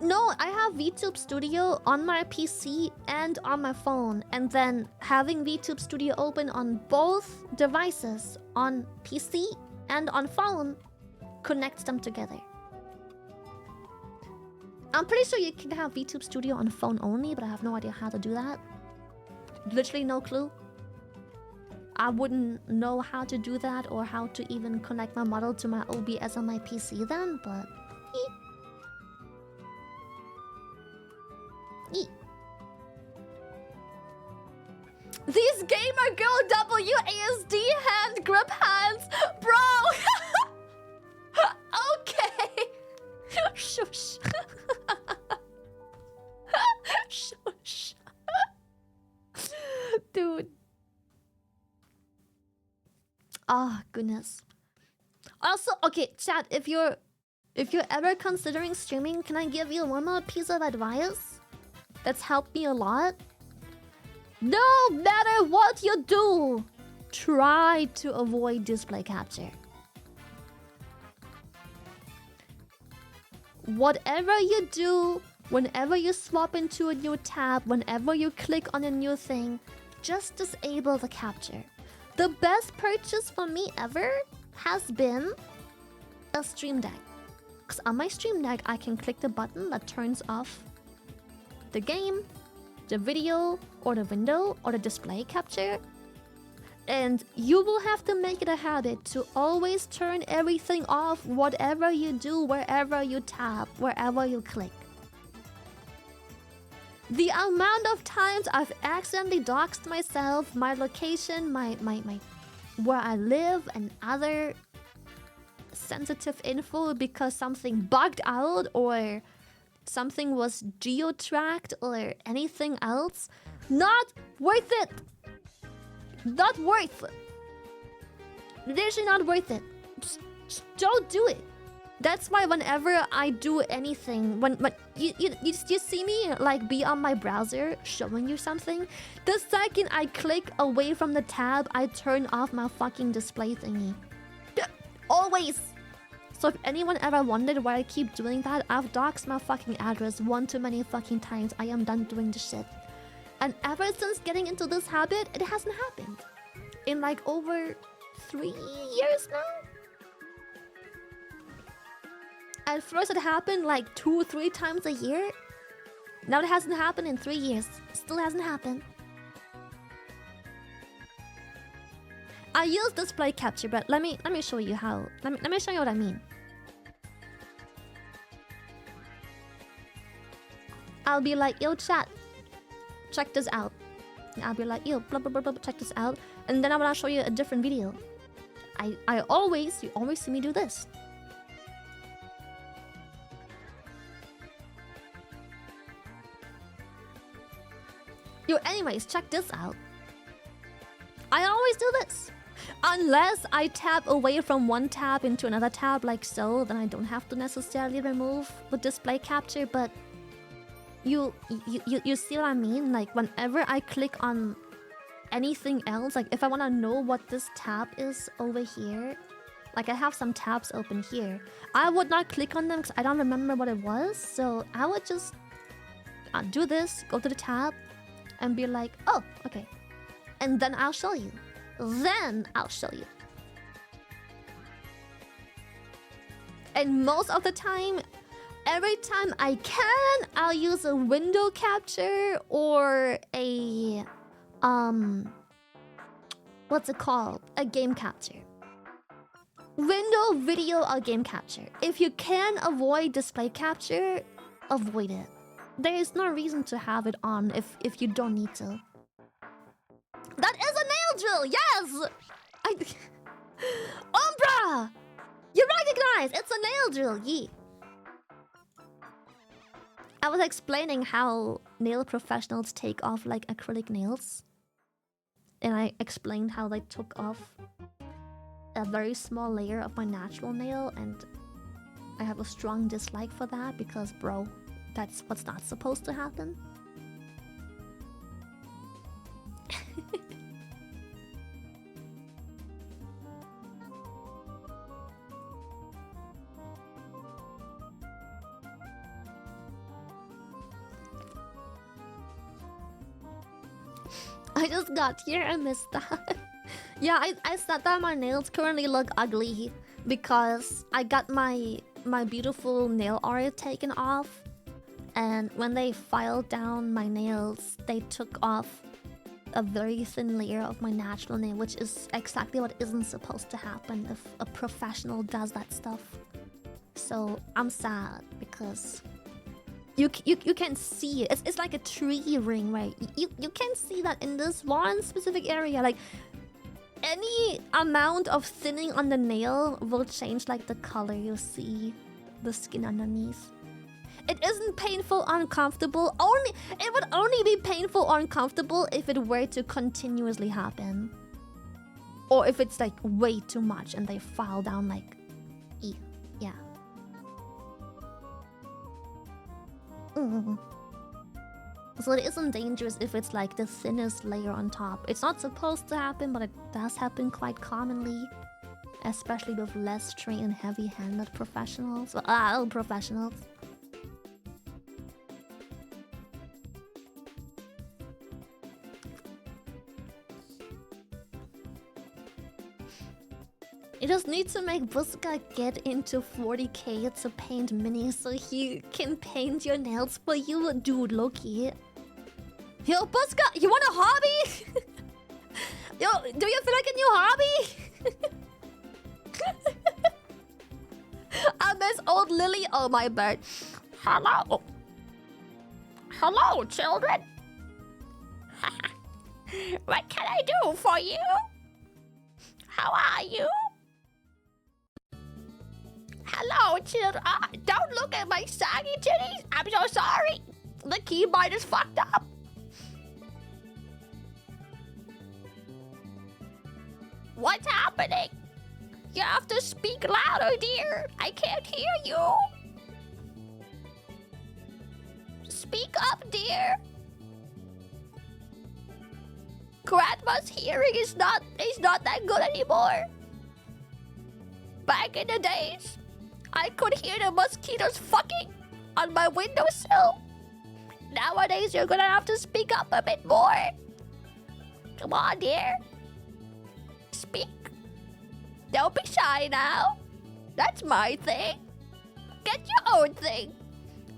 No, I have VTube Studio on my PC and on my phone, and then having VTube Studio open on both devices, on PC and on phone, connects them together. I'm pretty sure you can have VTube Studio on phone only, but I have no idea how to do that. Literally no clue. I wouldn't know how to do that or how to even connect my model to my OBS on my PC then, but... These Gamer Girl WASD hand grip hands, bro. Okay. Oh, goodness. Also, okay, chat, if you're ever considering streaming, can I give you one more piece of advice that's helped me a lot? No matter what you do, try to avoid display capture. Whatever you do, whenever you swap into a new tab, whenever you click on a new thing, just disable the capture. The best purchase for me ever has been a Stream Deck. Because on my Stream Deck, I can click the button that turns off the game, the video, or the window, or the display capture. And you will have to make it a habit to always turn everything off, whatever you do, wherever you tap, wherever you click. The amount of times I've accidentally doxed myself, my location, my where I live, and other sensitive info because something bugged out or something was geo-tracked or anything else, not worth it. Not worth it. Literally not worth it. Just don't do it. That's why whenever I do anything, when you see me like be on my browser showing you something, the second I click away from the tab, I turn off my fucking display thingy. Always. So if anyone ever wondered why I keep doing that, I've doxed my fucking address one too many fucking times. I am done doing this shit. And ever since getting into this habit, it hasn't happened. In like over 3 years now? At first it happened like 2-3 times a year. Now it hasn't happened in 3 years. Still hasn't happened. I use display capture, but let me show you how. Let me show you what I mean. I'll be like, yo chat, check this out. And I'll be like, yo, blah blah blah blah, check this out. And then I'm gonna show you a different video. You always see me do this. Yo, anyways, check this out. I always do this. Unless I tap away from one tab into another tab like so, then I don't have to necessarily remove the display capture, but you see what I mean? Like whenever I click on anything else, like if I want to know what this tab is over here, like I have some tabs open here, I would not click on them because I don't remember what it was. So I would just do this, go to the tab, and be like, oh, okay. And then I'll show you. Then I'll show you. And most of the time, every time I can, I'll use a window capture or a what's it called? A game capture. Window, video, or game capture. If you can avoid display capture, avoid it. There is no reason to have it on if you don't need to. That is a nail drill, yes! Umbra! You recognize! It's a nail drill, yeah. I was explaining how nail professionals take off like acrylic nails. And I explained how they took off a very small layer of my natural nail, and I have a strong dislike for that because, bro, that's what's not supposed to happen. I just got here and missed that. Yeah, I said that my nails currently look ugly because I got my beautiful nail art taken off, and when they filed down my nails, they took off a very thin layer of my natural nail, which is exactly what isn't supposed to happen if a professional does that stuff. So I'm sad because you can see it. It's like a tree ring, right? You can see that in this one specific area. Like any amount of thinning on the nail will change like the color you see the skin underneath. It isn't painful, uncomfortable. It would only be painful or uncomfortable if it were to continuously happen. Or if it's like way too much and they file down like... Yeah. So it isn't dangerous if it's like the thinnest layer on top. It's not supposed to happen, but it does happen quite commonly. Especially with less trained, heavy-handed professionals. Professionals. You just need to make Buska get into 40k to paint Mini so he can paint your nails for you, dude, Loki. Yo, Buska, you want a hobby? Yo, do you feel like a new hobby? I miss old Lily. Oh, my bad. Hello. Hello, children. What can I do for you? How are you? Hello, children. Don't look at my saggy titties. I'm so sorry. The keyboard is fucked up. What's happening? You have to speak louder, dear. I can't hear you. Speak up, dear. Grandma's hearing is not that good anymore. Back in the days, I could hear the mosquitoes fucking on my windowsill. Nowadays, you're gonna have to speak up a bit more. Come on, dear. Speak. Don't be shy now. That's my thing. Get your own thing.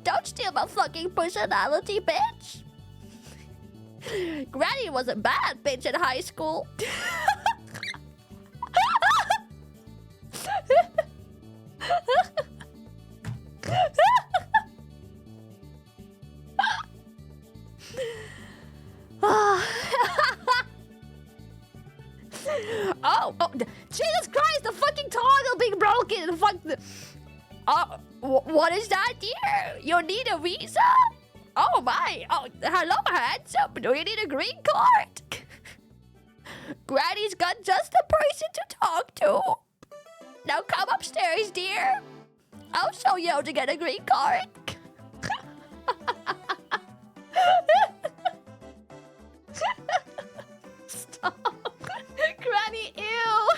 Don't steal my fucking personality, bitch. Granny was a bad bitch in high school. Oh, Jesus Christ, the fucking toggle being broken. What is that, dear? You need a visa? Oh my. Oh, hello, handsome. Do you need a green card? Granny's got just the person to talk to. Now come upstairs, dear. I'll show you how to get a green card. Stop. Granny, ew.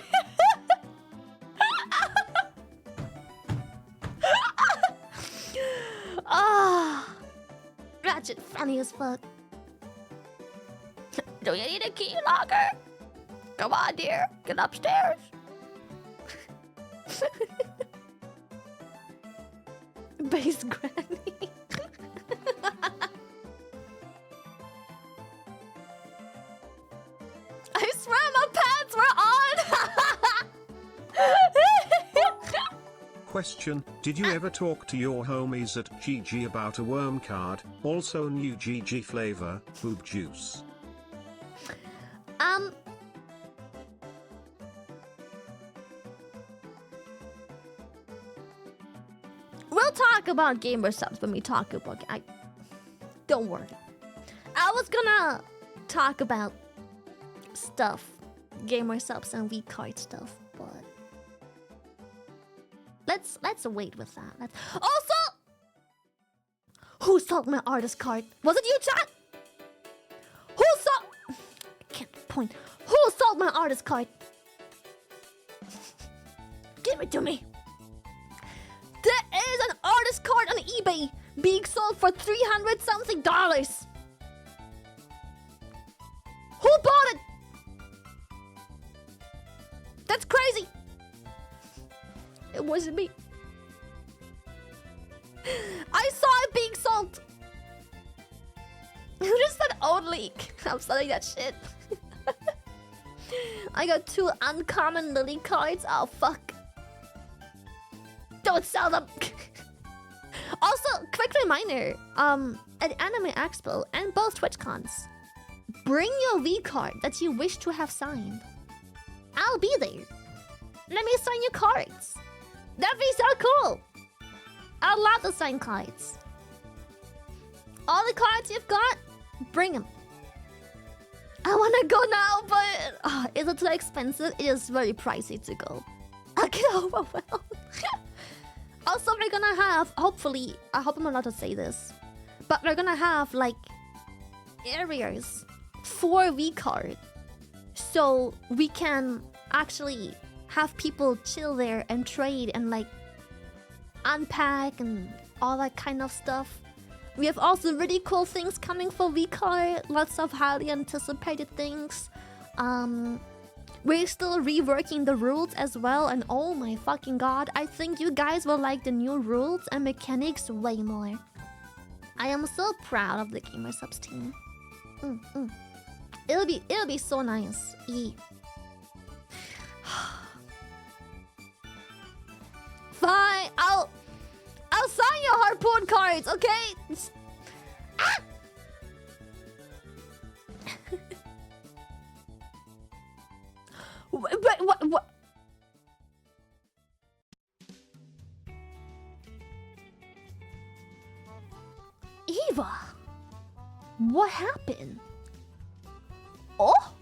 Ratchet funny as fuck. Do you need a key locker? Come on, dear. Get upstairs. Base Granny. I swear my pants were on! Question, did you ever talk to your homies at GG about a worm card, also new GG flavor, boob juice? We'll talk about Gamersupps when we talk about... Don't worry. I was gonna talk about stuff. Gamersupps and V-card stuff, but... Let's wait with that. Also! Who sold my artist card? Was it you, chat? Who sold... I can't point. Who sold my artist card? Give it to me. There is an artist card on eBay being sold for $300-something. Who bought it? That's crazy. It wasn't me. I saw it being sold. You just said only. I'm selling that shit. I got 2 uncommon Lily cards. Oh, fuck. Don't sell them. Also, quick reminder. At Anime Expo and both TwitchCons, bring your V card that you wish to have signed. I'll be there. Let me sign your cards. That'd be so cool. I love the signed cards. All the cards you've got, bring them. I wanna go now, but is it too expensive? It is very pricey to go. I get overwhelmed. Also, we're gonna have, hopefully, I hope I'm allowed to say this, but we're gonna have like areas for V-Card, so we can actually have people chill there and trade and like unpack and all that kind of stuff. We have also really cool things coming for V-Card, lots of highly anticipated things. We're still reworking the rules as well, and oh my fucking god, I think you guys will like the new rules and mechanics way more. I am so proud of the Gamersupps team. It'll be so nice. Yeah. Fine, I'll sign your harpoon cards, okay? Ah! What? Eva, what happened? Oh?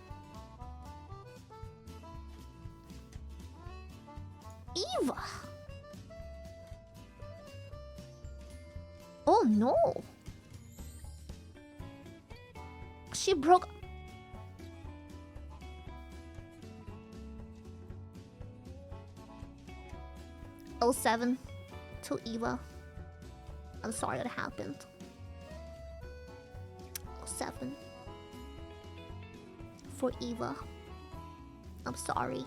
Eva. Oh no. She broke. Oh 07 to Eva. I'm sorry that happened. 07 for Eva. I'm sorry.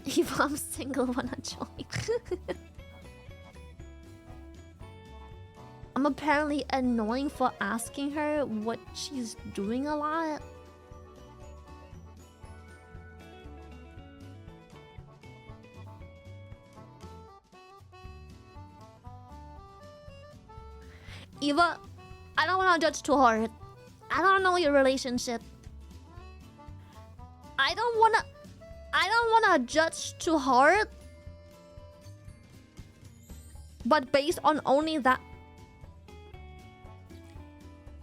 Eva, I'm single, wanna join? I'm apparently annoying for asking her what she's doing a lot. Eva, I don't wanna judge too hard. I don't know your relationship. I don't wanna judge too hard. But based on only that,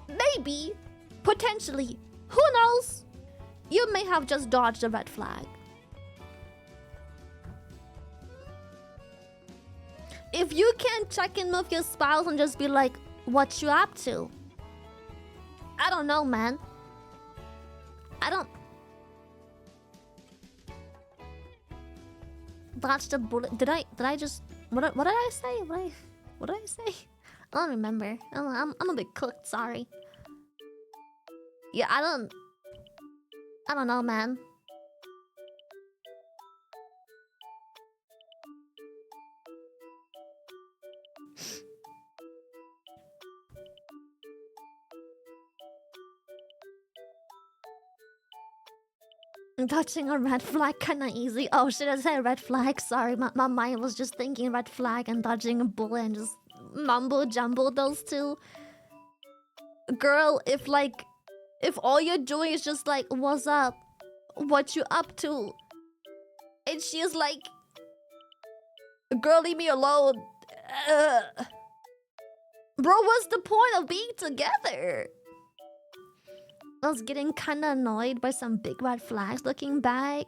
maybe, potentially, who knows? You may have just dodged a red flag. If you can check in with your spouse and just be like, what you up to? I don't know, man. I don't... Dodge the bullet. Did I just... What did I say? What did I say? I don't remember. I'm a bit cooked, sorry. Yeah, I don't know, man. Touching a red flag kinda easy. Oh shit, I said red flag. Sorry, my mind was just thinking red flag and dodging a bullet and just mumbo jumbo those two. Girl, if all you're doing is just like, what's up? What you up to? And she's like, girl, leave me alone. Bro, what's the point of being together? I was getting kinda annoyed by some big red flags looking back.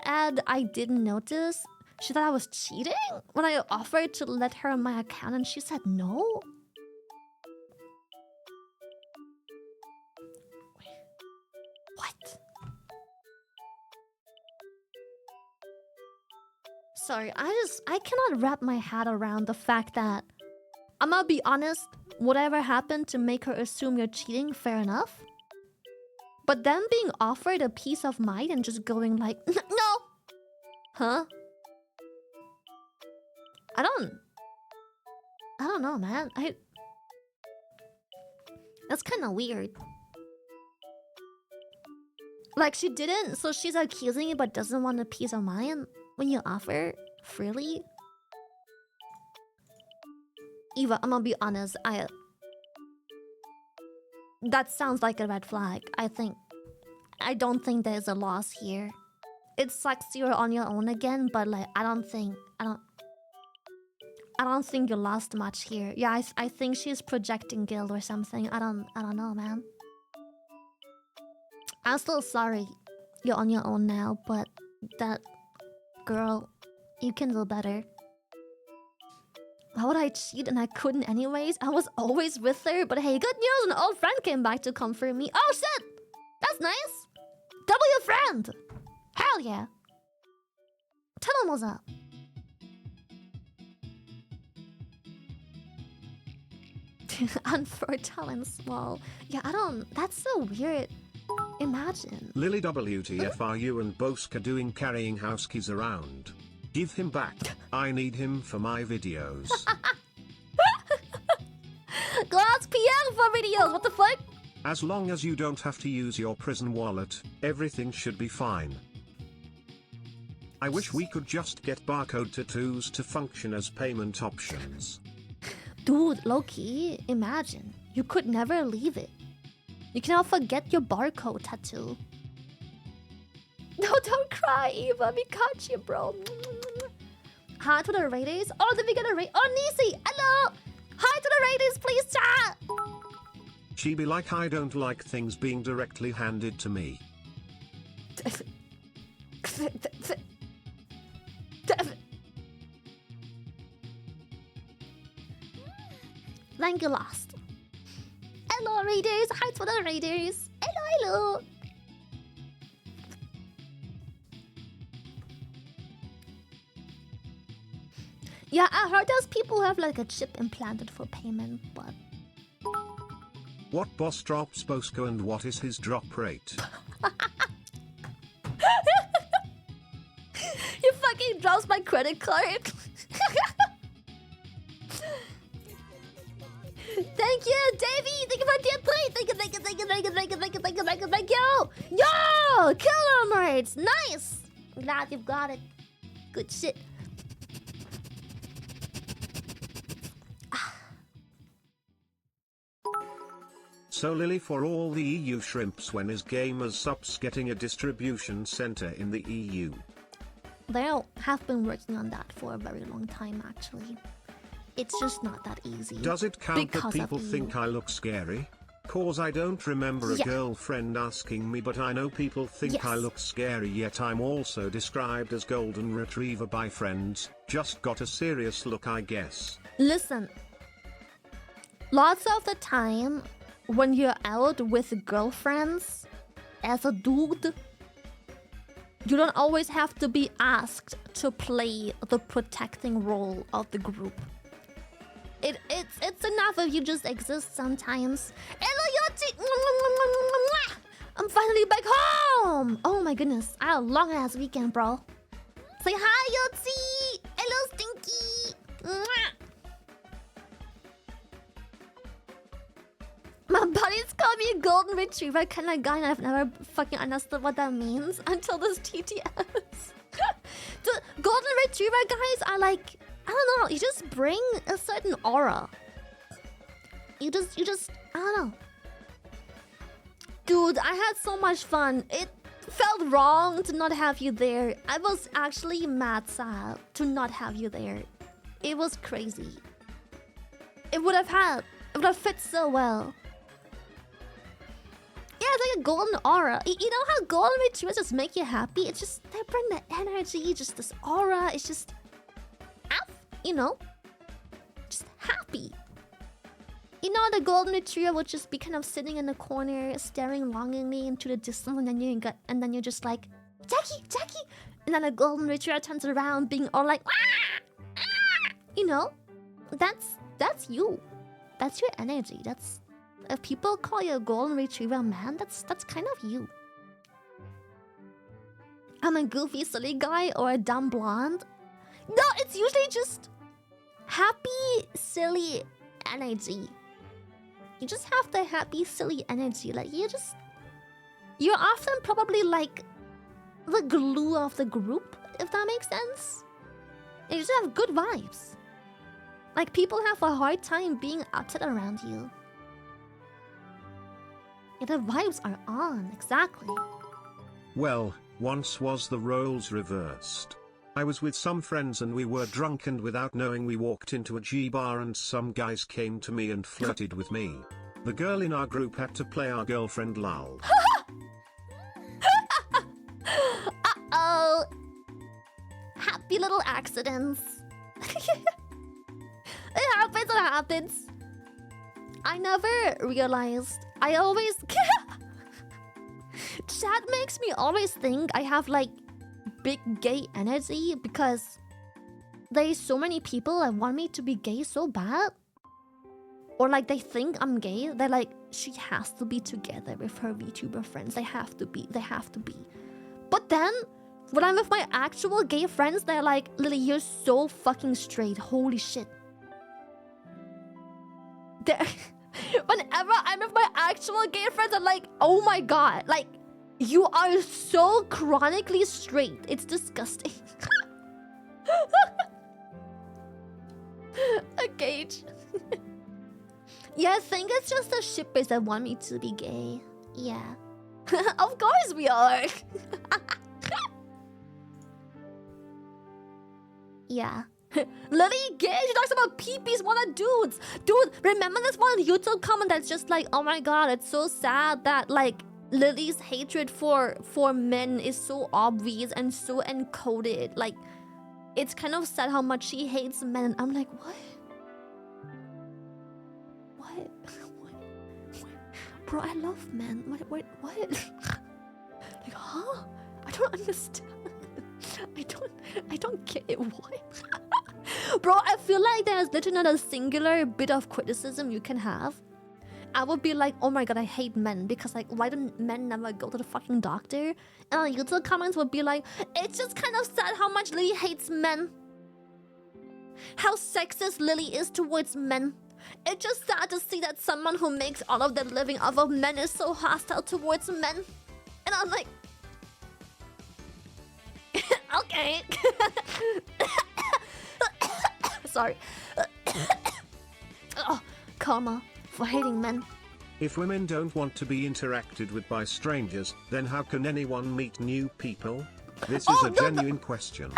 And I didn't notice. She thought I was cheating when I offered to let her on my account and she said no. What? Sorry, I cannot wrap my head around the fact that, I'm gonna be honest, whatever happened to make her assume you're cheating, fair enough. But then being offered a peace of mind and just going like, no! Huh? I don't know, man. That's kind of weird. Like, she didn't, so she's accusing you but doesn't want a peace of mind when you offer freely? Eva, I'm gonna be honest, that sounds like a red flag. I don't think there's a loss here. It sucks you're on your own again, but like, I don't I don't think you lost much here. Yeah, I think she's projecting guilt or something. I don't know, man. I'm still sorry you're on your own now, but that girl, you can do better. Why would I cheat and I couldn't anyways? I was always with her, but hey, good news, an old friend came back to comfort me. Oh shit! That's nice! W friend! Hell yeah! Tell him what's up. Unfair talents, well, yeah, I don't... That's so weird. Imagine. Lily WTF are you and Boska doing carrying house keys around? Give him back. I need him for my videos. Glass PM for videos, what the fuck? As long as you don't have to use your prison wallet, everything should be fine. I wish we could just get barcode tattoos to function as payment options. Dude, low-key, imagine. You could never leave it. You cannot forget your barcode tattoo. No, don't cry, Eva. We caught you, bro. Hi to the Raiders. Oh, did we get a raid? Oh, Nisi, hello. Hi to the Raiders, please chat. She be like, I don't like things being directly handed to me. Thank you, Lost. Hello, Raiders. Hi to the Raiders. Hello, hello. Yeah, I heard those people have like a chip implanted for payment, but... What boss drops Boska and what is his drop rate? He fucking drops my credit card. Thank you, Davey! Thank you for tier 3! Thank you, thank you, thank you, thank you, thank you, thank you, thank you, thank you, thank you! Yo! Killer merits! Nice! I'm glad you've got it. Good shit. So Lily, for all the EU shrimps, when is Gamersupps getting a distribution center in the EU? They have been working on that for a very long time, actually. It's just not that easy. Does it count that people think I look scary? Cause I don't remember a girlfriend asking me, but I know people think I look scary, yet I'm also described as golden retriever by friends. Just got a serious look, I guess. Listen, lots of the time when you're out with girlfriends as a dude, you don't always have to be asked to play the protecting role of the group. It's enough if you just exist sometimes. Hello, Yoti! I'm finally back home! Oh my goodness, I had a long ass weekend, bro. Say hi, Yoti! Hello, Stinky! My buddies call me a golden retriever kind of guy, and I've never fucking understood what that means until this TTS. The golden retriever guys are like, I don't know, you just bring a certain aura. You just, I don't know. Dude, I had so much fun. It felt wrong to not have you there. I was actually mad sad to not have you there. It was crazy. It would have fit so well. Yeah, it's like a golden aura. You know how golden retrievers just make you happy? It's just, they bring the energy, just this aura. It's just, you know, just happy. You know, the golden retriever would just be kind of sitting in the corner, staring longingly into the distance, and then you're just like, Jackie, Jackie, and then the golden retriever turns around, being all like, ah, ah. You know, that's you. That's your energy. That's, if people call you a golden retriever man, that's kind of you. I'm a goofy, silly guy or a dumb blonde. No, it's usually just happy, silly energy. You just have the happy, silly energy. Like, you're often probably like the glue of the group, if that makes sense. You just have good vibes. Like, people have a hard time being upset around you. Yeah, the vibes are on, exactly. Well, once was the roles reversed. I was with some friends and we were drunk, and without knowing we walked into a G bar and some guys came to me and flirted with me. The girl in our group had to play our girlfriend lol. Uh-oh. Happy little accidents. It happens, it happens. I never realized. I always... Chat makes me always think I have like big gay energy because there's so many people that want me to be gay so bad. Or like they think I'm gay. They're like, she has to be together with her VTuber friends. They have to be. But then, when I'm with my actual gay friends, they're like, Lily, you're so fucking straight. Holy shit. Whenever I'm with my actual gay friends, I'm like, oh my god. Like, you are so chronically straight. It's disgusting. A cage. Yeah, I think it's just the shippers that want me to be gay. Yeah. Of course we are. Yeah. Lily gay, she talks about peepees, one of dudes. Dude, remember this one YouTube comment that's just like, oh my god, it's so sad that like Lily's hatred for men is so obvious and so encoded. Like, it's kind of sad how much she hates men. And I'm like, what? What? Bro, I love men. What? Like, huh? I don't understand. I don't get it. What? Bro, I feel like there's literally not a singular bit of criticism you can have. I would be like, oh my god, I hate men because like, why don't men never go to the fucking doctor? And YouTube comments would be like, it's just kind of sad how much Lily hates men. How sexist Lily is towards men. It's just sad to see that someone who makes all of their living off of men is so hostile towards men. And I'm like, okay. Sorry. Oh, karma for hating men. If women don't want to be interacted with by strangers, then how can anyone meet new people? This is a genuine question.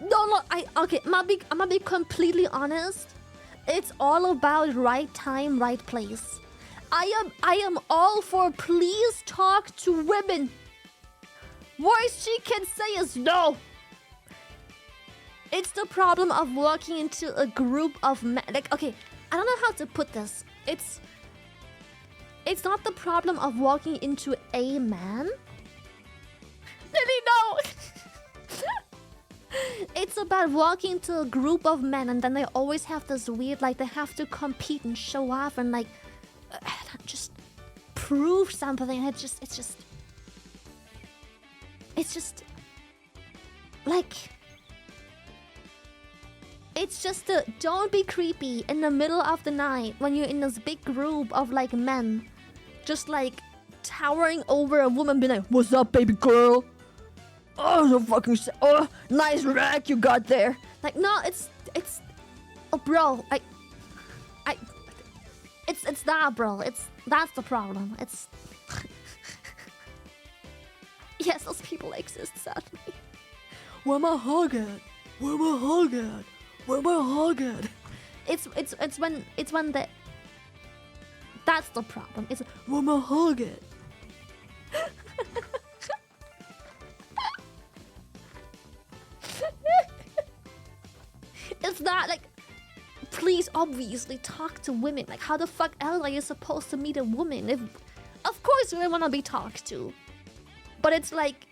No, okay, I'm gonna be completely honest. It's all about right time, right place. I am all for please talk to women. Worst she can say is no. It's the problem of walking into a group of men. Like, okay, I don't know how to put this. It's not the problem of walking into a man. Lily, no. It's about walking to a group of men, and then they always have this weird, like, they have to compete and show off and like just prove something. It's just a don't be creepy in the middle of the night when you're in this big group of like men, just like towering over a woman, being like, "What's up, baby girl? Oh, so fucking oh, nice rack you got there." Like, no, it's oh, bro, it's that, bro. That's the problem. It's yes, those people exist, sadly. Where my hug at? Where my hug at? Where my hug at? It's when that's the problem. It's where my hug at? It's not like, please, obviously talk to women. Like, how the fuck else are you supposed to meet a woman? If, of course, we want to be talked to, but it's like,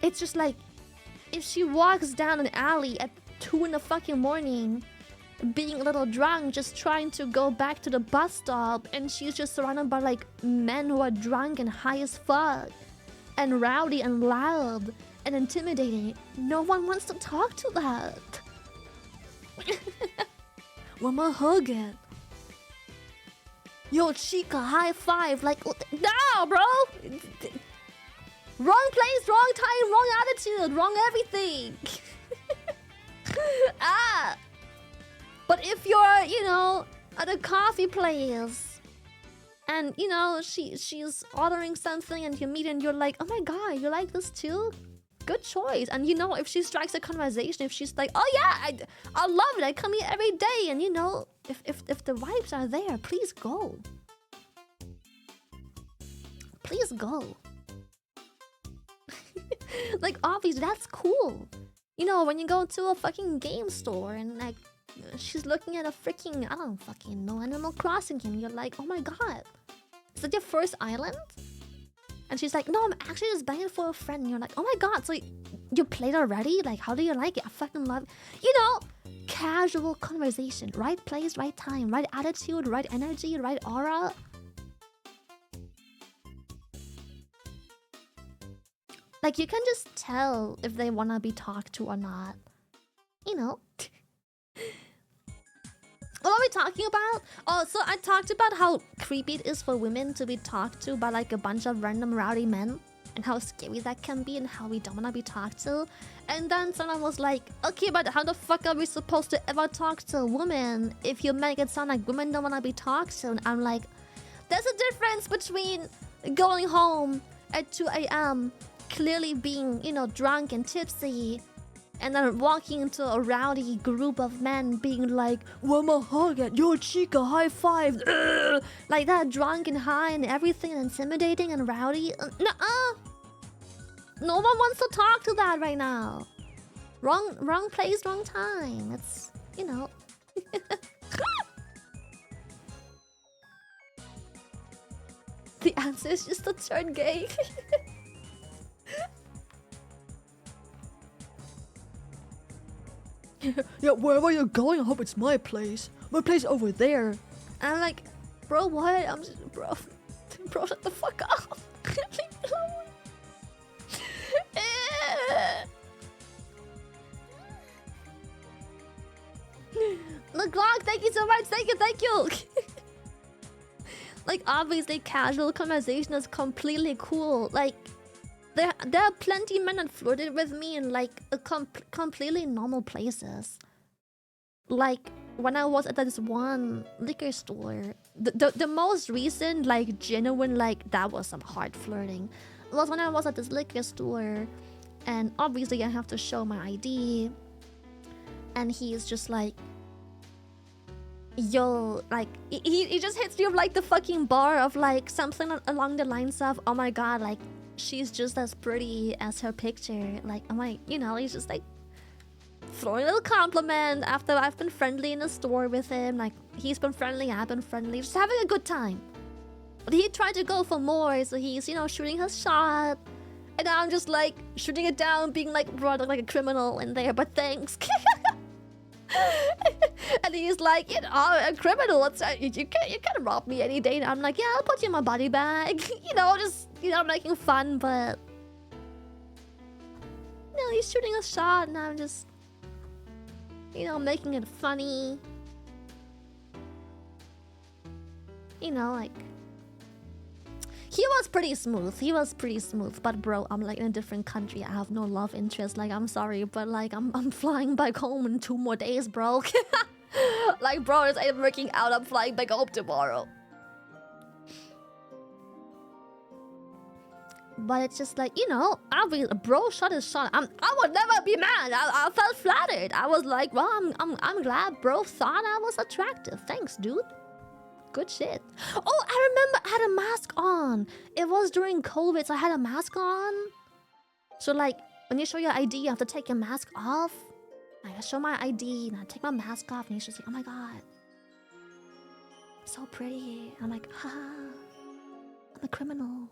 it's just like, if she walks down an alley at 2 in the fucking morning, being a little drunk, just trying to go back to the bus stop, and she's just surrounded by like men who are drunk and high as fuck, and rowdy and loud and intimidating, no one wants to talk to that. Where my hug at? Yo, Chica, high five. Like, nah, bro. Wrong place, wrong time, wrong attitude, wrong everything. Ah. But if you're, you know, at a coffee place And you know, she's ordering something and you meet and you're like, oh my god, you like this too? Good choice. And you know, if she strikes a conversation, if she's like, oh yeah, I love it, I come here every day, and you know, if the vibes are there, please go. Please go. Like, obviously, that's cool. You know, when you go to a fucking game store and like she's looking at a freaking, I don't fucking know, Animal Crossing game, you're like, oh my god, is that your first island? And she's like, no, I'm actually just buying it for a friend. And you're like, oh my god, so you played already? Like, how do you like it? I fucking love it. You know, casual conversation. Right place, right time, right attitude, right energy, right aura. Like, you can just tell if they want to be talked to or not. You know. What are we talking about? Oh, so I talked about how creepy it is for women to be talked to by like a bunch of random rowdy men, and how scary that can be and how we don't want to be talked to. And then someone was like, okay, but how the fuck are we supposed to ever talk to a woman if you make it sound like women don't want to be talked to? And I'm like, there's a difference between going home at 2 a.m., clearly being, you know, drunk and tipsy, and then walking into a rowdy group of men being like, want a hug at your cheek, a high five, like that, drunk and high and everything, and intimidating and rowdy. Nuh-uh. No one wants to talk to that right now. Wrong place, wrong time. It's, you know. The answer is just to turn gay. Yeah, wherever you're going, I hope it's my place. My place over there. And I'm like, bro, what? I'm just, bro, shut the fuck up. Leave me alone. The clock, thank you so much. Thank you. Like, obviously, casual conversation is completely cool. Like, there are plenty men that flirted with me in like a completely normal places. Like when I was at this one liquor store, the most recent like genuine like that was some hard flirting was when I was at this liquor store, and obviously I have to show my ID, and he's just like, yo, like he just hits you with like the fucking bar of like something along the lines of, oh my god, like she's just as pretty as her picture. Like, I'm like, you know, he's just like throwing a little compliment after I've been friendly in the store with him. Like, he's been friendly, I've been friendly, just having a good time. But he tried to go for more, so he's, you know, shooting his shot. And I'm just like shooting it down, being like, bro, I look like a criminal in there, but thanks. And he's like, you know, a criminal. You can't rob me any day. And I'm like, yeah, I'll put you in my body bag. You know, just, you know, making fun, but you know, he's shooting a shot, and I'm just, you know, making it funny. You know, like, he was pretty smooth. But bro, I'm like in a different country. I have no love interest. Like, I'm sorry, but like I'm flying back home in 2 more days, bro. Like, bro, this ain't working out. I'm flying back home tomorrow. But it's just like, you know, obviously, bro shot his shot. I would never be mad. I felt flattered. I was like, well, I'm glad bro thought I was attractive. Thanks, dude. Good shit. Oh, I remember I had a mask on. It was during COVID, so I had a mask on. So like, when you show your ID, you have to take your mask off. Like, I show my ID and I take my mask off, and he's just like, oh my god, so pretty. I'm like, haha, I'm a criminal.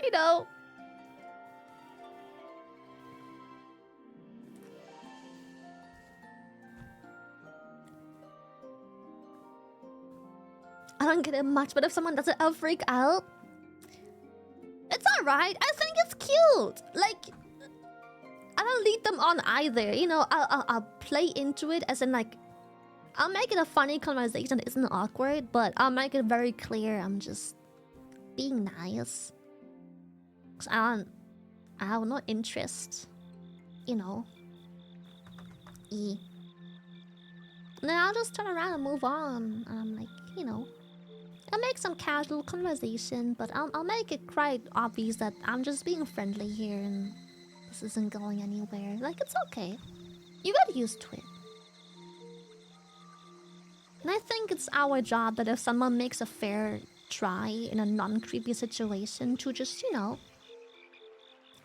You know. I don't get it much, but if someone does it, I'll freak out. It's alright. I think it's cute. Like, I don't lead them on either. You know, I'll play into it as in like, I'll make it a funny conversation that isn't awkward, but I'll make it very clear I'm just being nice. Cause I have no interest, you know. Then I'll just turn around and move on. And I'm like, you know, I'll make some casual conversation, but I'll make it quite obvious that I'm just being friendly here and this isn't going anywhere. Like, it's okay. You get used to it. And I think it's our job that if someone makes a fair try in a non-creepy situation to just, you know,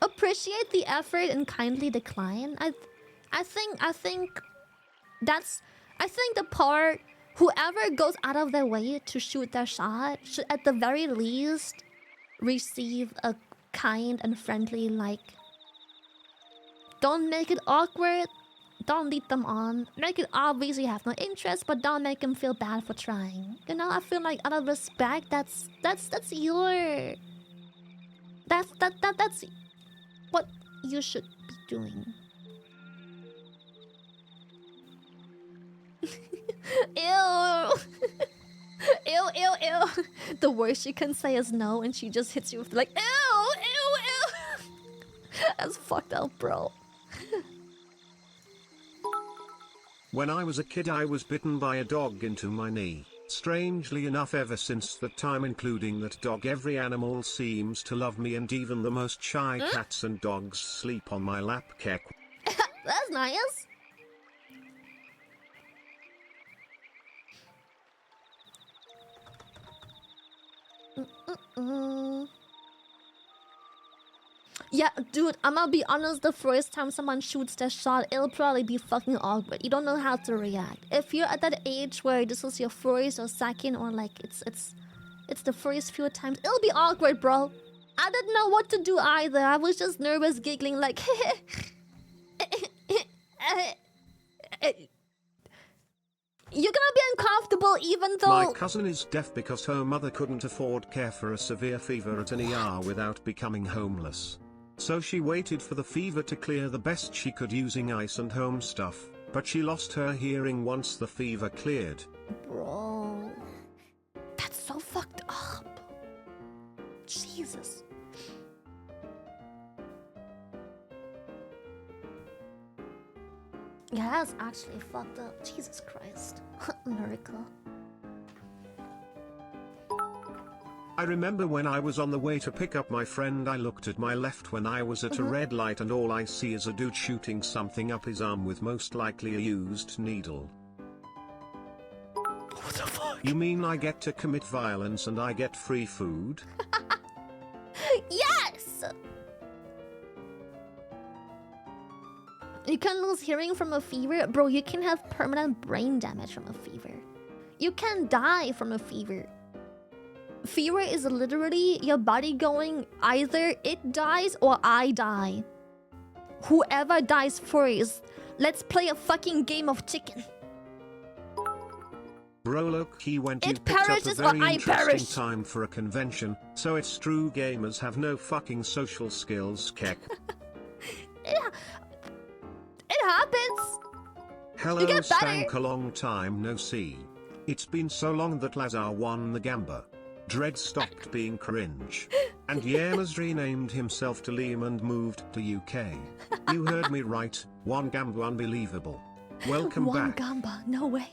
appreciate the effort and kindly decline. I think that's the part. Whoever goes out of their way to shoot their shot should at the very least receive a kind and friendly like. Don't make it awkward. Don't lead them on. Make it obvious you have no interest, but don't make them feel bad for trying. You know, I feel like out of respect, that's what you should be doing. Ew. Ew. The worst she can say is no, and she just hits you with like, ew. That's fucked up, bro. When I was a kid, I was bitten by a dog into my knee. Strangely enough, ever since that time, including that dog, every animal seems to love me, and even the most shy cats and dogs sleep on my lap. That's nice. Yeah, dude, I'm gonna be honest, the first time someone shoots their shot, it'll probably be fucking awkward. You don't know how to react. If you're at that age where this is your first or second, or like it's the first few times, it'll be awkward, bro. I didn't know what to do either. I was just nervous, giggling like you're gonna be uncomfortable even though... My cousin is deaf because her mother couldn't afford care for a severe fever at an ER without becoming homeless. So she waited for the fever to clear the best she could using ice and home stuff, but she lost her hearing once the fever cleared. Bro, that's so fucked up. Jesus. Yeah, that's actually fucked up. Jesus Christ. Miracle. I remember when I was on the way to pick up my friend, I looked at my left when I was at a red light, and all I see is a dude shooting something up his arm with most likely a used needle. What the fuck? You mean I get to commit violence and I get free food? Yes! You can lose hearing from a fever. Bro, you can have permanent brain damage from a fever. You can die from a fever. Fever is literally your body going, either it dies or I die. Whoever dies first, let's play a fucking game of chicken. Bro, look, he went. You It picked up a perishes or very I interesting perish. time for a convention, so it's true gamers have no fucking social skills, Keck. It happens. Hello, You get better. Stank, a long time no see. It's been so long that Lazar won the Gamba. Dread stopped being cringe. And Yemaz renamed himself to Liam and moved to UK. You heard me right, one Gamba, unbelievable. Welcome One back. Gamba, no way.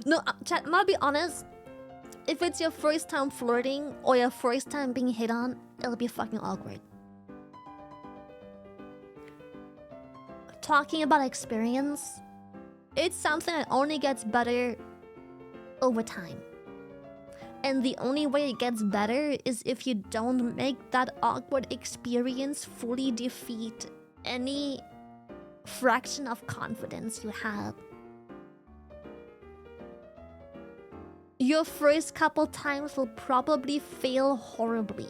No, chat, I'm gonna be honest. If it's your first time flirting or your first time being hit on, it'll be fucking awkward. Talking about experience, it's something that only gets better over time. And the only way it gets better is if you don't make that awkward experience fully defeat any fraction of confidence you have. Your first couple times will probably fail horribly.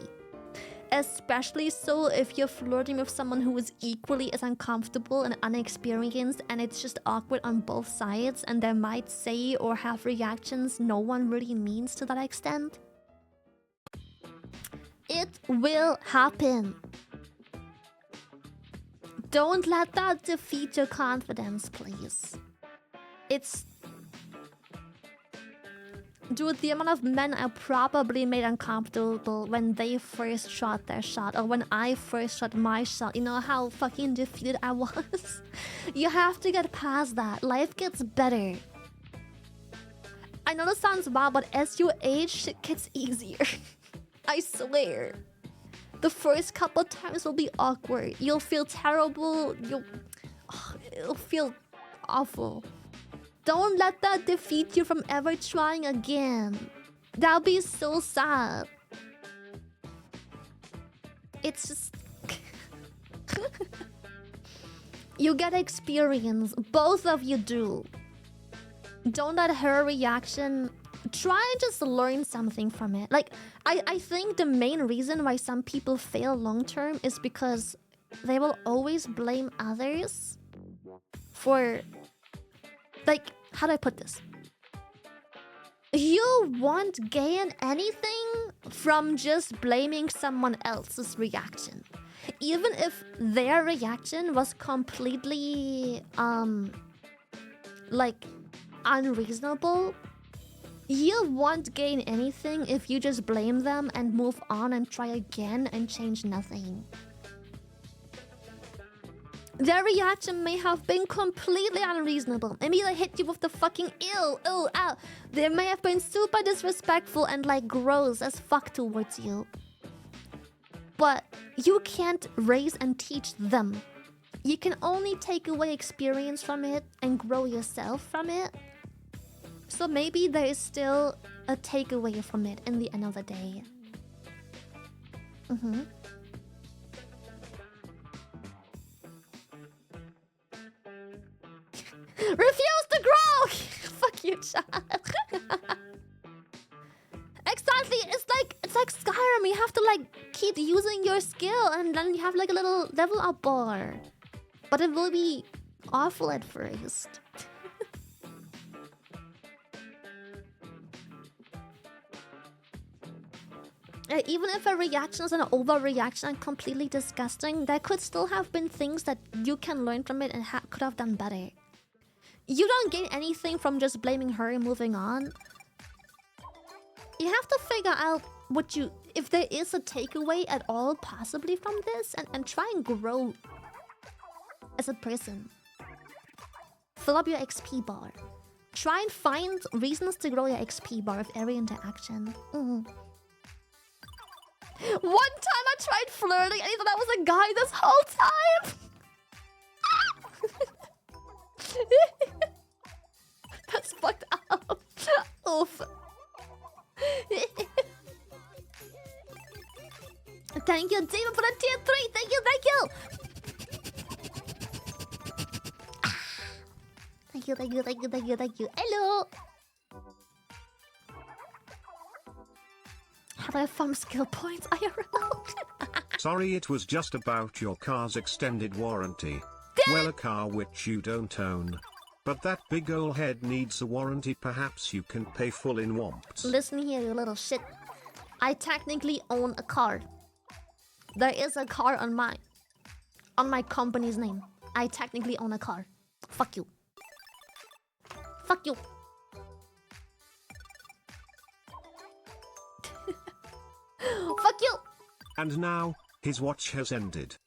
Especially so if you're flirting with someone who is equally as uncomfortable and unexperienced, and it's just awkward on both sides, and they might say or have reactions no one really means to that extent. It will happen. Don't let that defeat your confidence, please. Dude, the amount of men I probably made uncomfortable when they first shot their shot, or when I first shot my shot. You know how fucking defeated I was? You have to get past that. Life gets better. I know this sounds wild, but as you age, shit gets easier. I swear. The first couple times will be awkward. You'll feel terrible. It'll feel awful. Don't let that defeat you from ever trying again. That'll be so sad. It's just... You get experience. Both of you do. Don't let her reaction... Try and just learn something from it. Like, I think the main reason why some people fail long-term is because they will always blame others for... Like, how do I put this? You won't gain anything from just blaming someone else's reaction. Even if their reaction was completely, like, unreasonable, you won't gain anything if you just blame them and move on and try again and change nothing. Their reaction may have been completely unreasonable. Maybe they hit you with the fucking ew, ow. They may have been super disrespectful and like gross as fuck towards you. But you can't raise and teach them. You can only take away experience from it and grow yourself from it. So maybe there is still a takeaway from it in the end of the day. Refuse to grow! Fuck you, child. Exactly, it's like Skyrim. You have to like keep using your skill and then you have like a little level up bar. But it will be awful at first. Even if a reaction is an overreaction and completely disgusting, there could still have been things that you can learn from it and could have done better. You don't gain anything from just blaming her and moving on. You have to figure out if there is a takeaway at all possibly from this and try and grow as a person. Fill up your XP bar. Try and find reasons to grow your XP bar with every interaction. One time I tried flirting and I thought I was a guy this whole time. That's fucked up. Oof. Thank you, David, for the tier 3. Thank you. Thank you. Hello. How do I farm skill points IRL? Sorry, it was just about your car's extended warranty. Well, a car which you don't own. But that big ol' head needs a warranty. Perhaps you can pay full in Womps. Listen here, you little shit. I technically own a car. There is a car on my company's name. I technically own a car. Fuck you. Fuck you. Fuck you. And now, his watch has ended.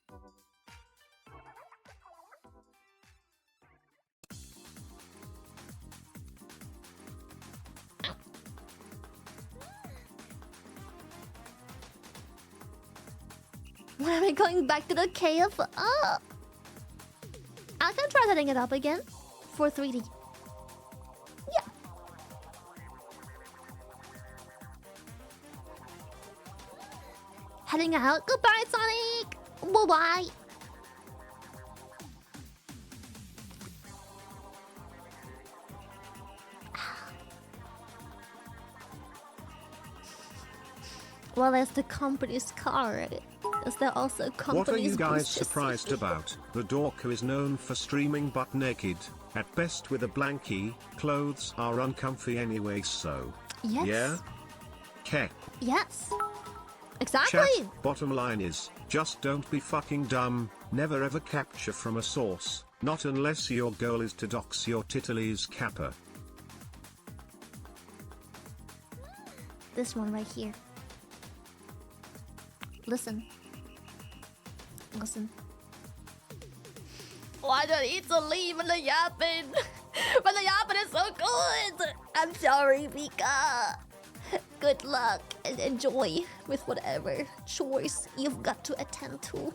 When am I going back to the cave? I can try setting it up again for 3D. Yeah. Heading out. Goodbye, Sonic. Bye-bye. Well, there's the company's car. Is there also a company's What are you guys booster surprised seat? about? The Orca is known for streaming butt naked, at best with a blankie. Clothes are uncomfy anyway, so... Yes. Yeah? Kek. Yes. Exactly. Chat, bottom line is, just don't be fucking dumb, never ever capture from a source, not unless your goal is to dox your titties kappa. This one right here. Listen. Listen. Why do I need to leave when the yapping? When the yapping is so good! I'm sorry, Vika. Good luck and enjoy with whatever choice you've got to attend to.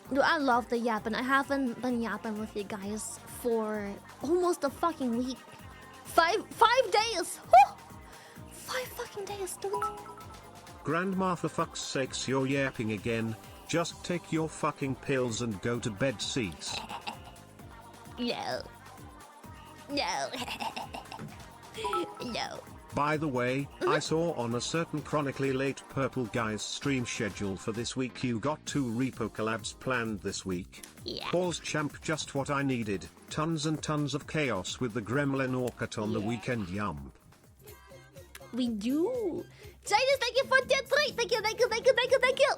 Dude, I love the yapping. I haven't been yapping with you guys for almost a fucking week. Five days! Woo! 5 fucking days, dude. Grandma, for fuck's sakes, you're yapping again. Just take your fucking pills and go to bed, cease. No. No. No. By the way, I saw on a certain chronically late Purple Guy's stream schedule for this week you got 2 repo collabs planned this week. Yeah. Balls champ, just what I needed. Tons and tons of chaos with the gremlin Orca on the weekend, yum. We do. Titus, thank you for the 3. Thank you, thank you, thank you, thank you, thank you.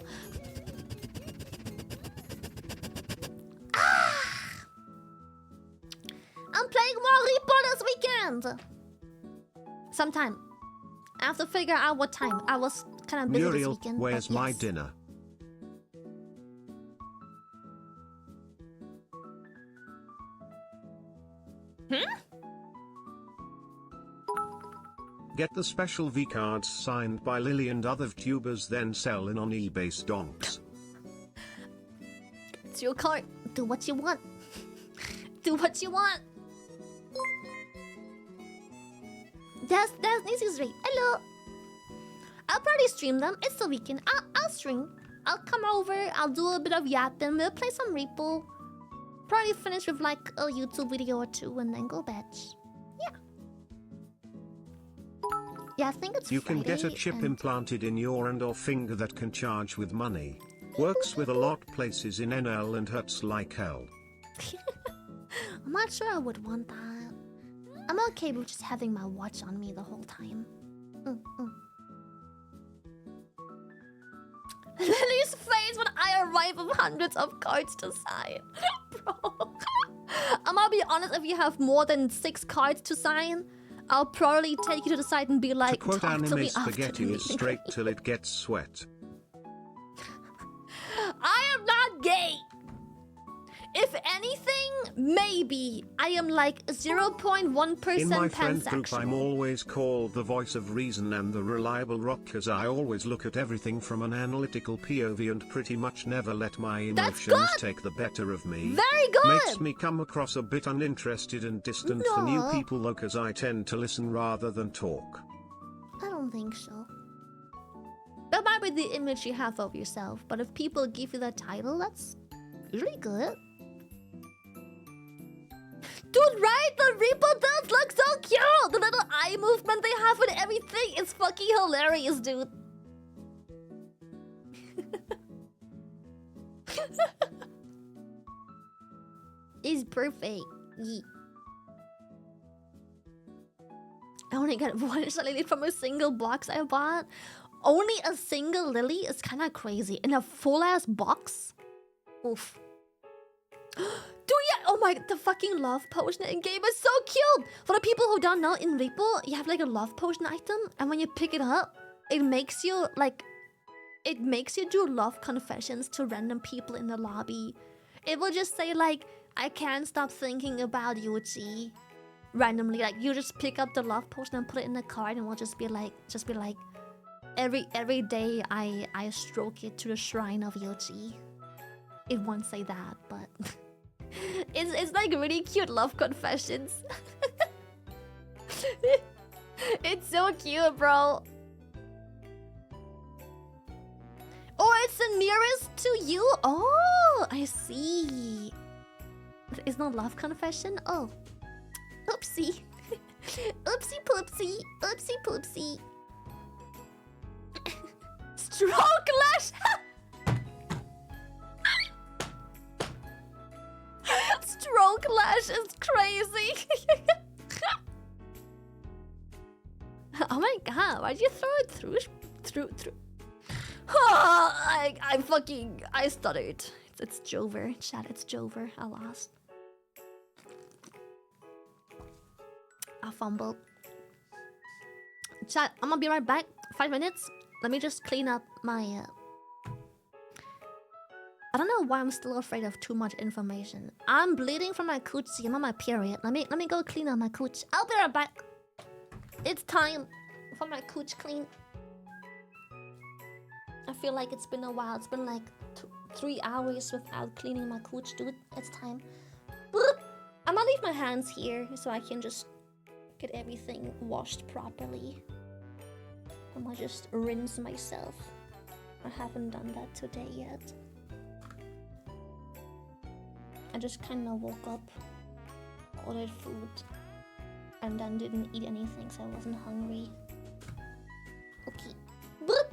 I'm playing more Reaper this weekend. Sometime. I have to figure out what time. I was kind of busy Muriel, this weekend. where's my yes. dinner? Get the special V cards signed by Lily and other VTubers, then sell in on eBay stonks. It's your card. Do what you want. Do what you want. That's Nisi's rate. Hello. I'll probably stream them. It's the weekend. I'll stream. I'll come over. I'll do a bit of yapping. We'll play some Repo. Probably finish with like a YouTube video or 2 and then go bed. Yeah. Yeah, I think it's You can get a Friday chip and... implanted in your hand or finger that can charge with money. Works with a lot places in NL and hurts like hell. I'm not sure I would want that. I'm okay with just having my watch on me the whole time. Lily's face when I arrive with hundreds of cards to sign. Bro. I'm gonna be honest, if you have more than 6 cards to sign, I'll probably take you to the side and be like, to quote talk to anime me spaghetti after the is straight till it gets sweat. I am not gay. If anything, maybe I am like 0.1% In my friend group pansexual. I'm always called the voice of reason and the reliable rock, cause I always look at everything from an analytical POV and pretty much never let my emotions take the better of me. Very good. Makes me come across a bit uninterested and distant for new people though, cause I tend to listen rather than talk. I don't think so. That might be the image you have of yourself, but if people give you that title, that's usually good. Dude, right? The Reaper does look so cute! The little eye movement they have and everything is fucking hilarious, dude. It's perfect. Yeah. I only got one lily from a single box I bought. Only a single lily is kind of crazy. In a full-ass box? Oof. Dude, yeah, oh my, the fucking love potion in game is so cute! For the people who don't know, in Reaper, you have like a love potion item, and when you pick it up, it makes you like... It makes you do love confessions to random people in the lobby. It will just say like, I can't stop thinking about you, G. Randomly, like, you just pick up the love potion and put it in the card, and we'll just be like, every day I stroke it to the shrine of Yochi. It won't say that, but... it's like really cute love confessions. It's so cute, bro. Oh, it's the nearest to you? Oh, I see. It's not love confession? Oh. Oopsie. Oopsie poopsie. Oopsie poopsie. Stroke lash! Stroke lash is crazy. Oh my god, why'd you throw it through? I stuttered. It's Jover. Chat, it's Jover. I lost. I fumbled. Chat, I'm gonna be right back. 5 minutes. Let me just clean up my... I don't know why I'm still afraid of too much information. I'm bleeding from my coochie. I'm on my period. Let me go clean up my cooch. I'll be right back. It's time for my cooch clean. I feel like it's been a while. It's been like 3 hours without cleaning my cooch, dude. It's time. Boop. I'm gonna leave my hands here so I can just get everything washed properly. I'm gonna just rinse myself. I haven't done that today yet. I just kind of woke up, ordered food, and then didn't eat anything, so I wasn't hungry. Okay. Boop.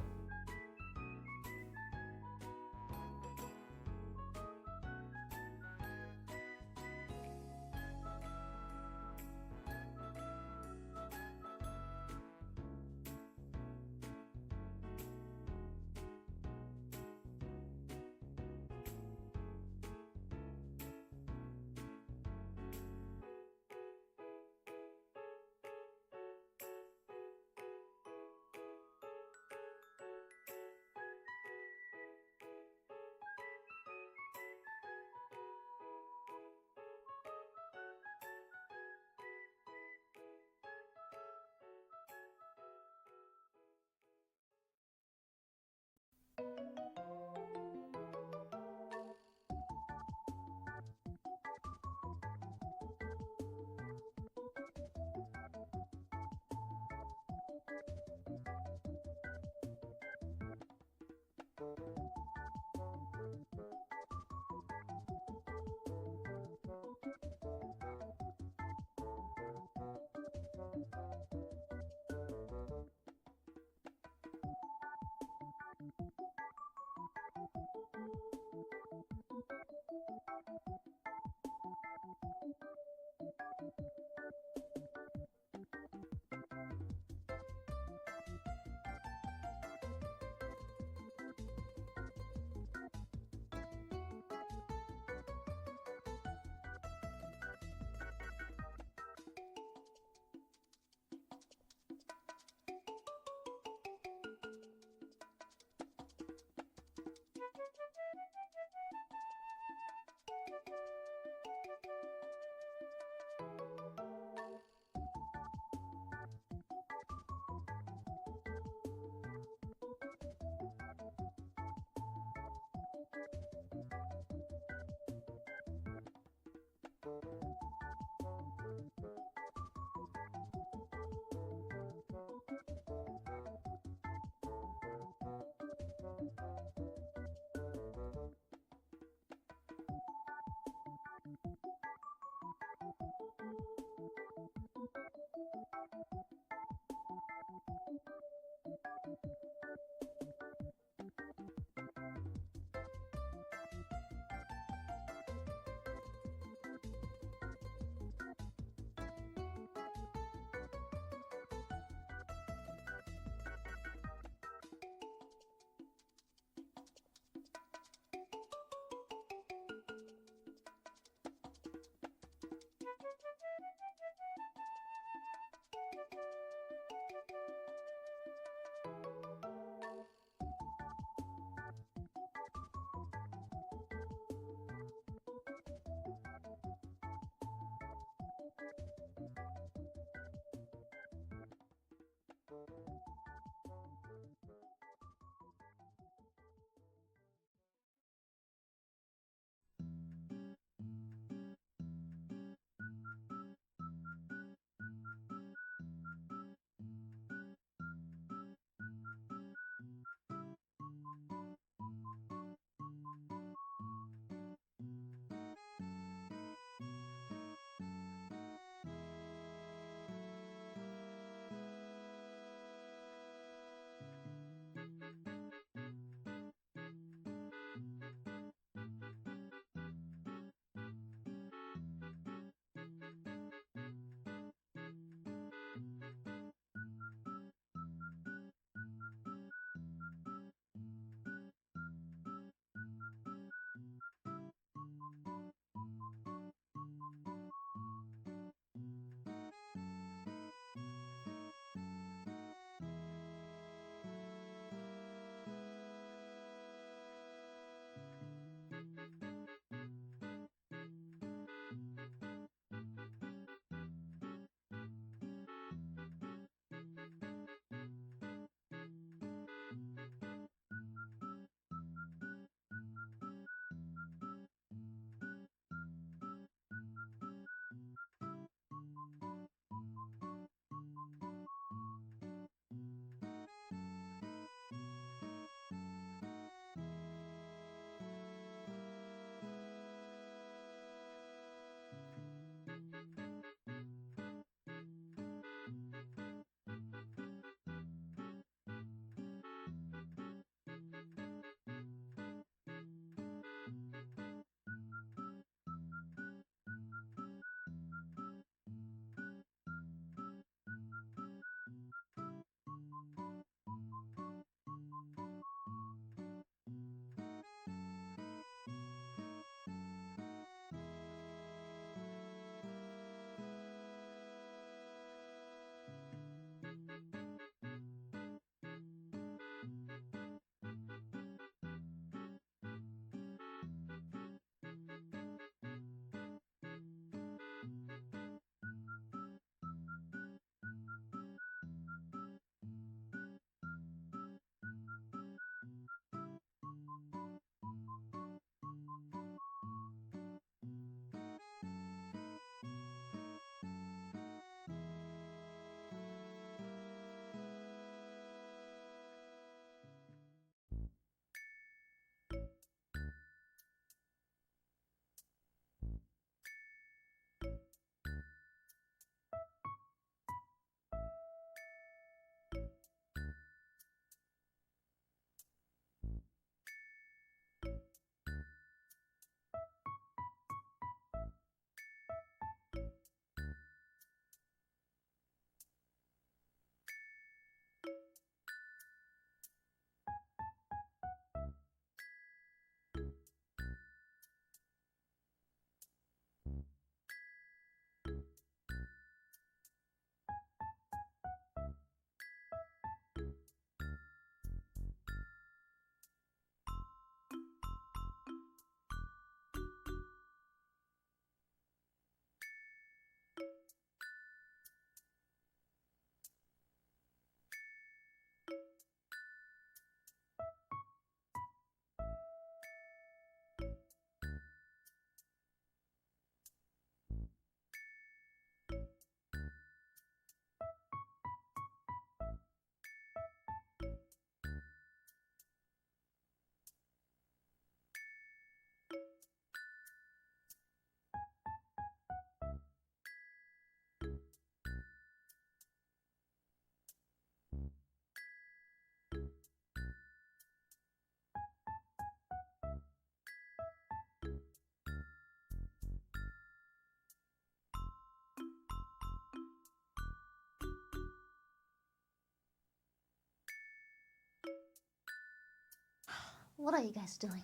What are you guys doing?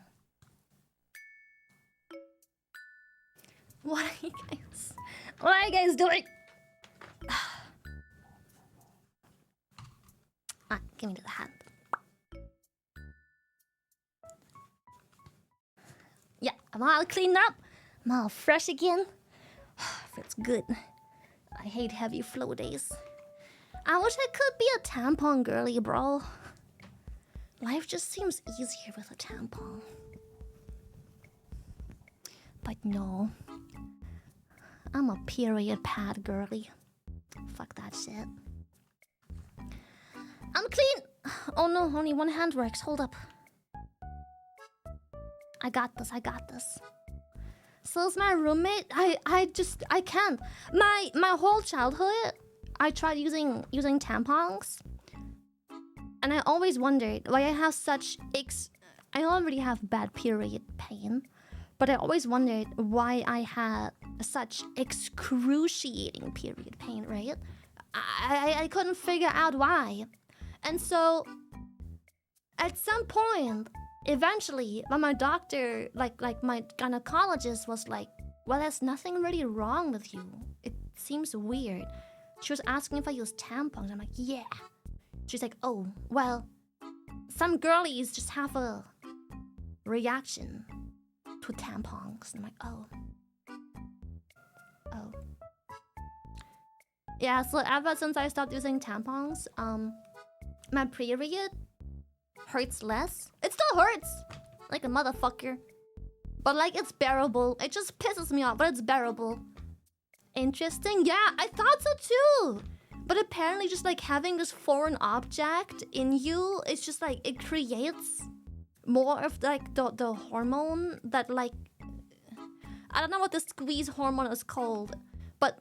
What are you guys doing? Ah, give me the hand. Yeah, I'm all cleaned up. I'm all fresh again. Feels good. I hate heavy flow days. I wish I could be a tampon girly, bro. Life just seems easier with a tampon. But no. I'm a period pad girly. Fuck that shit. I'm clean! Oh no, only one hand works. Hold up. I got this. So is my roommate. I can't. My whole childhood, I tried using tampons. And I always wondered why I have such I already have bad period pain. But I always wondered why I had such excruciating period pain, right? I couldn't figure out why. And so, at some point, eventually, when my doctor, like my gynecologist was like, well, there's nothing really wrong with you. It seems weird. She was asking if I use tampons. I'm like, yeah. She's like, oh, well, some girlies just have a reaction to tampons. And I'm like, oh. Yeah, so ever since I stopped using tampons, my period hurts less. It still hurts, like a motherfucker. But like, it's bearable. It just pisses me off, but it's bearable. Interesting, yeah, I thought so too. But apparently just like having this foreign object in you, it's just like, it creates more of like the hormone that like, I don't know what the squeeze hormone is called, but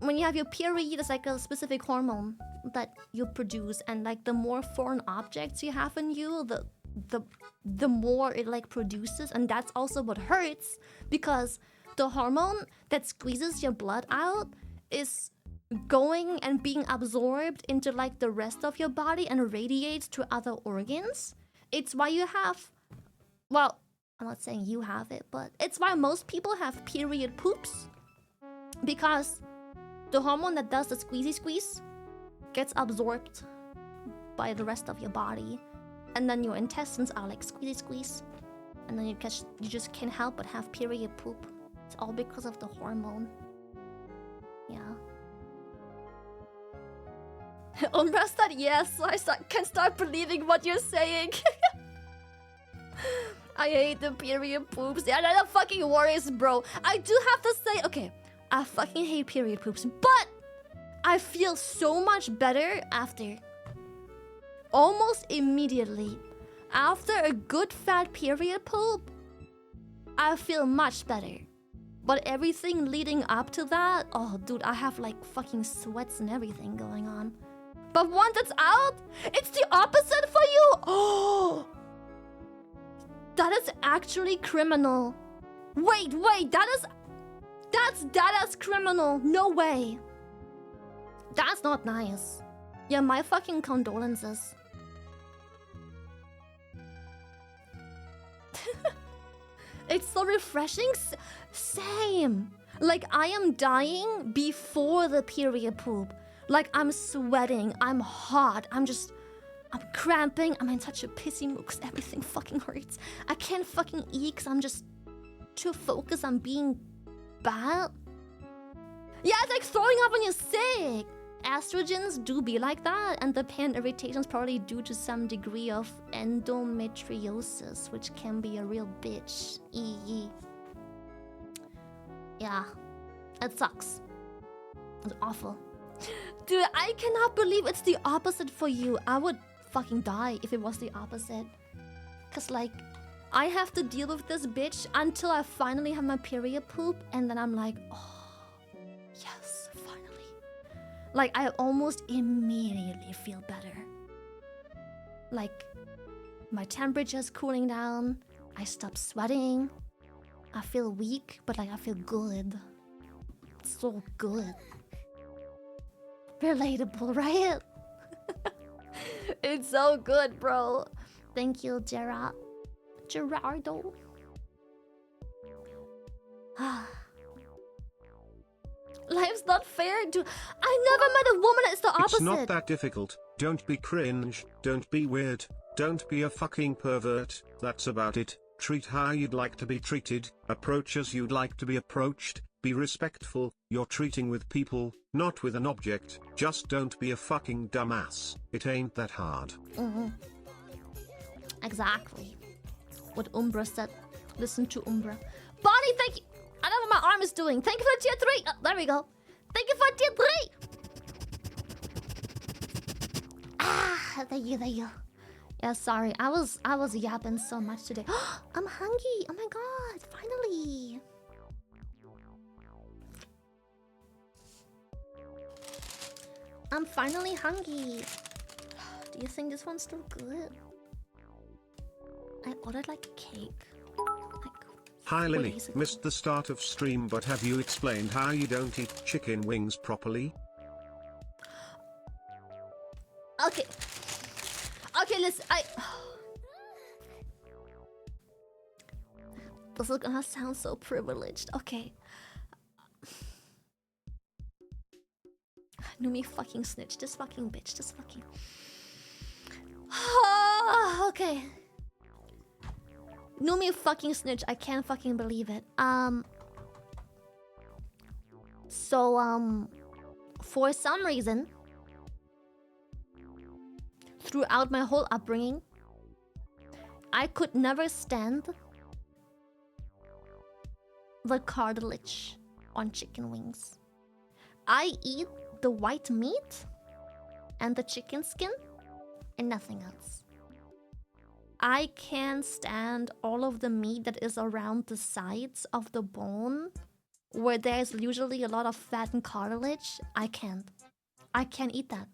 when you have your period, it's like a specific hormone that you produce, and like the more foreign objects you have in you, the more it like produces, and that's also what hurts, because the hormone that squeezes your blood out is going and being absorbed into like the rest of your body and radiates to other organs. It's why you have, well, I'm not saying you have it, but it's why most people have period poops, because the hormone that does the squeezy squeeze gets absorbed by the rest of your body, and then your intestines are like squeezy squeeze, and then you just can't help but have period poop. It's all because of the hormone. Yeah. Umbra said yes, so I can start believing what you're saying. I hate the period poops. Yeah, that fucking worries, bro. I do have to say, okay, I fucking hate period poops, but I feel so much better after. Almost immediately. After a good fat period poop, I feel much better. But everything leading up to that, oh dude, I have like fucking sweats and everything going on. But once it's out, it's the opposite for you. Oh, that is actually criminal. Wait, that's criminal. No way. That's not nice. Yeah, my fucking condolences. It's so refreshing. Same. Like, I am dying before the period poop. Like, I'm sweating, I'm hot, I'm cramping, I'm in such a pissy mood because everything fucking hurts. I can't fucking eat because I'm just too focused on being bad. Yeah, it's like throwing up when you're sick. Estrogens do be like that, and the pain irritation is probably due to some degree of endometriosis, which can be a real bitch. Yeah, it sucks. It's awful. Dude, I cannot believe it's the opposite for you. I would fucking die if it was the opposite. Cause like, I have to deal with this bitch until I finally have my period poop, and then I'm like, oh, yes, finally. Like, I almost immediately feel better. Like, my temperature's cooling down, I stop sweating, I feel weak, but like I feel good. It's so good. Relatable, right? It's so good, bro. Thank you, Gerard. Gerardo. Life's not fair. I never met a woman that's the opposite. It's not that difficult. Don't be cringe. Don't be weird. Don't be a fucking pervert. That's about it. Treat how you'd like to be treated. Approach as you'd like to be approached. Be respectful. You're treating with people, not with an object. Just don't be a fucking dumbass. It ain't that hard. Exactly. What Umbra said. Listen to Umbra. Bonnie, thank you. I don't know what my arm is doing. Thank you for tier 3. Oh, there we go. Thank you for tier 3. Ah, thank you, thank you. Yeah, sorry. I was yapping so much today. I'm hungry. Oh my god, finally. I'm finally hungry. Do you think this one's still good? I ordered like a cake. Hi Lily, missed the start of stream, but have you explained how you don't eat chicken wings properly? Okay. Okay, listen, this is gonna sound so privileged. Okay. Numi fucking snitch. This fucking bitch. This fucking... Okay. Numi fucking snitch. I can't fucking believe it. So, for some reason, throughout my whole upbringing, I could never stand the cartilage on chicken wings. I eat the white meat and the chicken skin and nothing else. I can't stand all of the meat that is around the sides of the bone, where there's usually a lot of fat and cartilage. I can't eat that.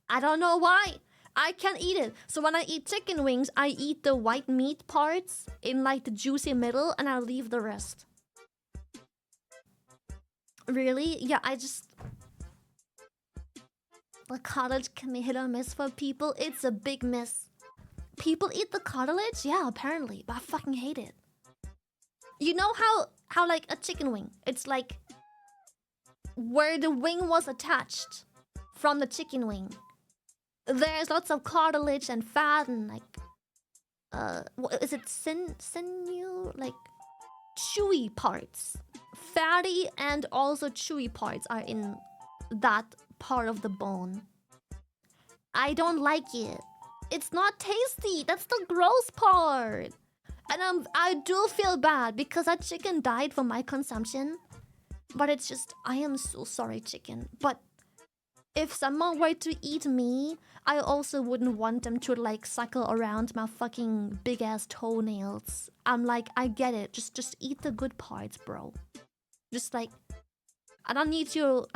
I don't know why. I can't eat it. So when I eat chicken wings, I eat the white meat parts in like the juicy middle and I leave the rest. Really? Yeah, the cartilage can be hit or miss for people. It's a big miss. People eat the cartilage? Yeah, apparently. But I fucking hate it. You know how like a chicken wing, it's like where the wing was attached from the chicken wing. There's lots of cartilage and fat and like what is it, sinew? Like chewy parts. Fatty and also chewy parts are in that part of the bone. I don't like it. It's not tasty. That's the gross part. And I do feel bad because that chicken died for my consumption. But it's just, I am so sorry, chicken. But if someone were to eat me, I also wouldn't want them to like cycle around my fucking big ass toenails. I'm like, I get it. Just eat the good parts, bro. Just like, I don't need you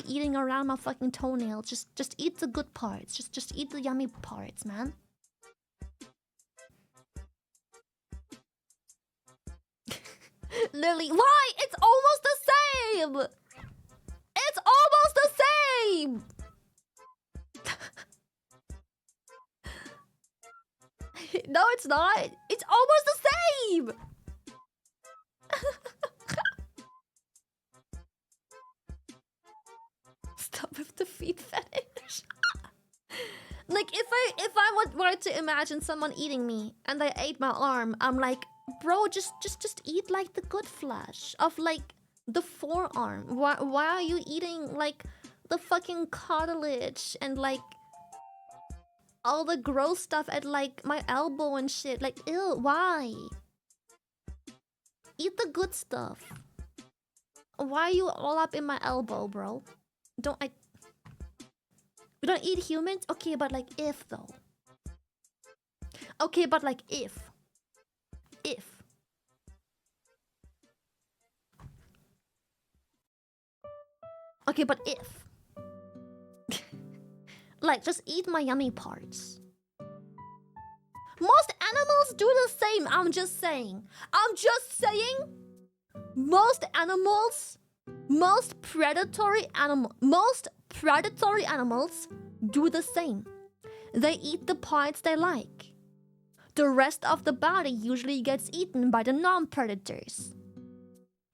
eating around my fucking toenails. Just eat the good parts. Just eat the yummy parts, man. Lily, why? It's almost the same. It's almost the same. No, it's not. It's almost the same. Stop with the feet fetish. Like if I were to imagine someone eating me and they ate my arm, I'm like, bro, just eat like the good flesh of like the forearm. Why are you eating like the fucking cartilage and like all the gross stuff at like my elbow and shit? Like, ew, why? Eat the good stuff. Why are you all up in my elbow, bro? We don't eat humans? Okay, but like if though. Okay, but like if. Okay, but if. Like, just eat my yummy parts. Most animals do the same, I'm just saying. Most animals, most predatory animals do the same. They eat the parts they like. The rest of the body usually gets eaten by the non-predators.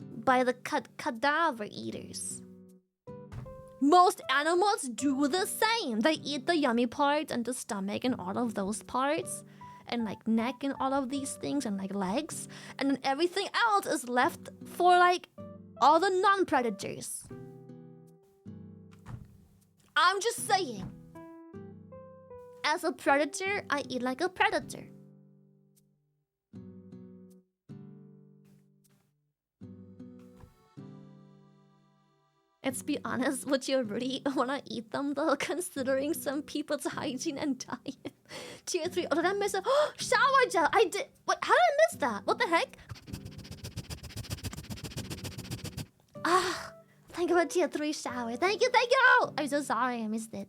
By the cadaver eaters. Most animals do the same. They eat the yummy parts and the stomach and all of those parts. And like neck and all of these things and like legs. And then everything else is left for like all the non-predators. I'm just saying. As a predator, I eat like a predator. Let's be honest, would you really wanna eat them though, considering some people's hygiene and diet? Tier 3, oh, did I miss it? Shower gel! I did. What? How did I miss that? What the heck? Ah, thank you for tier 3 shower. Thank you, thank you! I'm so sorry, I missed it.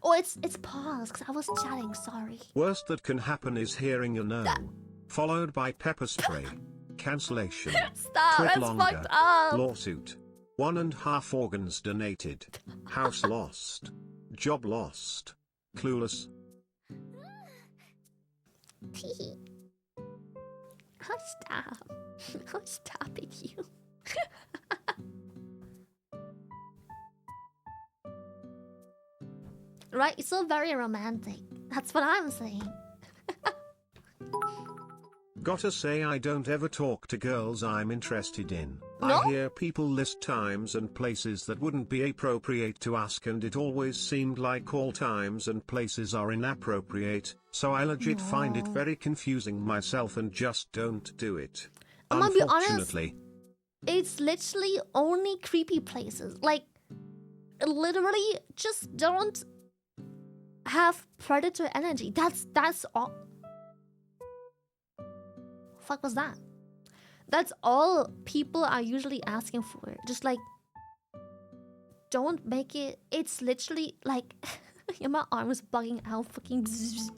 Oh, it's paused because I was chatting, sorry. Worst that can happen is hearing a no. Followed by pepper spray, cancellation, Stop, trip that's longer, fucked up. lawsuit, 1.5 organs donated, house lost, job lost, clueless. I'll stop. I'm stopping you. Right? It's so very romantic. That's what I'm saying. Gotta say I don't ever talk to girls I'm interested in. No? I hear people list times and places that wouldn't be appropriate to ask, and it always seemed like all times and places are inappropriate, so I legit find it very confusing myself and just don't do it. I'm gonna be honest, Unfortunately. it's literally only creepy places. Like, literally, just don't have predator energy. That's all. Fuck was that? That's all people are usually asking for. Just like, don't make it. It's literally like, yeah, my arm is bugging out. Fucking. Bzzz.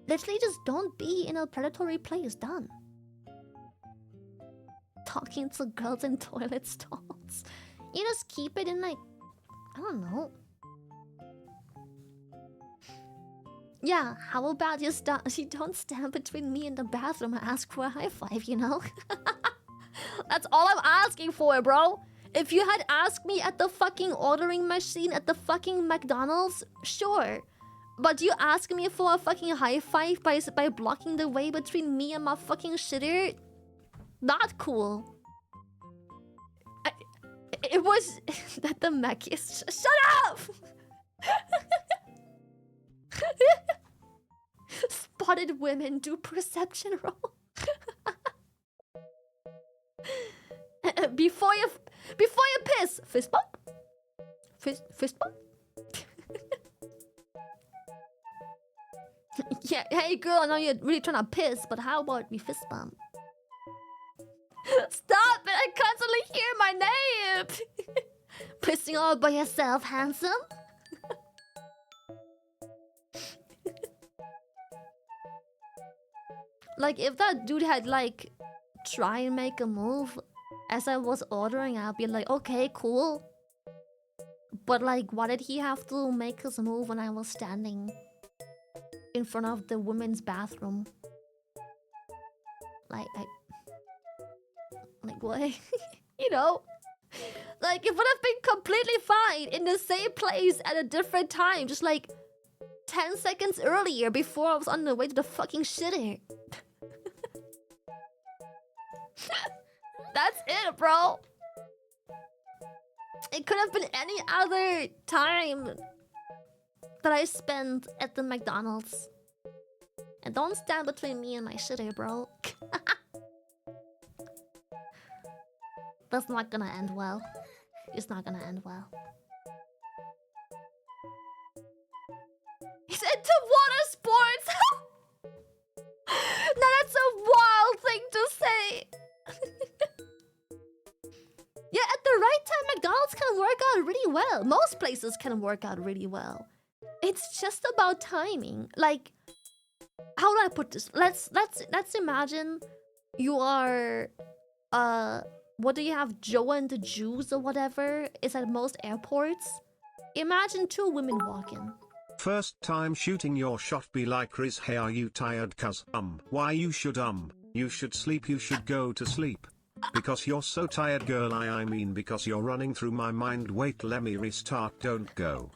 Literally, just don't be in a predatory place. Done. Talking to girls in toilet stalls. You just keep it in like, I don't know. Yeah, how about you don't stand between me and the bathroom and ask for a high five, you know? That's all I'm asking for, bro. If you had asked me at the fucking ordering machine at the fucking McDonald's, sure. But you ask me for a fucking high five by blocking the way between me and my fucking shitter? Not cool. It was that the mech is... Shut up! Spotted women do perception roll. Before you piss, fist bump. Fist bump. Yeah, hey girl, I know you're really trying to piss, but how about we fist bump? Stop it! I constantly hear my name. Pissing all by yourself, handsome. Like, if that dude had, like, try and make a move as I was ordering, I'd be like, okay, cool. But, like, why did he have to make his move when I was standing in front of the women's bathroom? Like, what? You know? Like, it would have been completely fine in the same place at a different time. Just, like, 10 seconds earlier before I was on the way to the fucking shitter. That's it, bro. It could have been any other time that I spent at the McDonald's. And don't stand between me and my shitter, bro. That's not gonna end well. It's not gonna end well. He's into water sports! Now that's a wild thing to say! Yeah, at the right time, McDonald's can work out really well. Most places can work out really well. It's just about timing. Like, how do I put this? Let's imagine you are what do you have, Joe and the Juice or whatever is at most airports, Imagine two women walking. First time shooting your shot be like Riz, hey are you tired cuz why you should sleep, you should go to sleep. Because you're so tired girl, I mean because you're running through my mind, wait let me restart, don't go.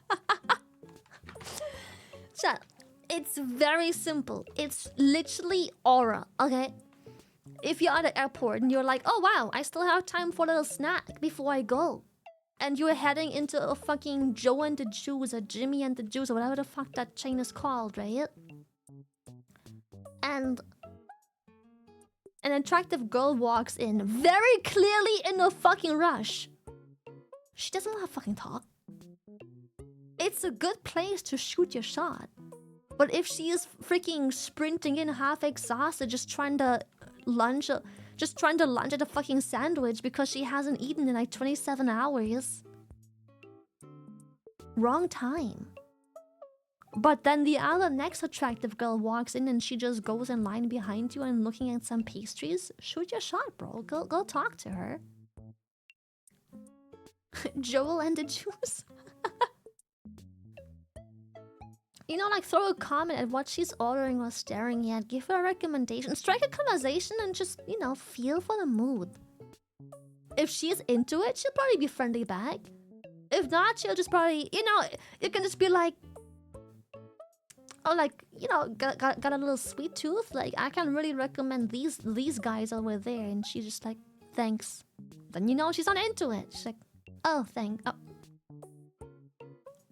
Chat, it's very simple. It's literally aura, okay? If you're at the airport and you're like, oh wow, I still have time for a little snack before I go. And you're heading into a fucking Joe and the Juice or Jimmy and the Juice or whatever the fuck that chain is called, right? And an attractive girl walks in, very clearly in a fucking rush. She doesn't want to fucking talk. It's a good place to shoot your shot. But if she is freaking sprinting in half exhausted, just trying to lunge at a fucking sandwich because she hasn't eaten in like 27 hours. Wrong time. But then the other next attractive girl walks in and she just goes in line behind you and looking at some pastries. Shoot your shot, bro. Go talk to her. Joel and the Juice. You know, like throw a comment at what she's ordering or staring at. Give her a recommendation. Strike a conversation and just, you know, feel for the mood. If she's into it, she'll probably be friendly back. If not, she'll just probably, you know, you can just be like, oh, like, you know, got a little sweet tooth. Like, I can really recommend these guys over there. And she's just like, thanks. Then you know she's not into it. She's like, oh, thanks. Oh.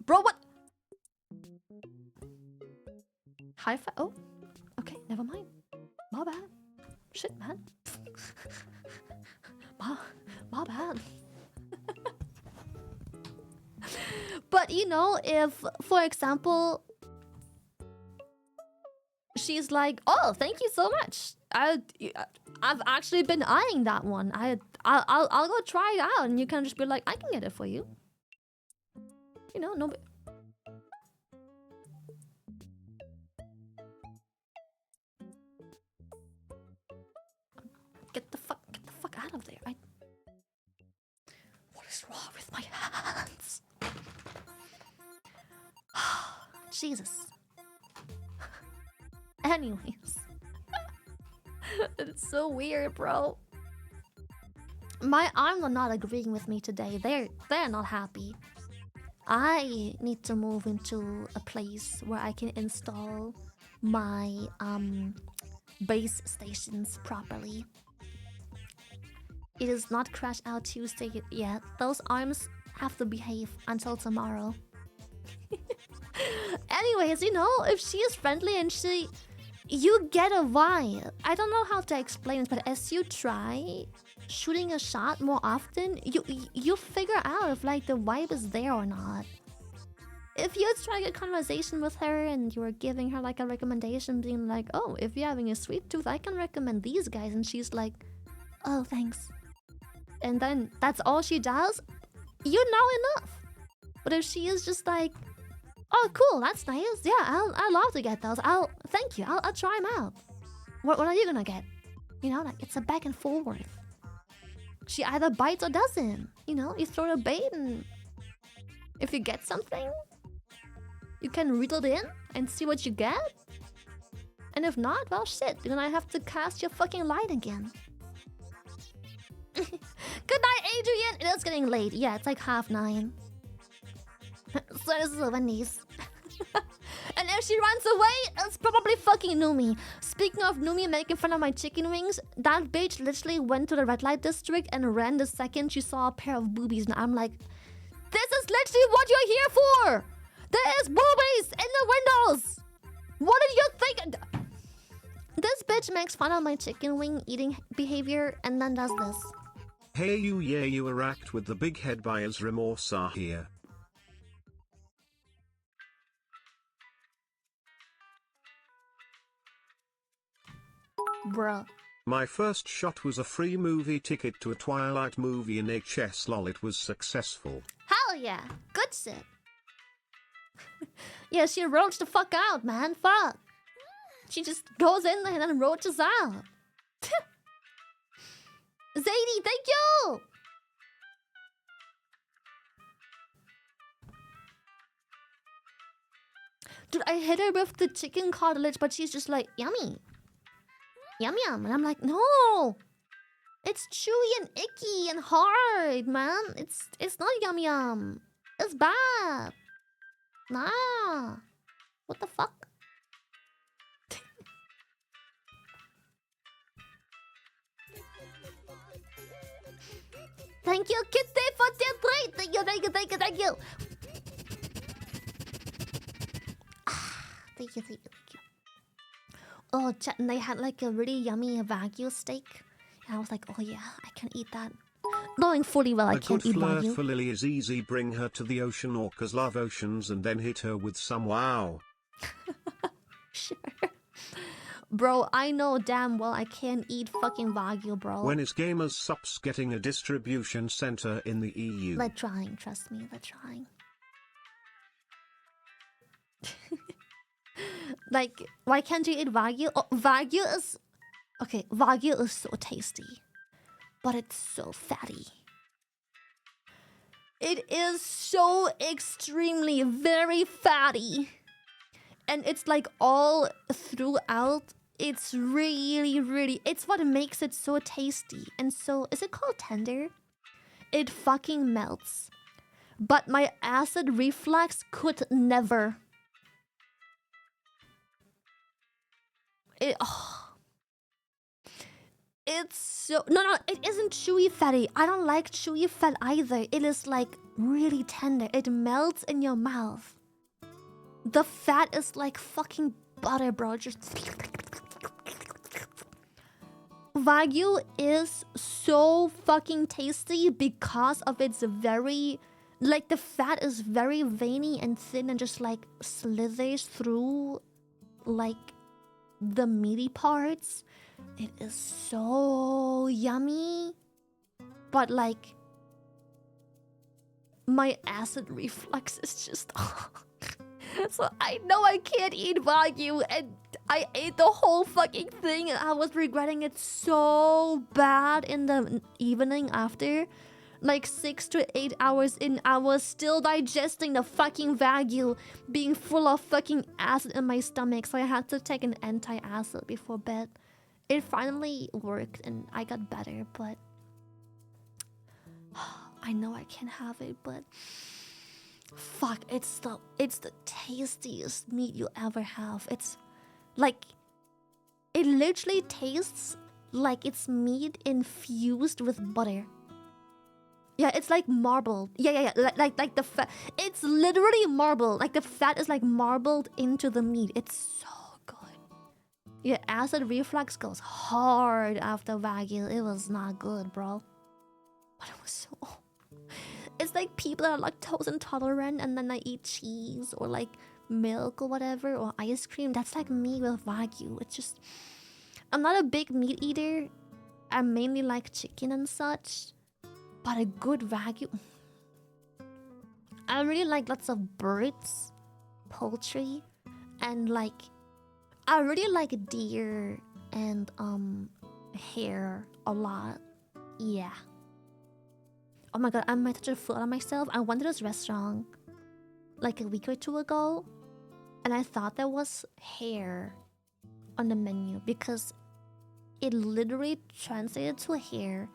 Bro, what? High five? Oh, okay, never mind. My bad. Shit, man. my bad. But you know, if, for example, she's like, "Oh, thank you so much. I've actually been eyeing that one. I'll go try it out," and you can just be like, "I can get it for you." You know, no. Get the fuck out of there. What is wrong with my hands? Jesus. Anyways. It's so weird, bro. My arms are not agreeing with me today. They're not happy. I need to move into a place where I can install my base stations properly. It is not Crash Out Tuesday yet. Those arms have to behave until tomorrow. Anyways, you know, if she is friendly and you get a vibe. I don't know how to explain it, but as you try shooting a shot more often, you figure out if like the vibe is there or not. If you strike a conversation with her and you're giving her like a recommendation, being like, oh, if you're having a sweet tooth, I can recommend these guys, and she's like, oh, thanks. And then that's all she does, you know enough. But if she is just like, oh, cool, that's nice. Yeah, I'll love to get those. Thank you. I'll try them out. What are you gonna get? You know, like it's a back and forth. She either bites or doesn't. You know, you throw a bait, and if you get something, you can reel it in and see what you get. And if not, well, shit, you're gonna have to cast your fucking light again. Good night, Adrian. It is getting late. Yeah, it's like 9:30. So this is Wendy's. And if she runs away, it's probably fucking Numi. Speaking of Numi making fun of my chicken wings, that bitch literally went to the red light district and ran the second she saw a pair of boobies. And I'm like, this is literally what you're here for! There is boobies in the windows! What did you think? This bitch makes fun of my chicken wing eating behavior and then does this. Hey you, yeah, you interact with the big head buyers. Remorse are here. Bruh. My first shot was a free movie ticket to a Twilight movie in HS. Lol, it was successful. Hell yeah. Good shit. Yeah, she roached the fuck out, man. Fuck. She just goes in there and then roaches out. Zadie, thank you! Dude, I hit her with the chicken cartilage, but she's just like, yummy. Yum yum. And I'm like, no. It's chewy and icky and hard, man. It's not yum yum. It's bad. Nah. What the fuck? Thank you, Kitty, for the treat. Thank you, thank you, thank you, thank you. Thank you, thank you, thank you. Oh, chat, and they had like a really yummy Wagyu steak. And I was like, oh yeah, I can eat that. Knowing fully well I can't eat Wagyu. A good flirt for Lily is easy. Bring her to the ocean. Orcas love oceans, and then hit her with some wow. Sure. Bro, I know damn well I can't eat fucking Wagyu, bro. When is Gamersupps getting a distribution center in the EU? They're trying, trust me, they're trying. Like, why can't you eat Wagyu? Oh, Wagyu is... Okay, Wagyu is so tasty. But it's so fatty. It is so extremely very fatty. And it's like all throughout. It's really, really... It's what makes it so tasty. And so... Is it called tender? It fucking melts. But my acid reflux could never... It's so... No, it isn't chewy fatty. I don't like chewy fat either. It is like really tender. It melts in your mouth. The fat is like fucking butter, bro. Just... Wagyu is so fucking tasty because of its very... Like, the fat is very veiny and thin and just like slithers through like the meaty parts. It is so yummy. But like, my acid reflux is just... So I know I can't eat Wagyu, and I ate the whole fucking thing and I was regretting it so bad in the evening after. Like 6 to 8 hours in, I was still digesting the fucking Wagyu, being full of fucking acid in my stomach, so I had to take an anti-acid before bed. It finally worked and I got better, but... I know I can't have it, but... Fuck, it's the tastiest meat you ever have. It's like... It literally tastes like it's meat infused with butter. Yeah, it's like marbled. Yeah. Like the fat. It's literally marbled. Like the fat is like marbled into the meat. It's so good. Yeah, acid reflux goes hard after Wagyu. It was not good, bro. But it was so... It's like people that are lactose intolerant and then I eat cheese or like milk or whatever or ice cream. That's like me with Wagyu. It's just... I'm not a big meat eater. I mainly like chicken and such. But a good Wagyu... I really like lots of birds, poultry, and like... I really like deer and hare a lot. Yeah. Oh my god, I might touch a foot on myself. I went to this restaurant like a week or two ago, and I thought there was hare on the menu because it literally translated to a hare.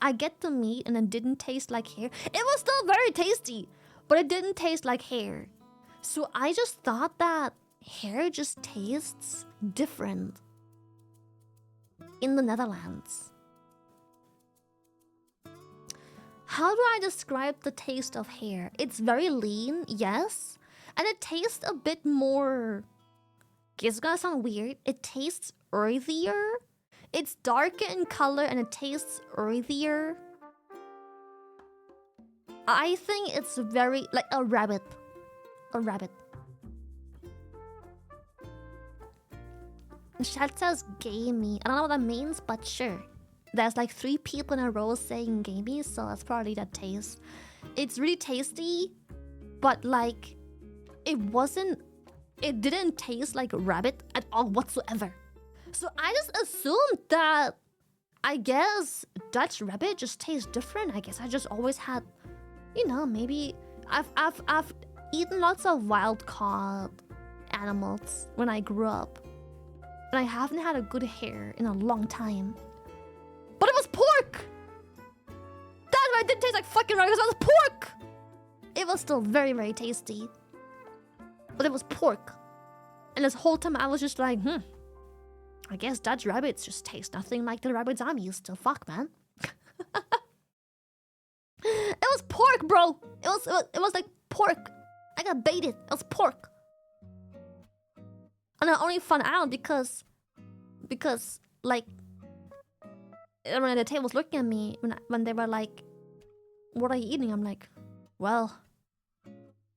I get the meat and it didn't taste like hare. It was still very tasty, but it didn't taste like hare. So I just thought that hare just tastes different in the Netherlands. How do I describe the taste of hare? It's very lean, yes. And it tastes a bit more... It's gonna sound weird. It tastes earthier. It's darker in color and it tastes earthier. I think it's very... like a rabbit. A rabbit. The chat says gamey. I don't know what that means, but sure. There's like 3 people in a row saying gamey, so that's probably that taste. It's really tasty, but like... It didn't taste like rabbit at all whatsoever. So I just assumed that... I guess Dutch rabbit just tastes different. I guess I just always had... You know, maybe... I've eaten lots of wild caught animals when I grew up. And I haven't had a good hare in a long time. But it was pork! That's why it didn't taste like fucking rabbit, because it was pork! It was still very, very tasty. But it was pork. And this whole time I was just like, I guess Dutch rabbits just taste nothing like the rabbits I'm used to. Fuck, man. It was pork, bro! It was like pork. I got baited. It was pork. And I only found out because like when the table was looking at me when they were like, "What are you eating?" I'm like, "Well,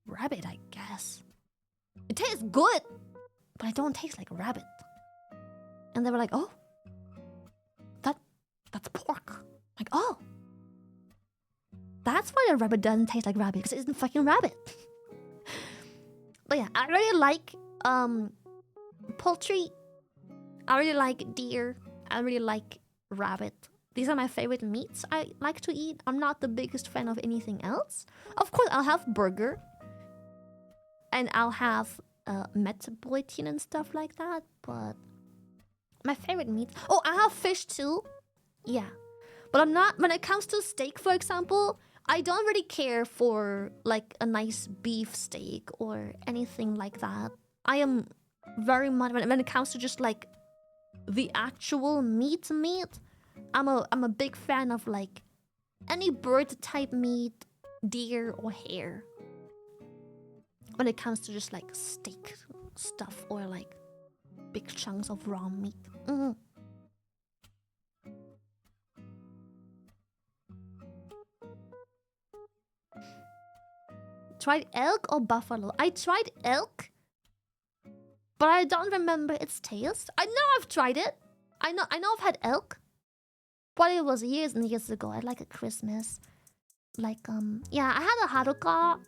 rabbit, I guess. It tastes good, but I don't taste like a rabbit." And they were like, "Oh, that's pork." Like, oh, that's why the rabbit doesn't taste like rabbit, because it isn't fucking rabbit. But yeah, I really like poultry. I really like deer. I really like rabbit. These are my favorite meats I like to eat. I'm not the biggest fan of anything else. Of course, I'll have burger. And I'll have Metropolitan and stuff like that. But my favorite meats... Oh, I have fish too. Yeah. But I'm not... When it comes to steak, for example, I don't really care for like a nice beef steak or anything like that. I am very much... When it comes to just like the actual meat, I'm a big fan of like any bird type meat, deer or hare. When it comes to just like steak stuff or like big chunks of raw meat. Tried elk or buffalo? I tried elk, but I don't remember its taste. I know I've tried it. I know I've had elk, but it was years and years ago. At like a Christmas, like yeah, I had a haruka,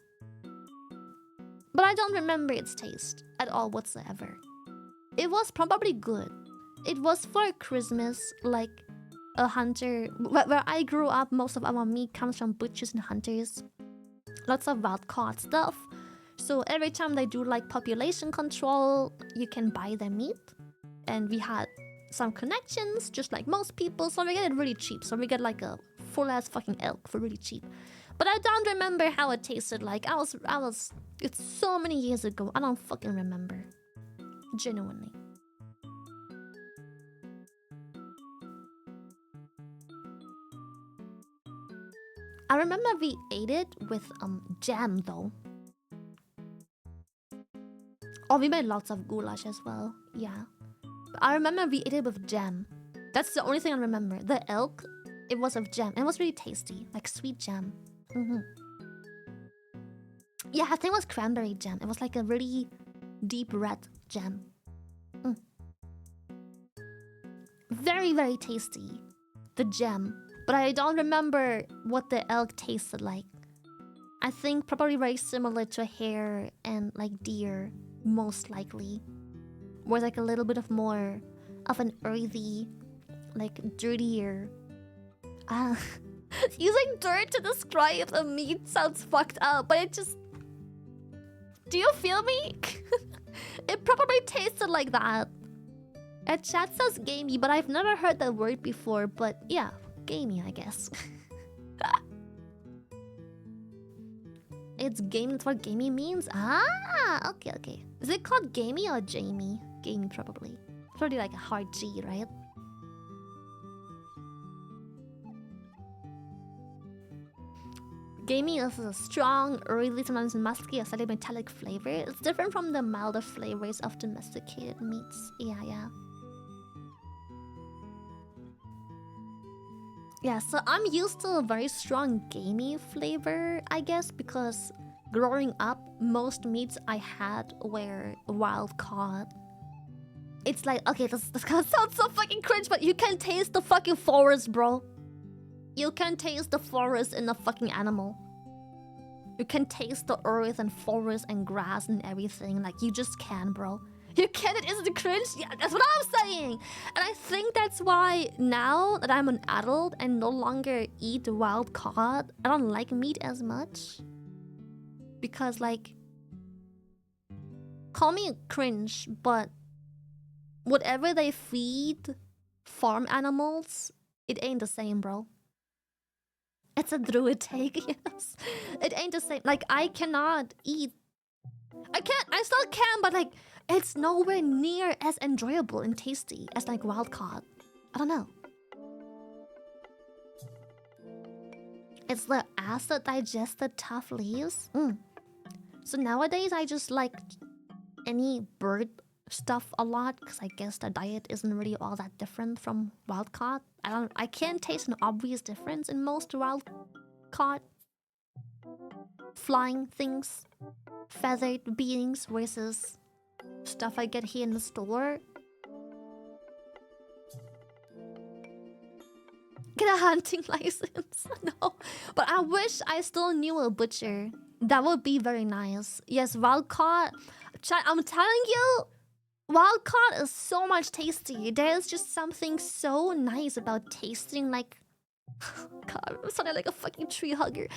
but I don't remember its taste at all whatsoever. It was probably good. It was for Christmas, like a hunter. Where I grew up, most of our meat comes from butchers and hunters. Lots of wild caught stuff. So every time they do like population control, you can buy their meat. And we had some connections, just like most people, so we get it really cheap. So we get like a full-ass fucking elk for really cheap. But I don't remember how it tasted like. It's so many years ago. I don't fucking remember. Genuinely. I remember we ate it with jam though. Oh, we made lots of goulash as well. Yeah. But I remember we ate it with jam. That's the only thing I remember. The elk, it was of jam. It was really tasty. Like sweet jam. Yeah, I think it was cranberry jam. It was like a really deep red jam. Very, very tasty. The jam. But I don't remember what the elk tasted like. I think probably very similar to hare and like deer, most likely. Where like a little bit of more of an earthy, like dirtier. Using dirt to describe a meat sounds fucked up, but it just... Do you feel me? It probably tasted like that. And chat says gamey, but I've never heard that word before, but yeah. Gamey, I guess. It's game, that's what gamey means? Ah, okay. Is it called gamey or Jamie? Gamey, probably. Probably like a hard G, right? Gamey is a strong, early, sometimes musky, or slightly metallic flavor. It's different from the milder flavors of domesticated meats. Yeah. Yeah, so I'm used to a very strong gamey flavor, I guess, because growing up, most meats I had were wild caught. It's like, okay, this gonna sound so fucking cringe, but you can taste the fucking forest, bro. You can taste the forest in a fucking animal. You can taste the earth and forest and grass and everything. Like, you just can, bro. You get it? Isn't it cringe? Yeah, that's what I'm saying. And I think that's why now that I'm an adult and no longer eat wild caught, I don't like meat as much. Because like, call me cringe, but whatever they feed farm animals, it ain't the same, bro. It's a druid take, yes. It ain't the same. Like, I cannot eat. I still can, but like, it's nowhere near as enjoyable and tasty as like wild caught. I don't know. It's the acid digested tough leaves. So nowadays I just like any bird stuff a lot because I guess the diet isn't really all that different from wild caught. I can't taste an obvious difference in most wild caught flying things, feathered beings versus stuff I get here in the store. Get a hunting license. No, but I wish I still knew a butcher. That would be very nice. Yes, wild caught. I'm telling you, wild caught is so much tasty. There's just something so nice about tasting like... God, I'm sounding like a fucking tree hugger.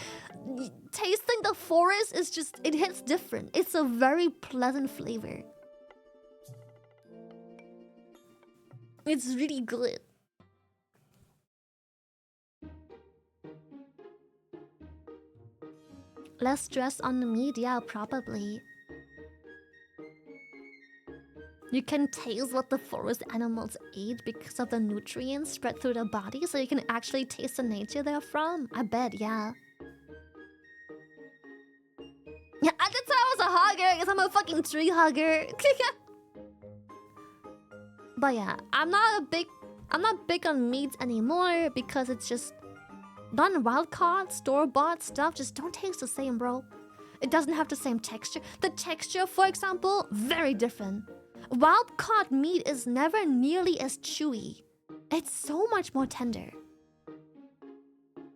Tasting the forest is just... It hits different. It's a very pleasant flavor. It's really good. Less stress on the meat, yeah, probably. You can taste what the forest animals ate because of the nutrients spread through their body, so you can actually taste the nature they're from. I bet, yeah. Yeah, I did say I was a hugger because I'm a fucking tree hugger. But yeah, I'm not big on meat anymore because it's just done wild caught, store-bought stuff just don't taste the same, bro. It doesn't have the same texture. The texture, for example, very different. Wild caught meat is never nearly as chewy. It's so much more tender.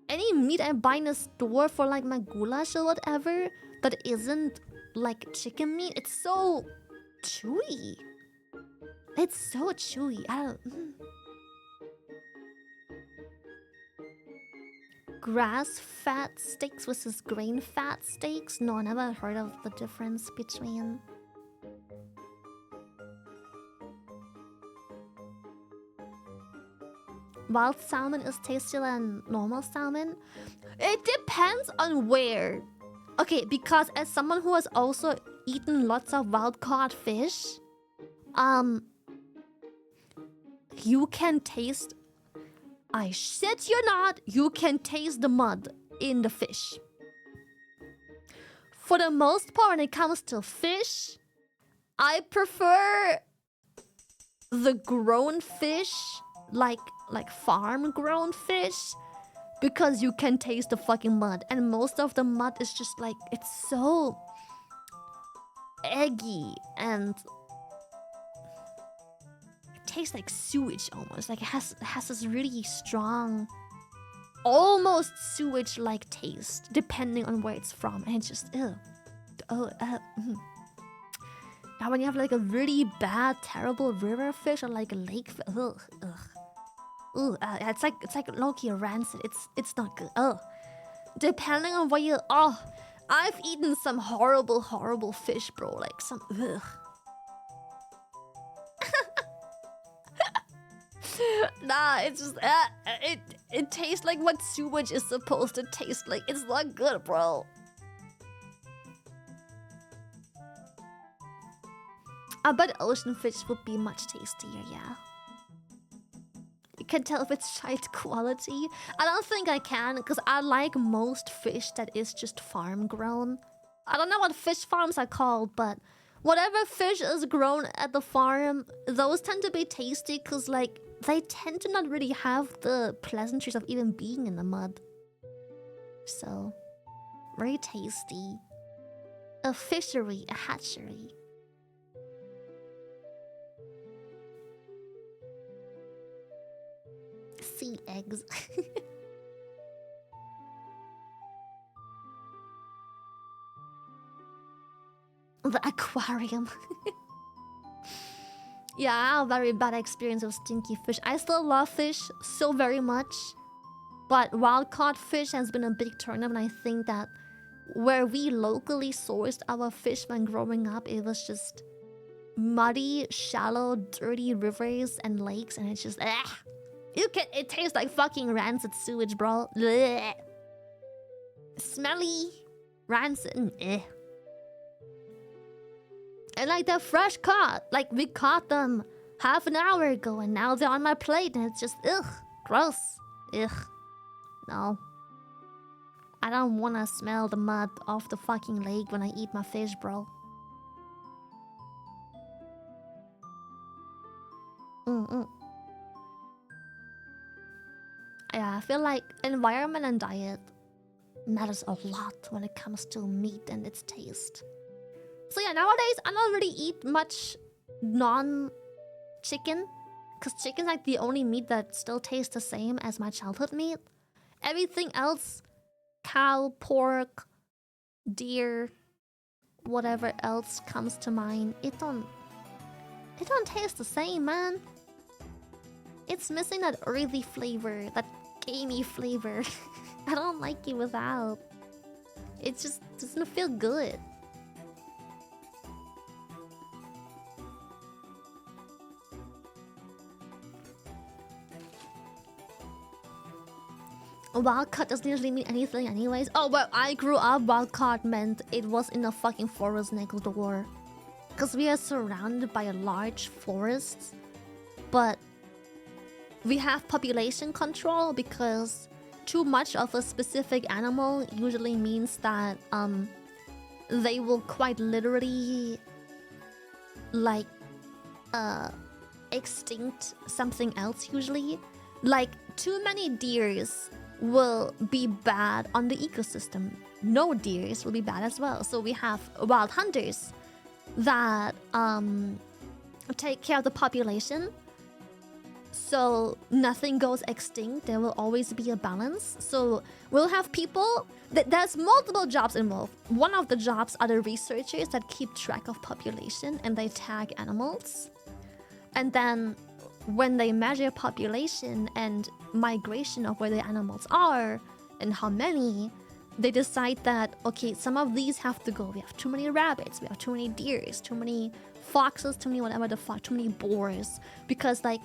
Any meat I buy in a store for like my goulash or whatever that isn't like chicken meat, it's so chewy. It's so chewy. I don't... Grass-fat steaks versus grain-fat steaks? No, I never heard of the difference between... Wild salmon is tastier than normal salmon? It depends on where. Okay, because as someone who has also eaten lots of wild-caught fish, you can taste... I shit you not, you can taste the mud in the fish. For the most part, when it comes to fish, I prefer the grown fish, like farm-grown fish, because you can taste the fucking mud. And most of the mud is just like, it's so eggy and... tastes like sewage almost. Like it has this really strong, almost sewage-like taste, depending on where it's from, and it's just ew. Now when you have like a really bad, terrible river fish or like a lake, it's like low-key rancid. It's not good. Depending on where you... I've eaten some horrible fish, bro. Like some Nah, it's just it tastes like what sewage is supposed to taste like. It's not good, bro. I bet ocean fish would be much tastier, yeah. You can tell if it's shite quality. I don't think I can, because I like most fish that is just farm grown. I don't know what fish farms are called, but whatever fish is grown at the farm, those tend to be tasty because like they tend to not really have the pleasantries of even being in the mud. So, very tasty. A fishery, a hatchery. Sea eggs. The aquarium. Yeah, I have a very bad experience with stinky fish. I still love fish so very much, but wild-caught fish has been a big turn-up, and I think that where we locally sourced our fish when growing up, it was just muddy, shallow, dirty rivers and lakes, and it's just it tastes like fucking rancid sewage, bro. Blech. Smelly, rancid, and And like they're fresh caught. Like we caught them half an hour ago, and now they're on my plate, and it's just gross. No. I don't wanna smell the mud off the fucking lake when I eat my fish, bro. Yeah, I feel like environment and diet matters a lot when it comes to meat and its taste. So yeah, nowadays I don't really eat much non-chicken, because chicken's like the only meat that still tastes the same as my childhood meat. Everything else, cow, pork, deer, whatever else comes to mind, it don't taste the same, man. It's missing that earthy flavor, that gamey flavor. I don't like it without. It just doesn't feel good. Wild caught doesn't usually mean anything anyways. Oh, well, I grew up, wild caught meant it was in the fucking forest next door. Because we are surrounded by a large forest. But we have population control because too much of a specific animal usually means that they will quite literally like extinct something else usually. Like too many deers will be bad on the ecosystem. No deers will be bad as well. So we have wild hunters that take care of the population. So nothing goes extinct. There will always be a balance. So we'll have people. There's multiple jobs involved. One of the jobs are the researchers that keep track of population and they tag animals. And then when they measure population and migration of where the animals are and how many, they decide that, okay, some of these have to go. We have too many rabbits, we have too many deers, too many foxes, too many whatever the fuck, too many boars. Because like,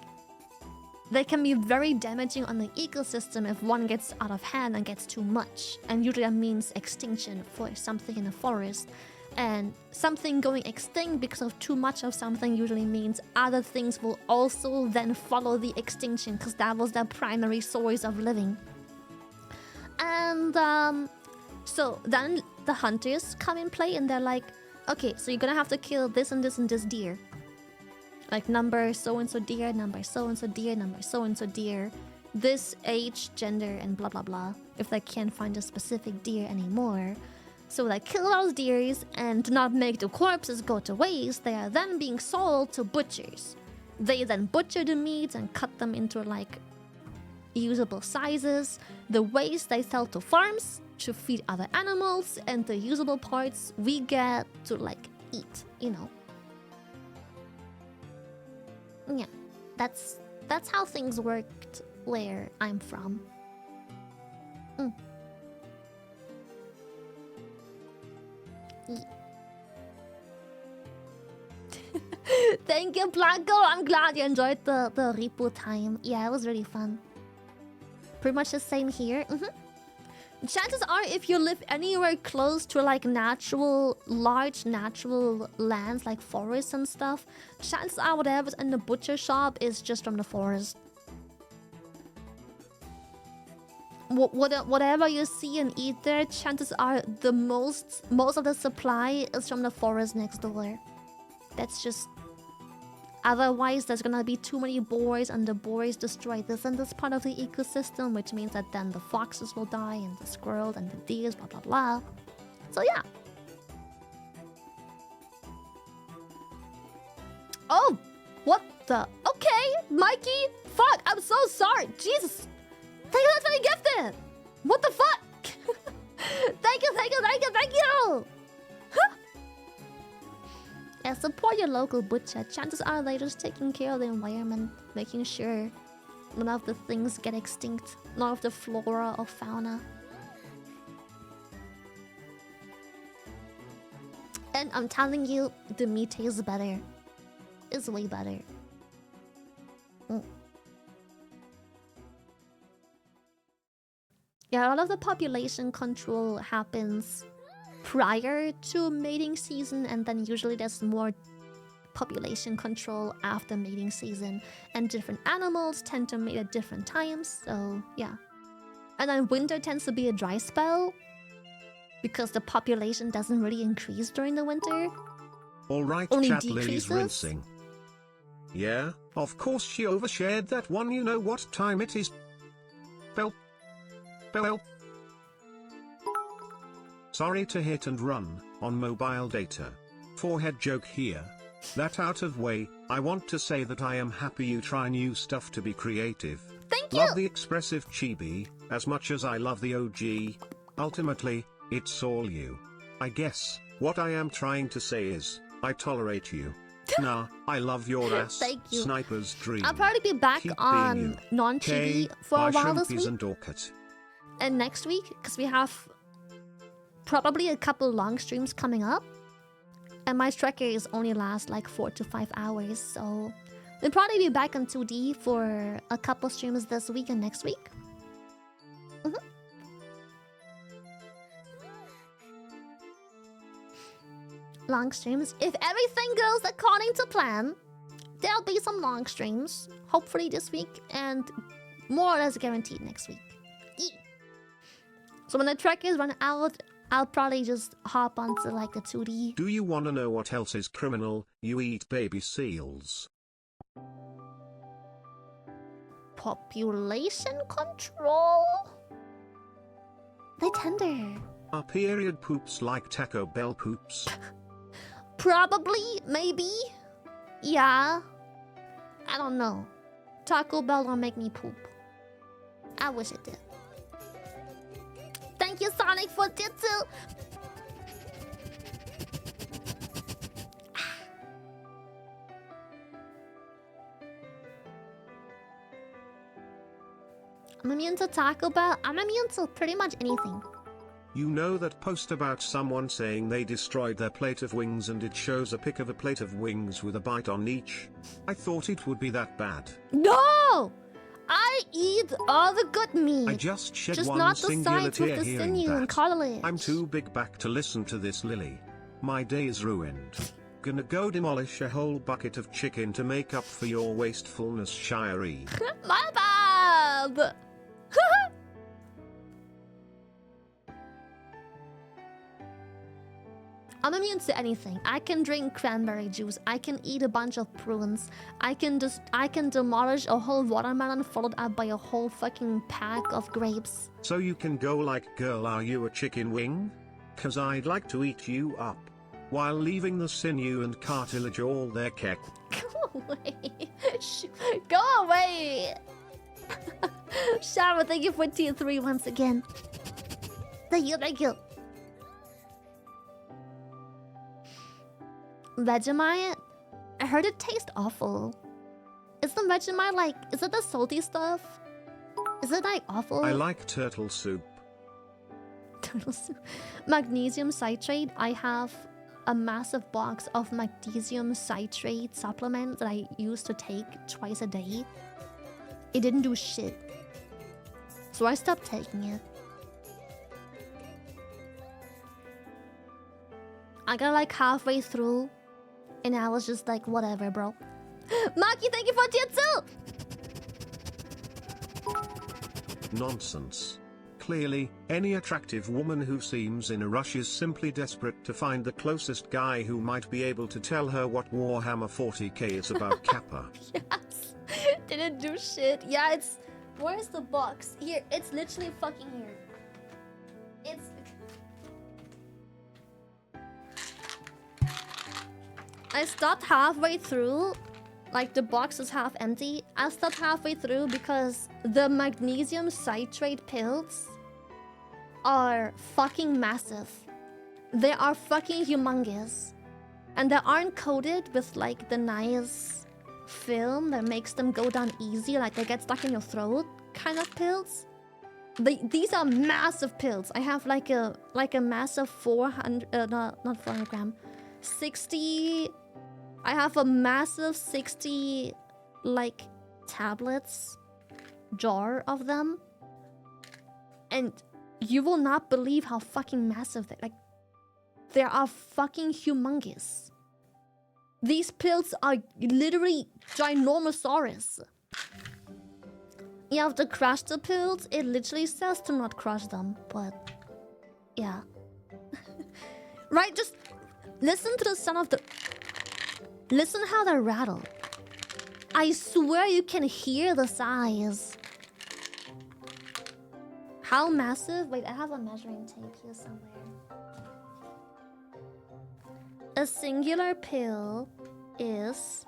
they can be very damaging on the ecosystem if one gets out of hand and gets too much. And usually that means extinction for something in the forest. And something going extinct because of too much of something usually means other things will also then follow the extinction because that was their primary source of living. And so then the hunters come in play and they're like, okay, so you're gonna have to kill this and this and this deer. Like number so-and-so deer, number so-and-so deer, number so-and-so deer. This age, gender, and blah blah blah. If they can't find a specific deer anymore. So they kill those deers and do not make the corpses go to waste. They are then being sold to butchers. They then butcher the meat and cut them into like usable sizes. The waste they sell to farms to feed other animals, and the usable parts we get to like eat, you know. Yeah, that's how things worked where I'm from. Thank you, Blanco. I'm glad you enjoyed the repo time. Yeah, it was really fun. Pretty much the same here. Chances are, if you live anywhere close to like large natural lands like forests and stuff, chances are whatever's in the butcher shop is just from the forest. Whatever you see and eat there, chances are the most of the supply is from the forest next door. That's just... Otherwise, there's gonna be too many boars, and the boars destroy this and this part of the ecosystem, which means that then the foxes will die, and the squirrel, and the deers, blah blah blah. So yeah. Oh! What the... Okay, Mikey! Fuck, I'm so sorry! Jesus! Thank you, that's very gifted! What the fuck? Thank you! Huh? Yeah, support your local butcher. Chances are they're just taking care of the environment, making sure none of the things get extinct, none of the flora or fauna. And I'm telling you, the meat tastes better. is way better. Mm. Yeah, a lot of the population control happens prior to mating season, and then usually there's more population control after mating season, and different animals tend to mate at different times, so yeah. And then winter tends to be a dry spell because the population doesn't really increase during the winter. Alright, Only chat, Lily's decreases? rinsing. Yeah, of course she overshared that one, you know what time it is. Bell. Sorry to hit and run, on mobile data. Forehead joke here. That out of way, I want to say that I am happy you try new stuff to be creative. Thank you! Love the expressive chibi, as much as I love the OG. Ultimately, it's all you. I guess, what I am trying to say is, I tolerate you. Nah, I love your ass. Thank you. Sniper's dream. I'll probably be back Keep on being you. non-chibi K, for a by while this Shrimpies week. and Orcat. And next week, because we have probably a couple long streams coming up. And my trackers only last like 4 to 5 hours, so we'll probably be back on 2D for a couple streams this week and next week. Long streams. If everything goes according to plan, there'll be some long streams, hopefully this week, and more or less guaranteed next week. Yeah. So when the trackers run out, I'll probably just hop onto like the 2D. Do you wanna know what else is criminal? You eat baby seals. Population control? They tender. Are period poops like Taco Bell poops? Probably, maybe. Yeah. I don't know. Taco Bell don't make me poop. I wish it did. Thank you, Sonic, for Jitsu! I'm immune to Taco Bell. I'm immune to pretty much anything. You know that post about someone saying they destroyed their plate of wings and it shows a pic of a plate of wings with a bite on each? I thought it would be that bad. No! I eat all the good meat. I just shed Just one not the singular sides tear with the hearing sinew and that. cartilage. I'm too big back to listen to this, Lily. My day is ruined. Gonna go demolish a whole bucket of chicken to make up for your wastefulness, Shiree. My bad! I'm immune to anything. I can drink cranberry juice. I can eat a bunch of prunes. I can demolish a whole watermelon followed up by a whole fucking pack of grapes. So you can go like, girl, are you a chicken wing? 'Cause I'd like to eat you up. While leaving the sinew and cartilage all there, keck. Go away. Go away. Shara, thank you for tier 3 once again. Thank you, thank you. Vegemite? I heard it tastes awful. Is the Vegemite like, is it the salty stuff? Is it like awful? I like turtle soup. Turtle soup. Magnesium citrate. I have a massive box of magnesium citrate supplements that I used to take twice a day. It didn't do shit. So I stopped taking it. I got like halfway through and I was just like, whatever, bro. Maki, thank you for tier 2! Nonsense. Clearly, any attractive woman who seems in a rush is simply desperate to find the closest guy who might be able to tell her what Warhammer 40k is about. Kappa. Yes. Didn't do shit. Yeah, it's... Where's the box? Here, it's literally fucking here. It's... I stopped halfway through. Like, the box is half empty. I stopped halfway through because the magnesium citrate pills are fucking massive. They are fucking humongous. And they aren't coated with, like, the nice film that makes them go down easy, like they get stuck in your throat kind of pills. These are massive pills. I have like a massive 400, not 400 gram, 60 I have a massive 60 like tablets jar of them, and you will not believe how fucking massive they are fucking humongous. These pills are literally ginormosaurus. You have to crush the pills. It literally says to not crush them, but yeah. Right, just listen to the sound of the... Listen how they rattle. I swear you can hear the size. How massive? Wait, I have a measuring tape here somewhere. A singular pill is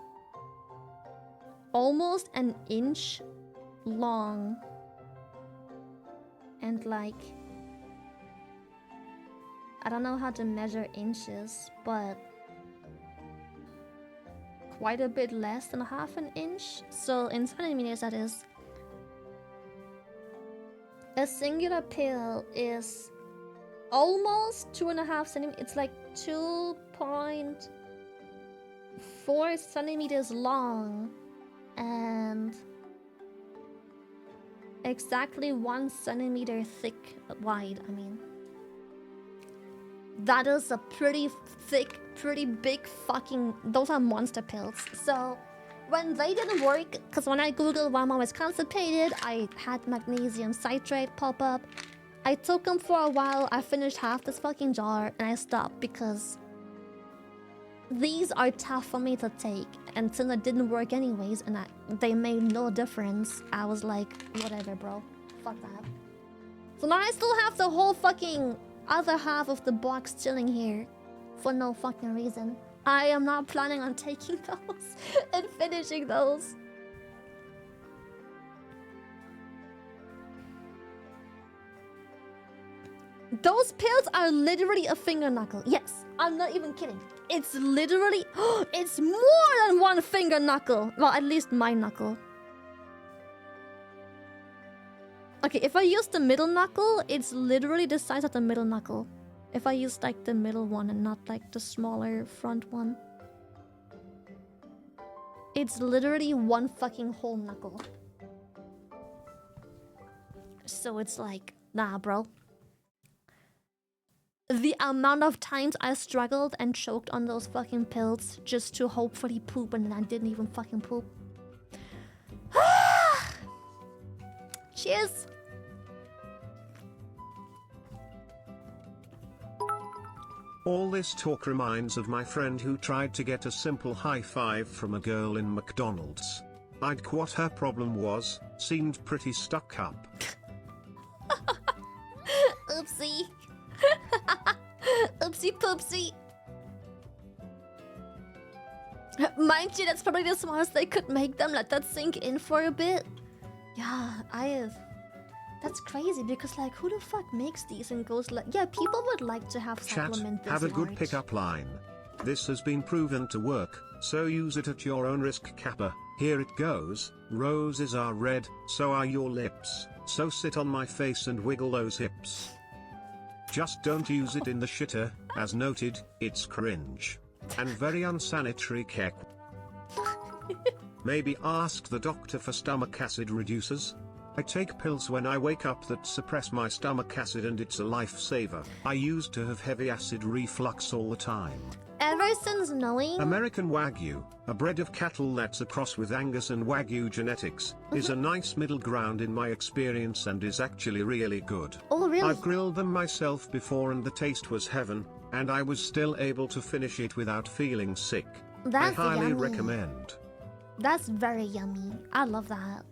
almost an inch long and like, I don't know how to measure inches, but quite a bit less than half an inch. So in centimeters, that is. A singular pill is almost 2.5 centimeters. It's like 2.4 centimeters long and exactly 1 centimeter thick wide. I mean, that is a pretty thick, pretty big fucking... Those are monster pills. So when they didn't work, because when I googled why mom was constipated, I had magnesium citrate pop up. I took them for a while. I finished half this fucking jar and I stopped because these are tough for me to take. And since it didn't work anyways and they made no difference, I was like, whatever, bro. Fuck that. So now I still have the whole fucking other half of the box chilling here for no fucking reason. I am not planning on taking those and finishing those. Those pills are literally a finger knuckle. Yes, I'm not even kidding. It's literally... it's more than one finger knuckle. Well, at least my knuckle. Okay, if I use the middle knuckle, it's literally the size of the middle knuckle. If I use like the middle one and not like the smaller front one. It's literally one fucking whole knuckle. So it's like, nah, bro. The amount of times I struggled and choked on those fucking pills just to hopefully poop and I didn't even fucking poop. Cheers! All this talk reminds of my friend who tried to get a simple high five from a girl in McDonald's. I'd what her problem was, seemed pretty stuck up. Oopsie. Oopsie poopsie. Mind you, that's probably the smartest they could make them. Let that sink in for a bit. Yeah, that's crazy because like who the fuck makes these and goes like, yeah, people would like to have supplement this Chat, have a good large. pickup line. This has been proven to work, so use it at your own risk, Kappa. Here it goes. Roses are red, so are your lips. So sit on my face and wiggle those hips. Just don't use it in the shitter, as noted, it's cringe. And very unsanitary kek. Maybe ask the doctor for stomach acid reducers. I take pills when I wake up that suppress my stomach acid and it's a lifesaver. I used to have heavy acid reflux all the time. Ever since knowing... American Wagyu, a breed of cattle that's a cross with Angus and Wagyu genetics, is a nice middle ground in my experience and is actually really good. Oh, really? I've grilled them myself before and the taste was heaven, and I was still able to finish it without feeling sick. That's I highly yummy. recommend. That's very yummy. I love that.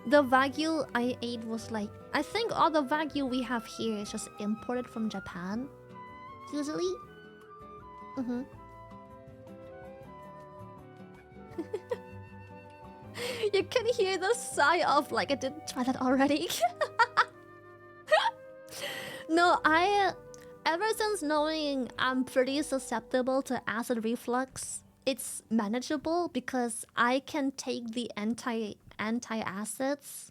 The Wagyu I ate was like... I think all the Wagyu we have here is just imported from Japan. Usually. Mm-hmm. You can hear the sigh of like, I didn't try that already. No, ever since knowing I'm pretty susceptible to acid reflux, it's manageable because I can take the antacids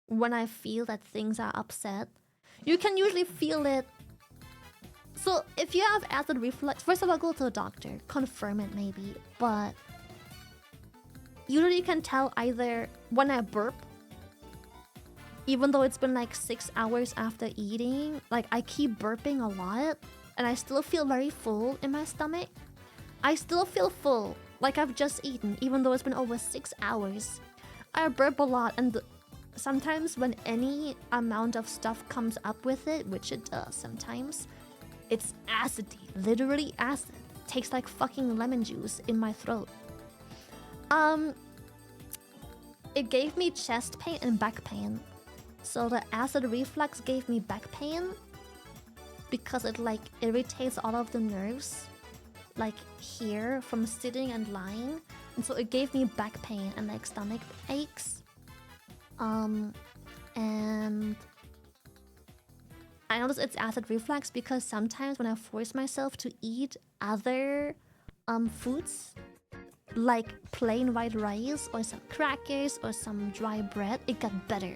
when I feel that things are upset. You can usually feel it So if you have acid reflux, first of all, go to the doctor, confirm it maybe. But usually you can tell either when I burp, even though it's been like 6 hours after eating, like I keep burping a lot and I still feel very full in my stomach. I still feel full, like I've just eaten, even though it's been over 6 hours. I burp a lot, and sometimes when any amount of stuff comes up with it, which it does sometimes, it's acidy, literally acid. Tastes like fucking lemon juice in my throat. It gave me chest pain and back pain. So the acid reflux gave me back pain because it like irritates all of the nerves, like here from sitting and lying, and so it gave me back pain and like stomach aches. And I notice it's acid reflux because sometimes when I force myself to eat other foods, like plain white rice or some crackers or some dry bread, it got better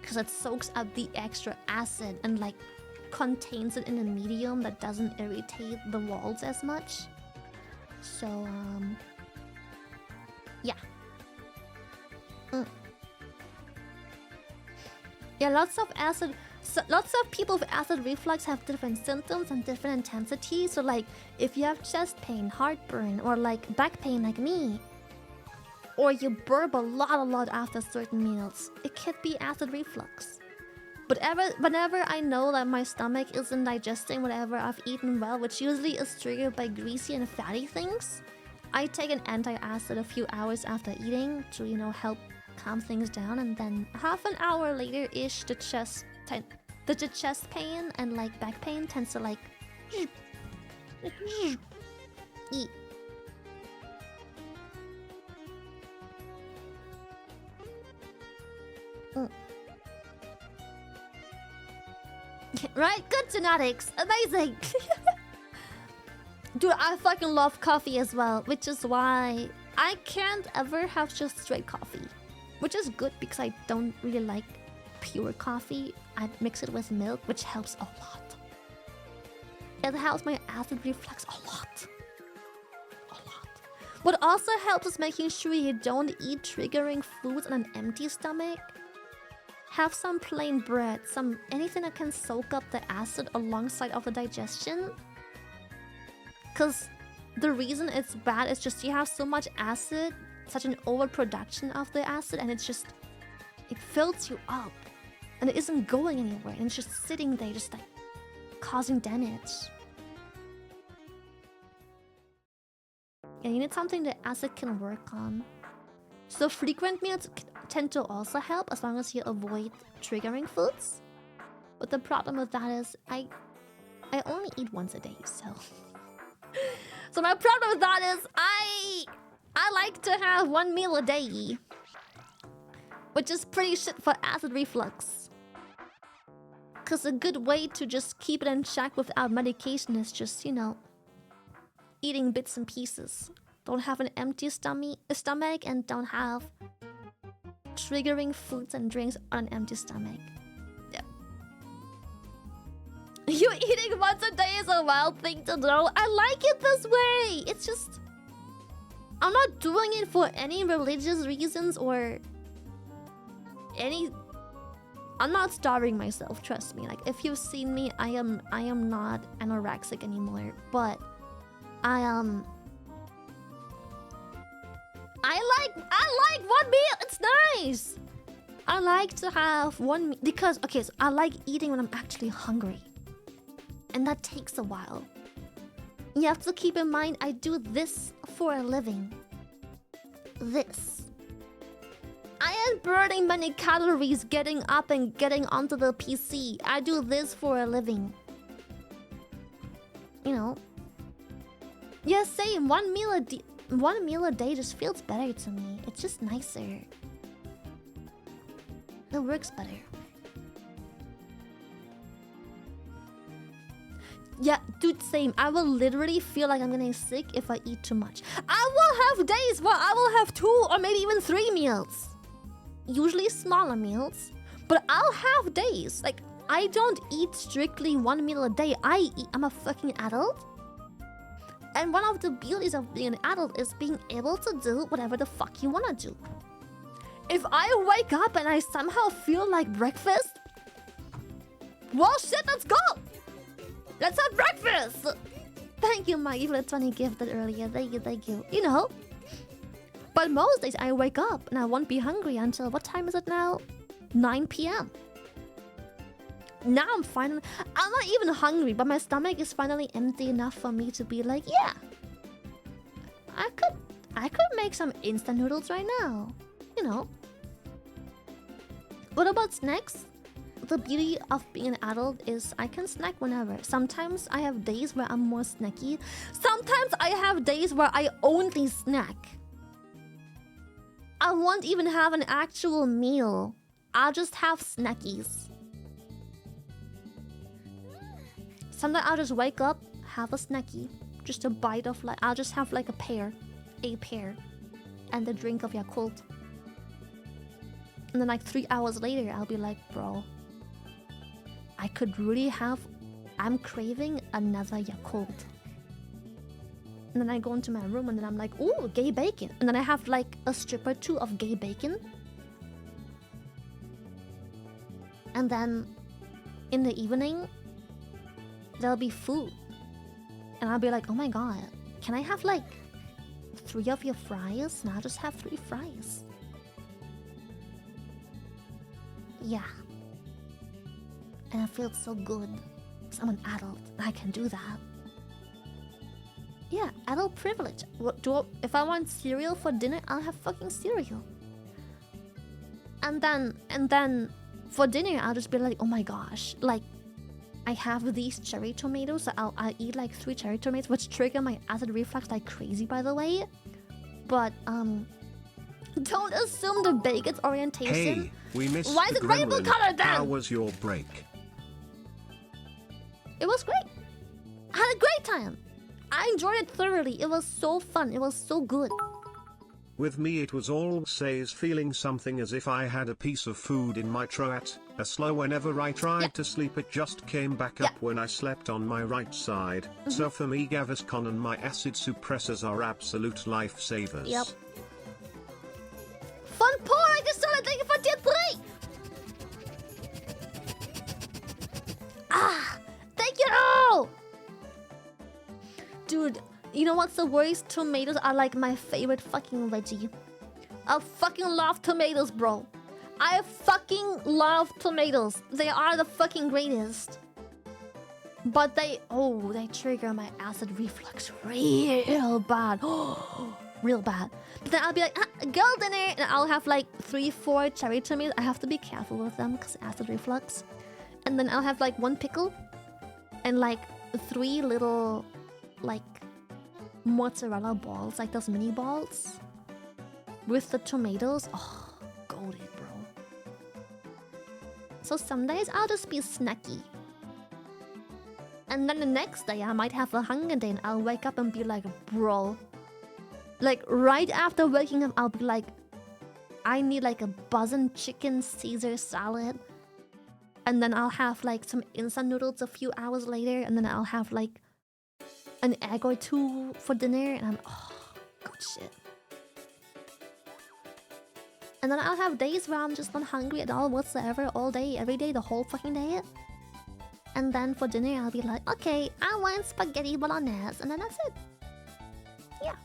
because it soaks up the extra acid and like contains it in a medium that doesn't irritate the walls as much. So yeah. Yeah, lots of people with acid reflux have different symptoms and different intensities. So like if you have chest pain, heartburn, or like back pain like me, or you burp a lot after certain meals, it could be acid reflux. But whenever I know that my stomach isn't digesting whatever I've eaten well, which usually is triggered by greasy and fatty things, I take an antacid a few hours after eating to, you know, help calm things down, and then half an hour later-ish, the chest pain and like back pain tends to like eat. Right? Good genetics. Amazing. Dude, I fucking love coffee as well, which is why I can't ever have just straight coffee. Which is good because I don't really like pure coffee. I mix it with milk, which helps a lot. It helps my acid reflux a lot. What also helps is making sure you don't eat triggering foods on an empty stomach. Have some plain bread, anything that can soak up the acid alongside of the digestion. Because the reason it's bad is just you have so much acid, such an overproduction of the acid, and it fills you up. And it isn't going anywhere, and it's just sitting there, just like causing damage. Yeah, you need something that acid can work on. So frequent meals tend to also help as long as you avoid triggering foods. But the problem with that is I only eat once a day, so so my problem with that is I like to have 1 meal a day, which is pretty shit for acid reflux. Cause a good way to just keep it in check without medication is just, you know, eating bits and pieces. Don't have an empty stomach and don't have triggering foods and drinks on an empty stomach. Yeah. You eating once a day is a wild thing to do. I like it this way. It's just, I'm not doing it for any religious reasons or any. I'm not starving myself, trust me. Like if you've seen me, I am not anorexic anymore, but I like 1 meal. It's nice. I like to have 1 meal because okay, so I like eating when I'm actually hungry. And that takes a while. You have to keep in mind I do this for a living. This. I am burning many calories getting up and getting onto the PC. I do this for a living. You know. Yeah, same. 1 meal a day just feels better to me. It's just nicer. It works better. Yeah, dude, same. I will literally feel like I'm getting sick if I eat too much. I will have days where I will have 2 or maybe even 3 meals. Usually smaller meals. But I'll have days. Like, I don't eat strictly one meal a day. I'm a fucking adult. And one of the beauties of being an adult is being able to do whatever the fuck you wanna do. If I wake up and I somehow feel like breakfast, well shit, let's go! Let's have breakfast! Thank you, Maggie, for the 20 gifted earlier. Thank you. You know. But most days I wake up and I won't be hungry until, what time is it now? 9 p.m. Now I'm not even hungry, but my stomach is finally empty enough for me to be like, yeah, I could make some instant noodles right now. You know. What about snacks? The beauty of being an adult is I can snack whenever. Sometimes I have days where I'm more snacky. Sometimes I have days where I only snack. I won't even have an actual meal. I'll just have snackies. Sometimes I'll just wake up, have a snacky. Just a bite of like, I'll just have like a pear. And a drink of Yakult. And then like 3 hours later, I'll be like, bro, I could really have... I'm craving another Yakult. And then I go into my room and then I'm like, ooh, gay bacon. And then I have like a strip or two of gay bacon. And then in the evening, there'll be food. And I'll be like, oh my god, can I have like 3 of your fries? And I'll just have 3 fries. Yeah. And I feel so good. Because I'm an adult and I can do that. Yeah, adult privilege. If I want cereal for dinner, I'll have fucking cereal. And then for dinner, I'll just be like, oh my gosh, like, I have these cherry tomatoes, so I'll eat like 3 cherry tomatoes, which trigger my acid reflux like crazy, by the way. But, don't assume the bacon's orientation. Hey, we missed Why is it rainbow colored then? How was your break? It was great. I had a great time. I enjoyed it thoroughly. It was so fun. It was so good. With me it was always feeling something as if I had a piece of food in my throat. A slow whenever I tried to sleep, it just came back up when I slept on my right side. So for me, Gaviscon and my acid suppressors are absolute lifesavers. Yep. Fun pour, I just saw it. Thank you for tier 3. Ah, thank you. Dude, you know what's the worst? Tomatoes are like my favorite fucking veggie. I fucking love tomatoes, bro. I fucking love tomatoes. They are the fucking greatest. But they trigger my acid reflux real bad. Real bad. But then I'll be like, girl dinner, and I'll have like 3-4 cherry tomatoes. I have to be careful with them because acid reflux. And then I'll have like 1 pickle and like 3 little like mozzarella balls, like those mini balls with the tomatoes. Oh, goated, bro. So some days I'll just be snacky. And then the next day I might have a hunger day and I'll wake up and be like, bro. Like right after waking up, I'll be like, I need like a buzzing chicken Caesar salad. And then I'll have like some instant noodles a few hours later. And then I'll have like an egg or 2 for dinner. And I'm, oh, good shit. And then I'll have days where I'm just not hungry at all whatsoever, all day, every day, the whole fucking day. And then for dinner, I'll be like, okay, I want spaghetti bolognese. And then that's it. Yeah.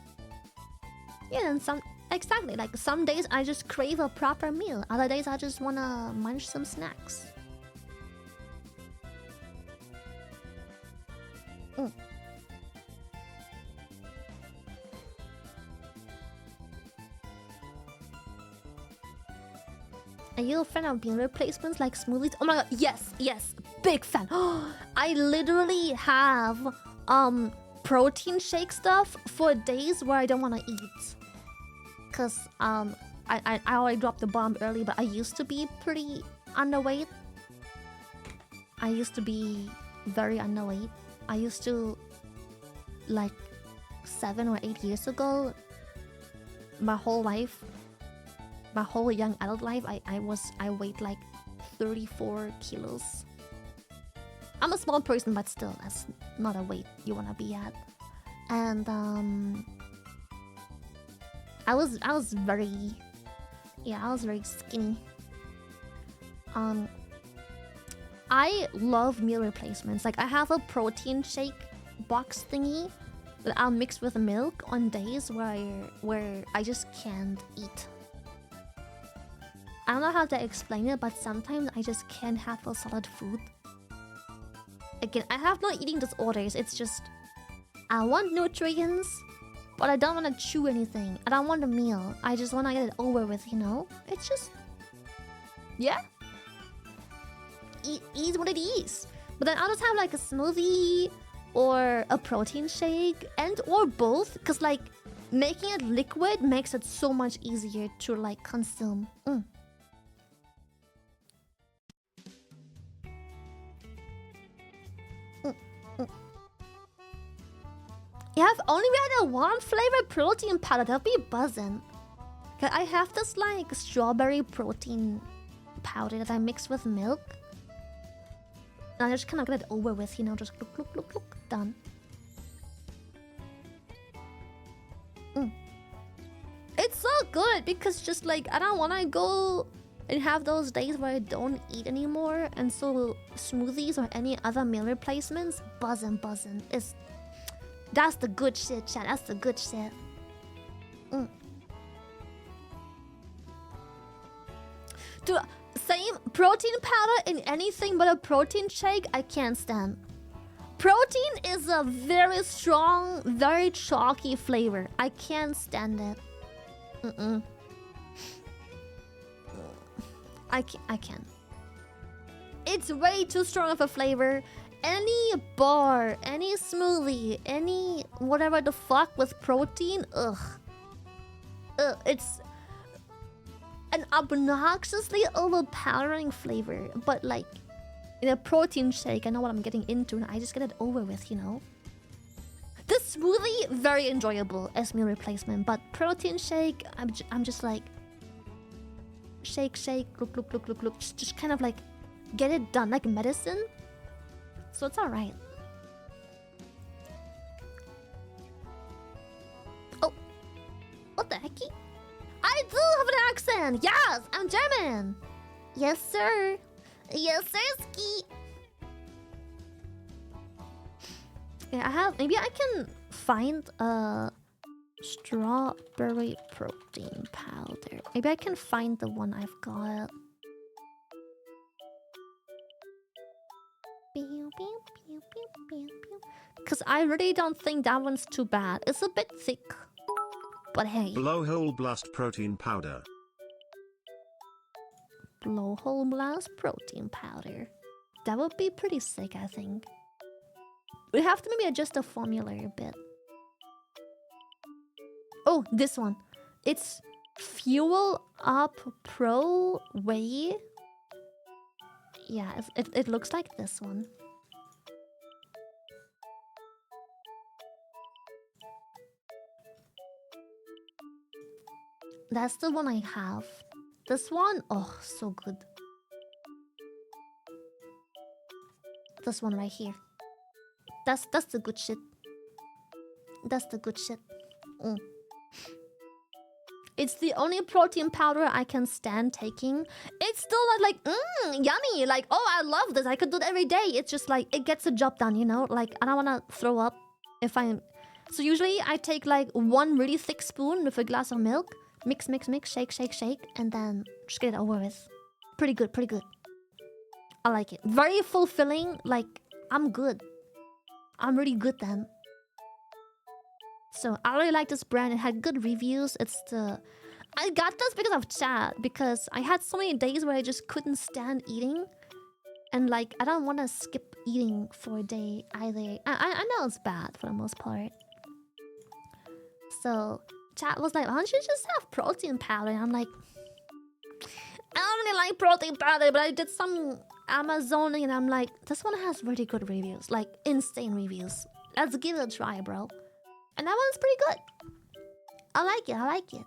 Yeah, and exactly, like some days I just crave a proper meal. Other days I just wanna munch some snacks. Are you a fan of meal replacements like smoothies? Oh my god, yes, big fan. I literally have protein shake stuff for days where I don't want to eat. Cause I already dropped the bomb early, but I used to be pretty underweight. I used to be very underweight. I used to, like 7 or 8 years ago, my whole life, my whole young adult life, I weighed like 34 kilos. I'm a small person, but still, that's not a weight you wanna be at. And I was very skinny. I love meal replacements. Like, I have a protein shake box thingy that I'll mix with milk on days where I just can't eat. I don't know how to explain it, but sometimes I just can't have a solid food. Again, I have no eating disorders. It's just I want nutrients, but I don't want to chew anything. I don't want a meal. I just want to get it over with, you know? It's just... yeah. Eat what it is. But then I'll just have like a smoothie or a protein shake and or both. Because like making it liquid makes it so much easier to like consume. Yeah, if only we had a Womp flavored protein powder, that'd be buzzing. Cause I have this like strawberry protein powder that I mix with milk. And I just kind of get it over with, you know, just look, done. It's so good because just like, I don't want to go and have those days where I don't eat anymore. And so smoothies or any other meal replacements, buzzing. That's the good shit, chat. That's the good shit. Dude, same protein powder in anything but a protein shake, I can't stand. Protein is a very strong, very chalky flavor. I can't stand it. I can't. It's way too strong of a flavor. Any bar, any smoothie, any whatever the fuck with protein, it's an obnoxiously overpowering flavor. But like in a protein shake, I know what I'm getting into, and I just get it over with, you know. The smoothie, very enjoyable as meal replacement, but protein shake, I'm just like shake, look, just kind of like get it done like medicine. So it's alright. Oh, what the hecky? I do have an accent! Yes, I'm German! Yes, sir. Yes, sir, ski. Yeah, I have... maybe I can find a strawberry protein powder. Maybe I can find the one I've got. Because I really don't think that one's too bad. It's a bit thick. But hey. Blowhole blast protein powder. Blowhole blast protein powder. That would be pretty sick, I think. We have to maybe adjust the formula a bit. Oh, this one. It's Fuel Up Pro Whey. Yeah, it looks like this one. That's the one I have. This one, oh, so good. This one right here. That's the good shit. That's the good shit. It's the only protein powder I can stand taking. It's still not like, yummy. Like, oh, I love this. I could do it every day. It's just like, it gets the job done, you know? Like, I don't want to throw up if I'm... So usually I take like one really thick spoon with a glass of milk. Mix, shake, and then just get it over with. Pretty good. I like it. Very fulfilling. Like, I'm good. I'm really good then. So, I really like this brand. It had good reviews. It's the... I got this because of chat. Because I had so many days where I just couldn't stand eating. And like, I don't want to skip eating for a day either. I know it's bad for the most part. So... chat was like, why don't you just have protein powder? And I'm like, I don't really like protein powder, but I did some Amazoning and I'm like, this one has really good reviews. Like, insane reviews. Let's give it a try, bro. And that one's pretty good. I like it.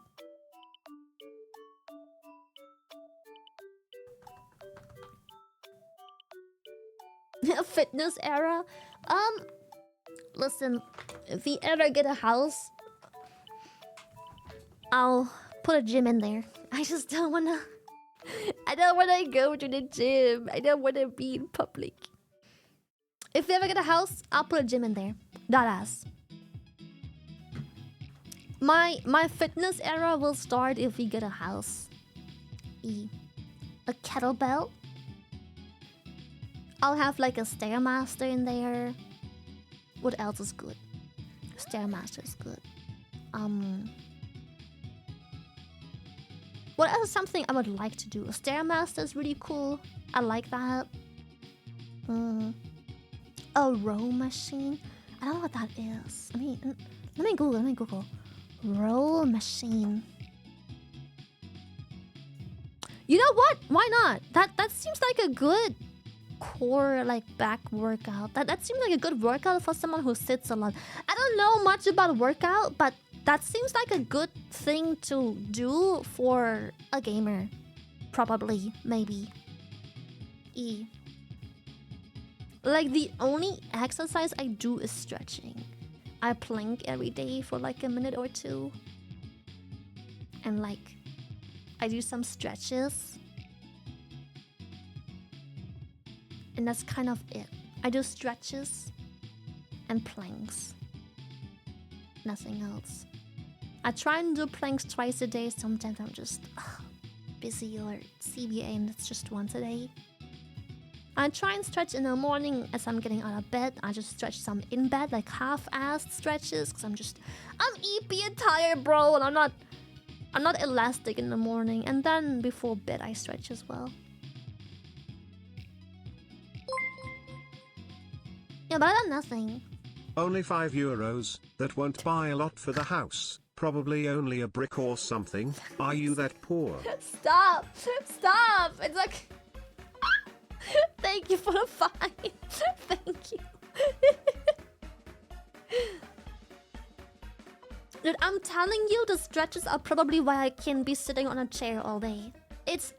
Fitness era. Listen, if we ever get a house, I'll put a gym in there. I just don't wanna. I don't wanna go to the gym. I don't wanna be in public. If we ever get a house, I'll put a gym in there. That ass. My fitness era will start if we get a house. A kettlebell. I'll have like a stairmaster in there. What else is good? Stairmaster is good. What else is something I would like to do? A stairmaster is really cool. I like that. A row machine. I don't know what that is. Let me Google. Row machine. You know what? Why not? That seems like a good core, like, back workout. That seems like a good workout for someone who sits a lot. I don't know much about workout, but that seems like a good thing to do for a gamer. Probably, maybe. Like, the only exercise I do is stretching. I plank every day for like a minute or two. And like, I do some stretches. And that's kind of it. I do stretches and planks. Nothing else. I try and do planks twice a day. Sometimes I'm just busy or CBA and it's just once a day. I try and stretch in the morning as I'm getting out of bed. I just stretch some in bed, like half-assed stretches, because I'm EP and tired, bro, and I'm not elastic in the morning. And then before bed, I stretch as well. Yeah, but I done nothing. Only €5. That won't buy a lot for the house. Probably only a brick or something. Are you that poor? Stop! It's like... Thank you for the fine. Thank you. Dude, I'm telling you, the stretches are probably why I can be sitting on a chair all day.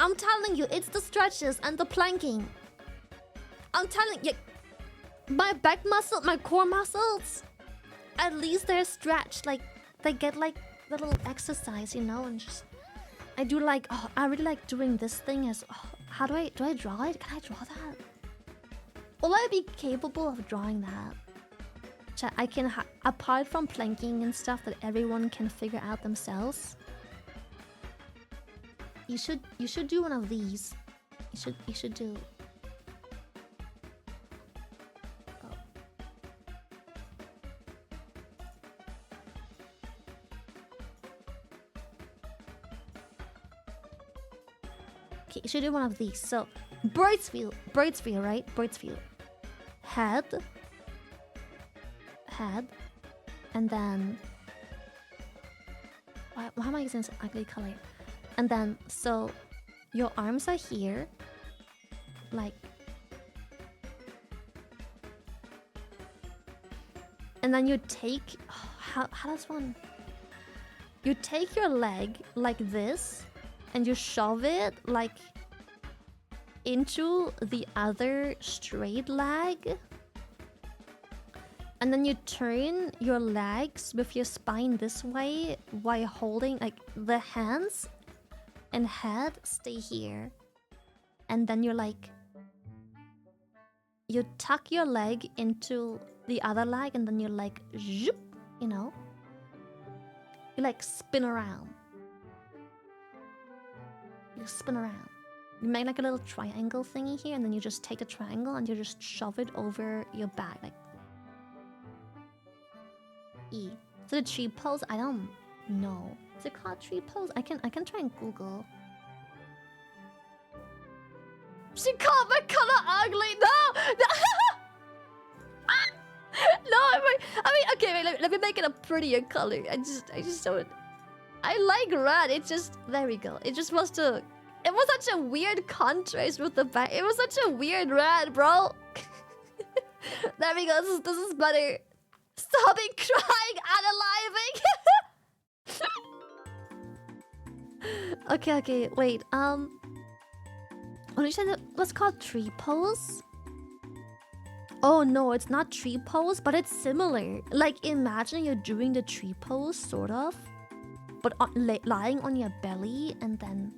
I'm telling you, it's the stretches and the planking. I'm telling you, my back muscle, my core muscles, at least they're stretched. Like, they get like little exercise, you know, and just... I do like, I really like doing this thing as, how do I draw it? Can I draw that? Will I be capable of drawing that? Chat, I can, apart from planking and stuff that everyone can figure out themselves. You should do one of these. You should do. Okay, you should do one of these. So, bird's view, right? Bird's view. Head, and then... Why am I using this ugly color? And then, so, your arms are here. Like... And then you take... how does one... You take your leg like this, and you shove it, like, into the other straight leg. And then you turn your legs with your spine this way while holding, like, the hands and head stay here. And then you're like... You tuck your leg into the other leg and then you're like, zoop, you know? You like spin around. You spin around. You make like a little triangle thingy here, and then you just take the triangle and you just shove it over your back, like... So the tree pose, I don't know. Is it called tree pose? I can try and Google. She called my color ugly. No. No, I mean, okay, wait, let me make it a prettier color. I just don't... I like red. It just... There we go. It just was to... It was such a weird contrast with the back. It was such a weird red, bro. There we go. This is better. Stop it crying, unaliving. Okay, wait. What did you say? What's called tree pose? Oh no, it's not tree pose, but it's similar. Like imagine you're doing the tree pose, sort of, but lying on your belly and then.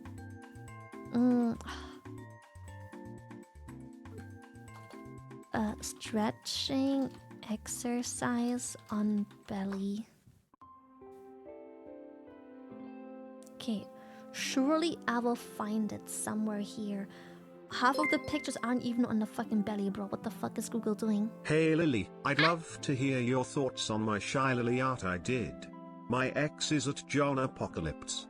Stretching exercise on belly. Okay, surely I will find it somewhere here. Half of the pictures aren't even on the fucking belly, bro. What the fuck is Google doing? Hey Lily, I'd love to hear your thoughts on my shy Lily art I did. My ex is at John Apocalypse.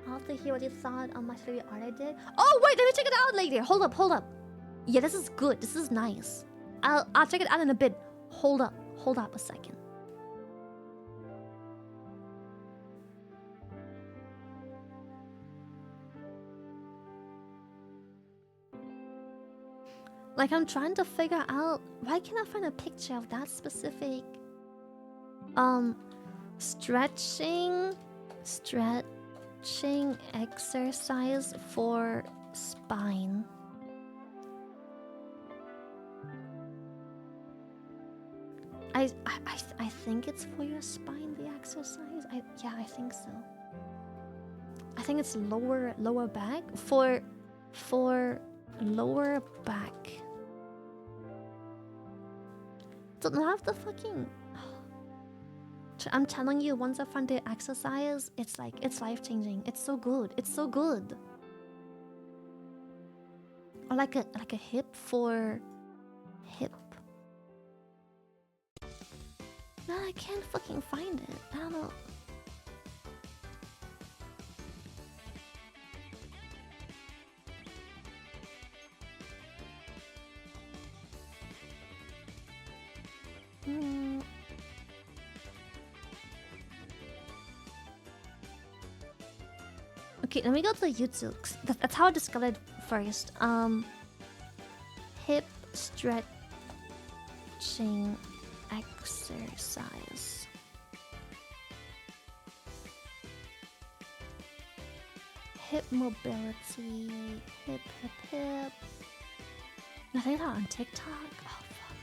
I'll have to hear what you thought on my silly art I did. Oh wait, let me check it out later. Hold up. Yeah, this is good. This is nice. I'll check it out in a bit. Hold up a second. Like I'm trying to figure out why can't I find a picture of that specific stretching exercise for spine. I think it's for your spine, the exercise. Yeah, I think so. I think it's lower back for lower back. Don't have the fucking. I'm telling you, once I find the exercise, it's like it's life-changing. It's so good. It's so good. Or like a hip for hip. No, I can't fucking find it. I don't know. Okay, let me go to YouTube. That's how I discovered first. Hip stretching exercise. Hip mobility. Hip. I think that on TikTok. Oh fuck.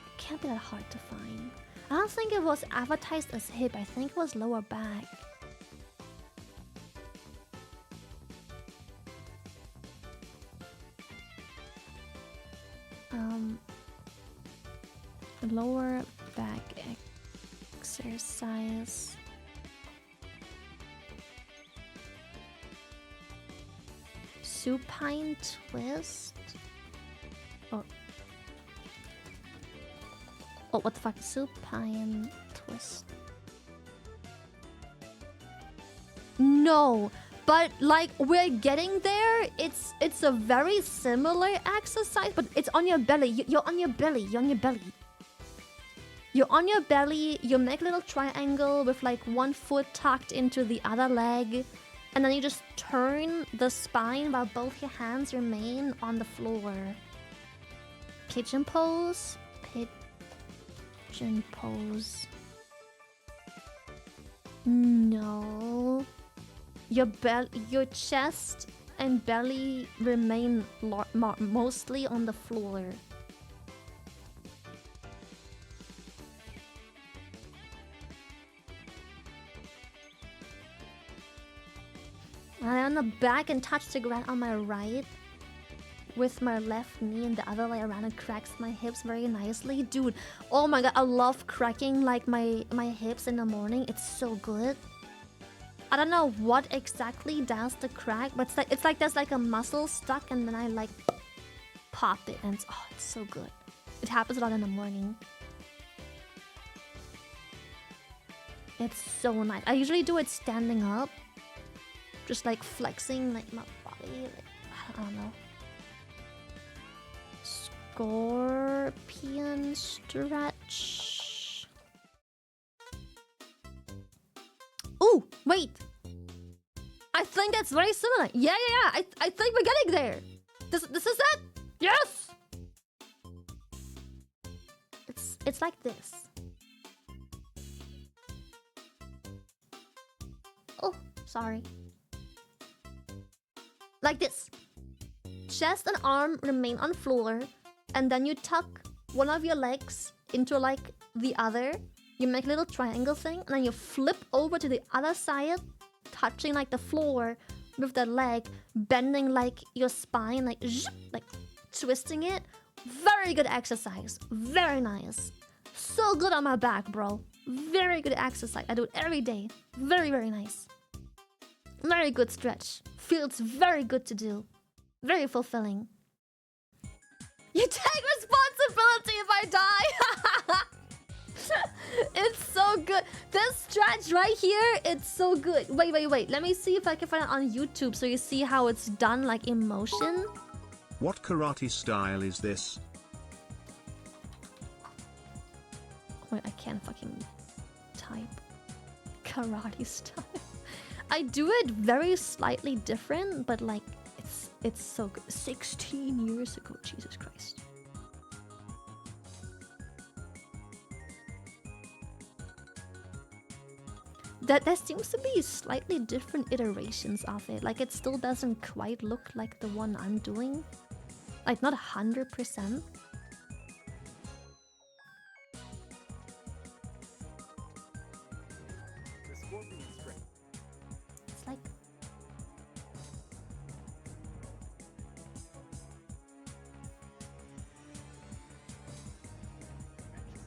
It can't be that hard to find. I don't think it was advertised as hip. I think it was lower back. Lower back exercise. Supine twist. Oh, what the fuck? Supine twist. No, but like we're getting there. It's a very similar exercise, but it's on your belly. You're on your belly. You're on your belly. You're on your belly. You make a little triangle with like one foot tucked into the other leg, and then you just turn the spine while both your hands remain on the floor. Pigeon pose. Pigeon pose. No. Your chest and belly remain mostly on the floor. I'm on the back and touch the ground on my right with my left knee and the other way around and cracks my hips very nicely. Dude, oh my god, I love cracking like my hips in the morning. It's so good. I don't know what exactly does the crack, but it's like there's like a muscle stuck and then I like pop it and it's so good. It happens a lot in the morning. It's so nice. I usually do it standing up. Just like flexing like my body, like, I don't know. Scorpion stretch. Oh, wait. I think that's very similar. Yeah. I think we're getting there. This is it. Yes. It's like this. Oh, Sorry. Like this. Chest and arm remain on floor, and then you tuck one of your legs into like the other. You make a little triangle thing, and then you flip over to the other side, touching like the floor with the leg, bending like your spine, like twisting it. Very good exercise. Very nice. So good on my back, bro. Very good exercise. I do it every day. Very, very nice. Very good stretch. Feels very good to do. Very fulfilling. You take responsibility if I die. It's so good. This stretch right here, it's so good. Wait. Let me see if I can find it on YouTube so you see how it's done like in motion. What karate style is this? Wait, I can't fucking type. Karate style. I do it very slightly different, but like it's so good. 16 years ago, Jesus Christ. There seems to be slightly different iterations of it. Like it still doesn't quite look like the one I'm doing. Like not 100%. It's like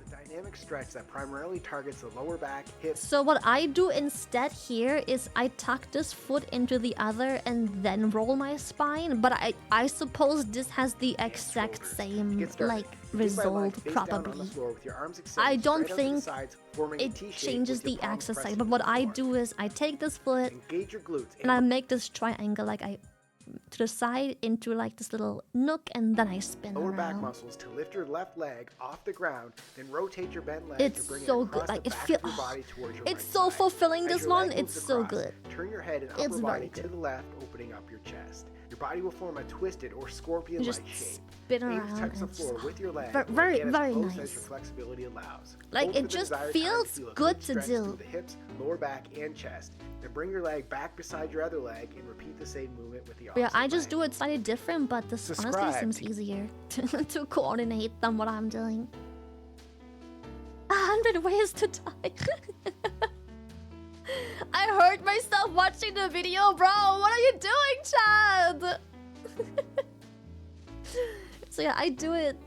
dynamic stretch that primarily targets the lower back, hips. so what I do instead here is I tuck this foot into the other and then roll my spine, but I suppose this has the exact same like result probably. I don't think it changes the exercise, but what I do is I take this foot and I make this triangle like I to the side into like this little nook, and then I spin lower around. back muscles to lift your left leg off the ground, then rotate your bent leg It's to bring so it across good. Like the it back feels. of your body towards your It's right so side. fulfilling. As This your one. leg It's moves so across, good. Turn your head and It's upper very body good. to the left, opening up your chest. Your body will form a twisted or scorpion-like You just shape. spin Aim around to touch the and floor just- with your leg, very, or get very as close nice. as your flexibility allows. Like, Hold it for the just desired time feels feel a good to stretch do. through the hips, lower back, and chest. Then bring your leg back beside your other leg and repeat the same movement with the opposite Yeah, I just leg. do it slightly different, but this honestly Subscribe seems to- easier to coordinate than what I'm doing. 100 ways to die. I hurt myself watching the video, bro. What are you doing, Chad? So yeah, I do it.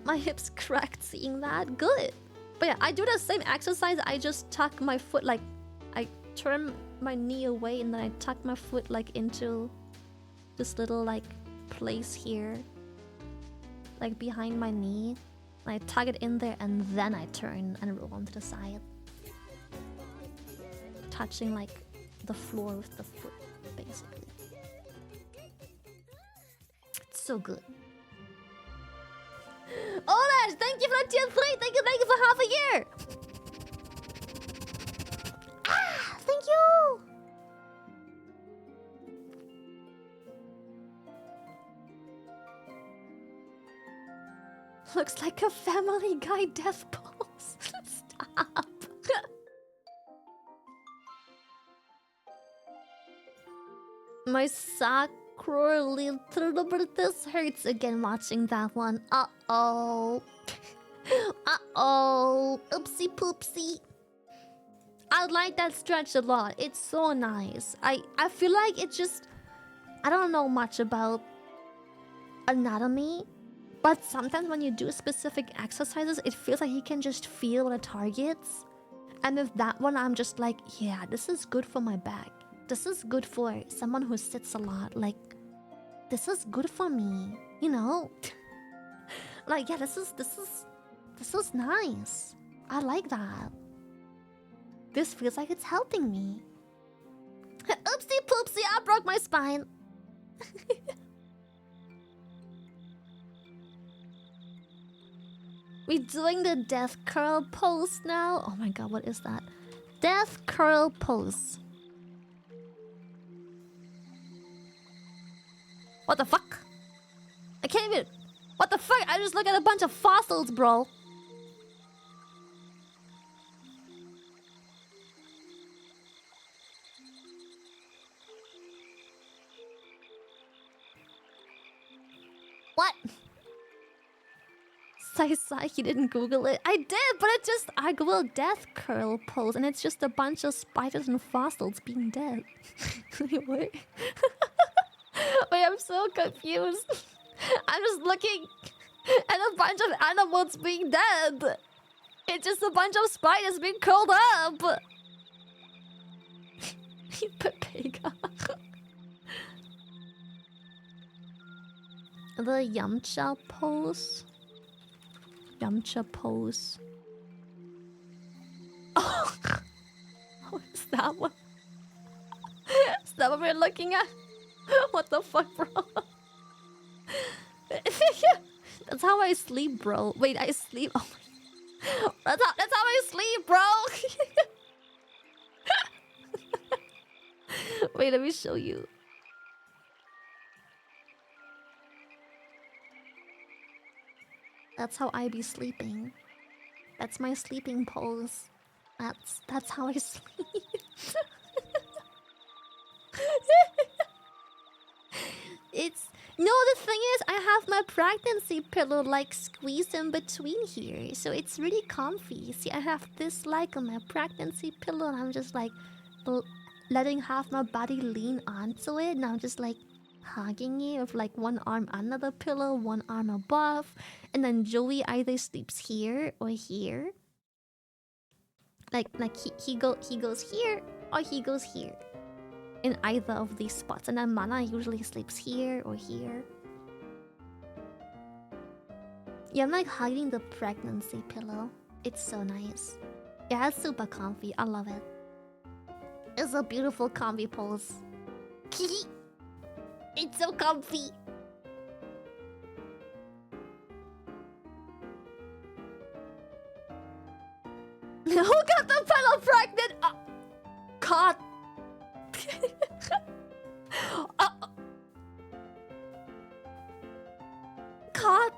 My hips cracked seeing that. Good. But yeah, I do the same exercise. I just tuck my foot, like, I turn my knee away and then I tuck my foot like into this little like place here, like behind my knee. And I tuck it in there and then I turn and roll onto the side, touching like the floor with the foot, basically. It's so good. Olash, thank you for the tier 3. Thank you for half a year. Ah, thank you. Looks like a Family Guy death pose. Stop. My sacral little bit. This hurts again watching that one. Uh-oh. Uh-oh. Oopsie poopsie. I like that stretch a lot. It's so nice. I feel like it just... I don't know much about anatomy, but sometimes when you do specific exercises, it feels like you can just feel the targets. And with that one, I'm just like, yeah, this is good for my back. This is good for someone who sits a lot. Like, this is good for me, you know? Like, yeah, this is nice. I like that. This feels like it's helping me. Oopsie poopsie, I broke my spine. We doing the death curl pose now? Oh my god, what is that? Death curl pose. What the fuck? I can't even... What the fuck? I just look at a bunch of fossils, bro. What? Sai, you didn't Google it. I did, but I googled death curl pose, and it's just a bunch of spiders and fossils being dead. Wait, what? Wait, I'm so confused. I'm just looking at a bunch of animals being dead. It's just a bunch of spiders being curled up. Pepega. The Yamcha pose. Yamcha pose. Oh, oh, is that what? Is that what we're looking at? What the fuck, bro? That's how I sleep, bro. Wait, I sleep. Oh my. That's how I sleep, bro. Wait, let me show you. That's how I be sleeping. That's my sleeping pose. That's how I sleep. It's no, the thing is I have my pregnancy pillow like squeezed in between here, so it's really comfy. See, I have this like on my pregnancy pillow, and I'm just like letting half my body lean onto it, and I'm just like hugging it with like one arm under the pillow, one arm above, and then Joey either sleeps here or here. Like he goes here or he goes here. In either of these spots, and then Mana usually sleeps here or here. Yeah, I'm like hugging the pregnancy pillow. It's so nice. Yeah, it's super comfy. I love it. It's a beautiful comfy pose. It's so comfy. Who got the pillow pregnant? God. God.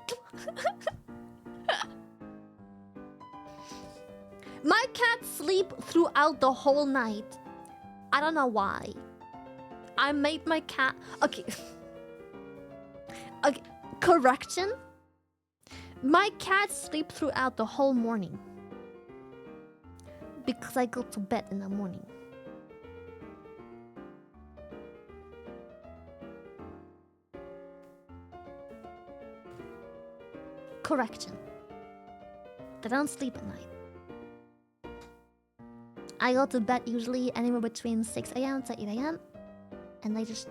My cats sleep throughout the whole night. I don't know why. I made my cat... Okay. Okay. Correction. My cats sleep throughout the whole morning. Because I go to bed in the morning. Correction. They don't sleep at night. I go to bed usually anywhere between 6 a.m. to 8 a.m. And they just...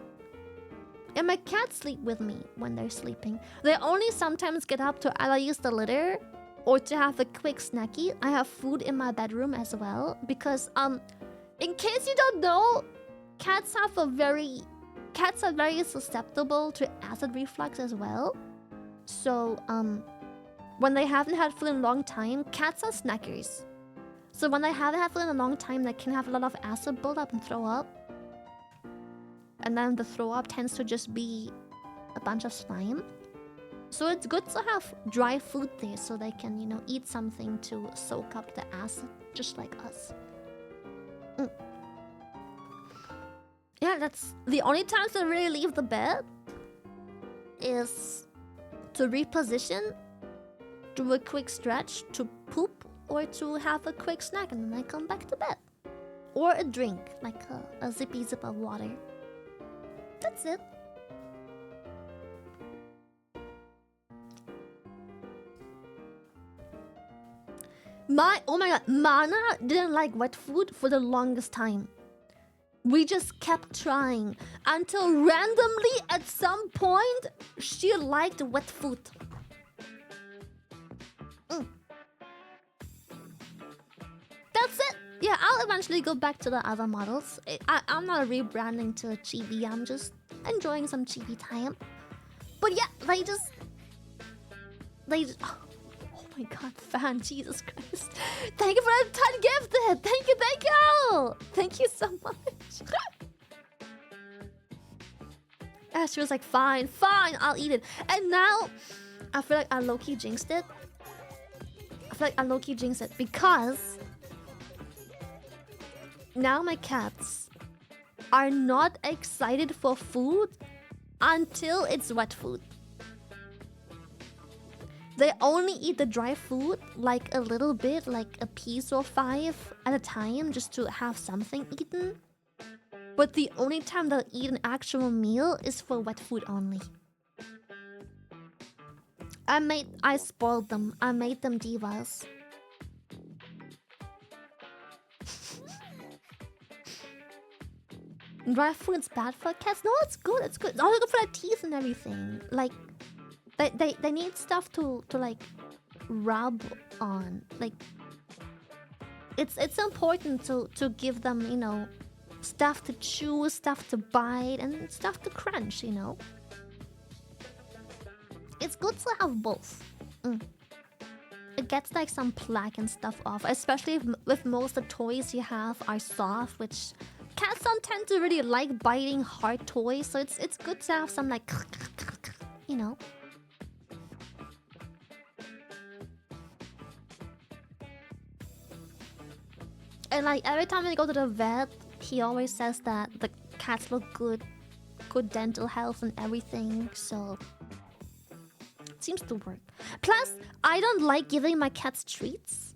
And my cats sleep with me when they're sleeping. They only sometimes get up to either use the litter or to have a quick snacky. I have food in my bedroom as well. Because, in case you don't know, cats are very susceptible to acid reflux as well. So, when they haven't had food in a long time, cats are snackers. So when they haven't had food in a long time, they can have a lot of acid buildup and throw up. And then the throw up tends to just be a bunch of slime. So it's good to have dry food there so they can, you know, eat something to soak up the acid, just like us. Yeah, that's the only times they really leave the bed is to reposition, do a quick stretch, to poop, or to have a quick snack, and then I come back to bed. Or a drink, like a zippy zip of water. That's it. Oh my god, Mana didn't like wet food for the longest time. We just kept trying until randomly at some point she liked wet food. That's it. Yeah, I'll eventually go back to the other models. I'm not rebranding to a chibi. I'm just enjoying some chibi time. But yeah, they just... Oh my god, fan, Jesus Christ. Thank you for the 10 gifted. Thank you. Thank you so much. And she was like, fine, I'll eat it. And now, I feel like I low-key jinxed it. Because now my cats are not excited for food until it's wet food. They only eat the dry food, like a little bit, like a piece or 5 at a time, just to have something eaten. But the only time they'll eat an actual meal is for wet food only. I spoiled them. I made them divas. Dry food's bad for cats? No, it's good. It's good. It's all good for their teeth and everything. Like, they need stuff to like rub on. Like, it's important to give them, you know, stuff to chew, stuff to bite, and stuff to crunch. You know, it's good to have both. It gets like some plaque and stuff off, especially if most of the toys you have are soft, which cats don't tend to really like biting hard toys, so it's good to have some like, you know. And like every time I go to the vet, he always says that the cats look good dental health and everything, so it seems to work. Plus, I don't like giving my cats treats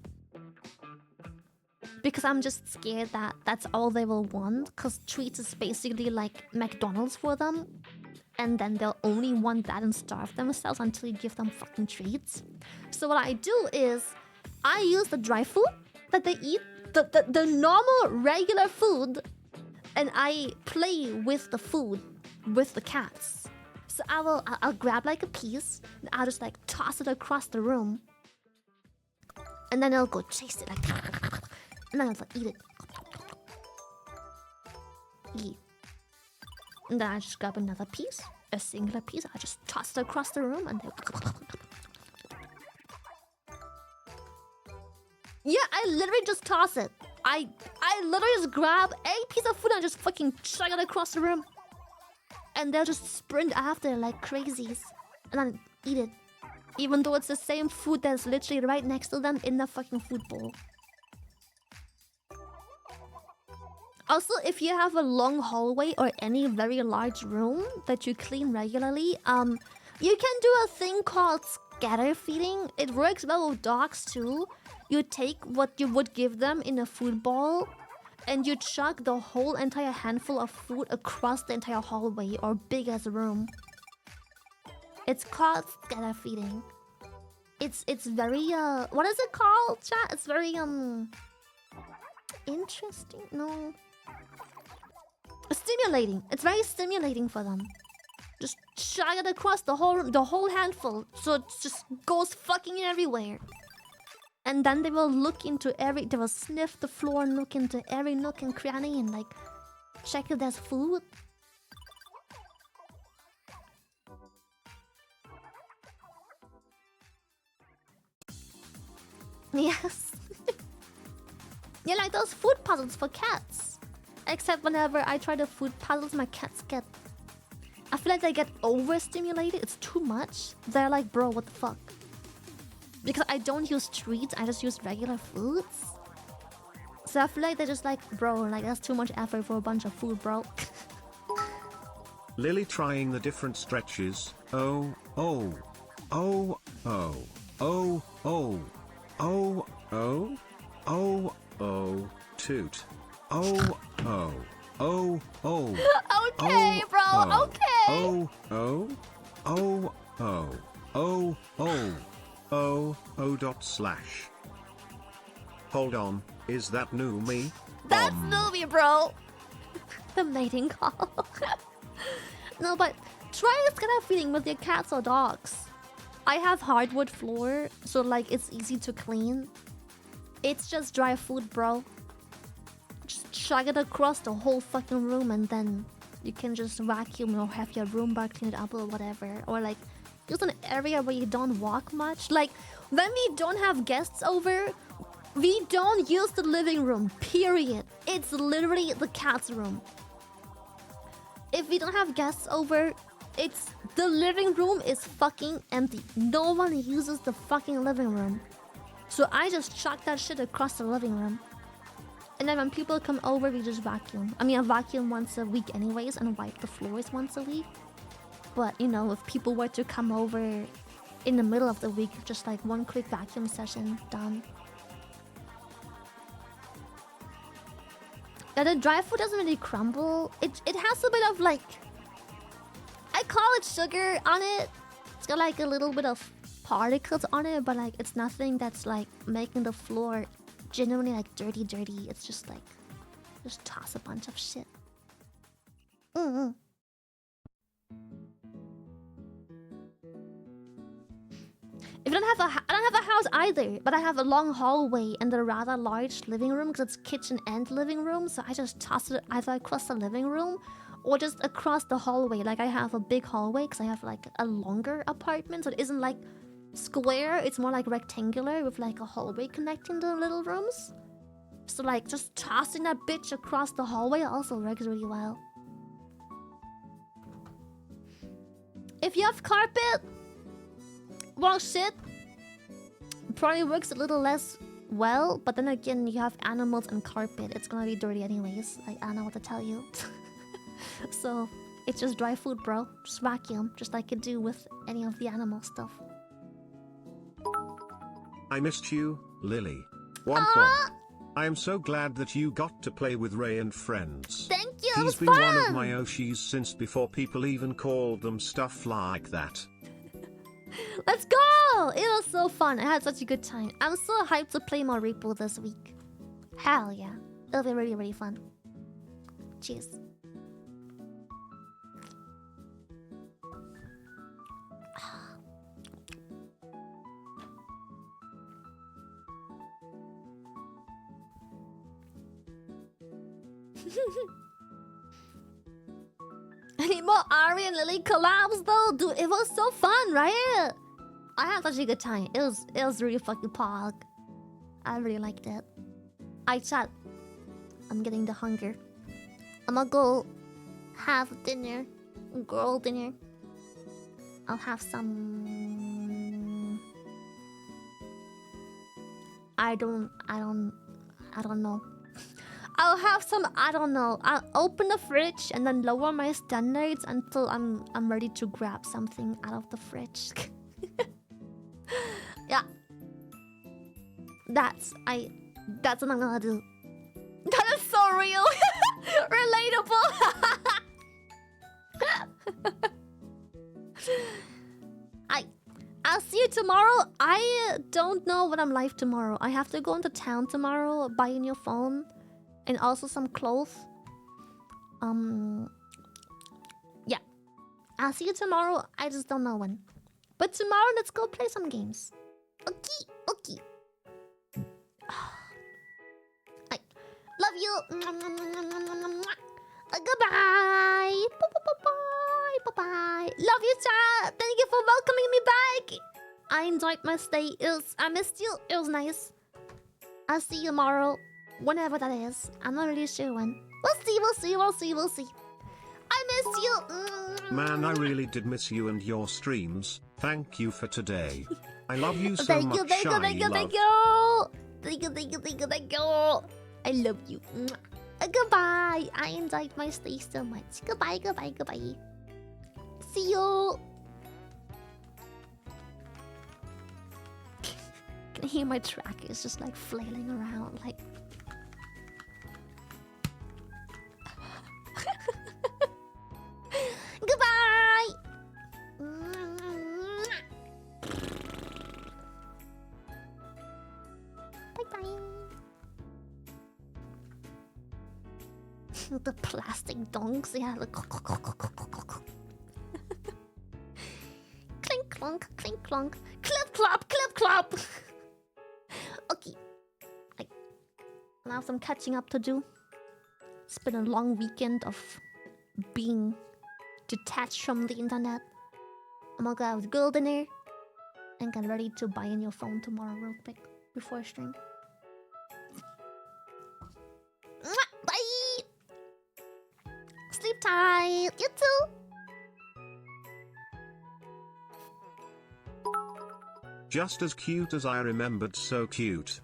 because I'm just scared that that's all they will want, because treats is basically like McDonald's for them, and then they'll only want that and starve themselves until you give them fucking treats. So what I do is I use the dry food that they eat, the normal regular food, and I play with the food with the cats. So I'll grab like a piece, and I'll just like toss it across the room, and then they'll go chase it like, and then I'll like eat it. Eat. And then I just grab another piece, a singular piece, I just toss it across the room, and they... Yeah, I literally just toss it. I literally just grab a piece of food and just fucking chuck it across the room. And they'll just sprint after like crazies. And then eat it. Even though it's the same food that's literally right next to them in the fucking food bowl. Also, if you have a long hallway or any very large room that you clean regularly, you can do a thing called scatter feeding. It works well with dogs too. You take what you would give them in a food bowl, and you chuck the whole entire handful of food across the entire hallway or big as a room. It's called scatter feeding. It's very what is it called, chat? It's very interesting. No, stimulating. It's very stimulating for them. Just chuck it across the whole handful, so it just goes fucking everywhere. And then they will look into they will sniff the floor and look into every nook and cranny and like check if there's food. Yes. Yeah, like those food puzzles for cats. Except whenever I try the food puzzles, my cats get... I feel like they get overstimulated. It's too much. They're like, bro, what the fuck? Because I don't use treats, I just use regular foods. So I feel like they're just like, bro, like that's too much effort for a bunch of food, bro. Lily trying the different stretches. Oh, oh, oh, oh, oh, oh, oh, oh, oh, oh, toot. Oh, oh, oh, oh. Okay, bro, oh, okay. Oh, oh, oh, oh, oh, oh. dot slash. Hold on, is that new me? That's new me, bro. The mating call. No, but try this kind of feeding with your cats or dogs. I have hardwood floor, so like it's easy to clean. It's just dry food, bro. Just chuck it across the whole fucking room, and then you can just vacuum or have your Roomba clean it up or whatever. Or like use an area where you don't walk much. Like when we don't have guests over, we don't use the living room, period. It's literally the cat's room. If we don't have guests over, the living room is fucking empty. No one uses the fucking living room. So I just chuck that shit across the living room. And then when people come over, we just vacuum. I mean, I vacuum once a week anyways and wipe the floors once a week. But, you know, if people were to come over in the middle of the week, just like one quick vacuum session, done. Yeah, the dry food doesn't really crumble. It has a bit of like, I call it sugar on it. It's got like a little bit of particles on it, but like it's nothing that's like making the floor genuinely like dirty. It's just like, just toss a bunch of shit. If I don't have a house either, but I have a long hallway and a rather large living room because it's kitchen and living room, so I just toss it either across the living room or just across the hallway. Like I have a big hallway because I have like a longer apartment, so it isn't like square, it's more like rectangular with like a hallway connecting the little rooms. So like just tossing that bitch across the hallway also works really well. If you have carpet, well, shit, probably works a little less well, but then again, you have animals and carpet. It's gonna be dirty anyways. Like, I don't know what to tell you. So, it's just dry food, bro. Just vacuum, just like you do with any of the animal stuff. I missed you, Lily. Womp. I am so glad that you got to play with Ray and friends. Thank you, He's it was been fun. one of my Oshis since before people even called them stuff like that. Let's go! It was so fun. I had such a good time. I'm so hyped to play more Repo this week. Hell yeah. It'll be really, really fun. Cheers. I need more Ari and Lily collabs though. Dude, it was so fun, right? I had such a good time. It was really fucking pog. I really liked it. Chat. I'm getting the hunger. I'm gonna go have dinner. Girl dinner. I'll have some... I don't know. I'll have some, I don't know. I'll open the fridge and then lower my standards until I'm ready to grab something out of the fridge. Yeah. That's what I'm gonna do. That is so real. Relatable. I'll see you tomorrow. I don't know when I'm live tomorrow. I have to go into town tomorrow, buy a new phone. And also some clothes. Yeah. I'll see you tomorrow. I just don't know when. But tomorrow, let's go play some games. Okay. I love you. Goodbye. Bye. Love you, chat. Thank you for welcoming me back. I enjoyed my stay. I missed you. It was nice. I'll see you tomorrow. Whenever that is. I'm not really sure when. We'll see. I miss you. Man, I really did miss you and your streams. Thank you for today. I love you so much. Thank you. Thank you. I love you. Goodbye. I enjoyed my stay so much. Goodbye. See you. Can hear my track is just like flailing around like. Goodbye. Bye. The plastic dongs, yeah. Like... Clink clonk. Clip clop. Okay. I have some catching up to do. It's been a long weekend of being detached from the internet. I'm gonna go have girl dinner and get ready to buy a new phone tomorrow real quick before stream. Bye! Sleep tight! You too! Just as cute as I remembered, so cute.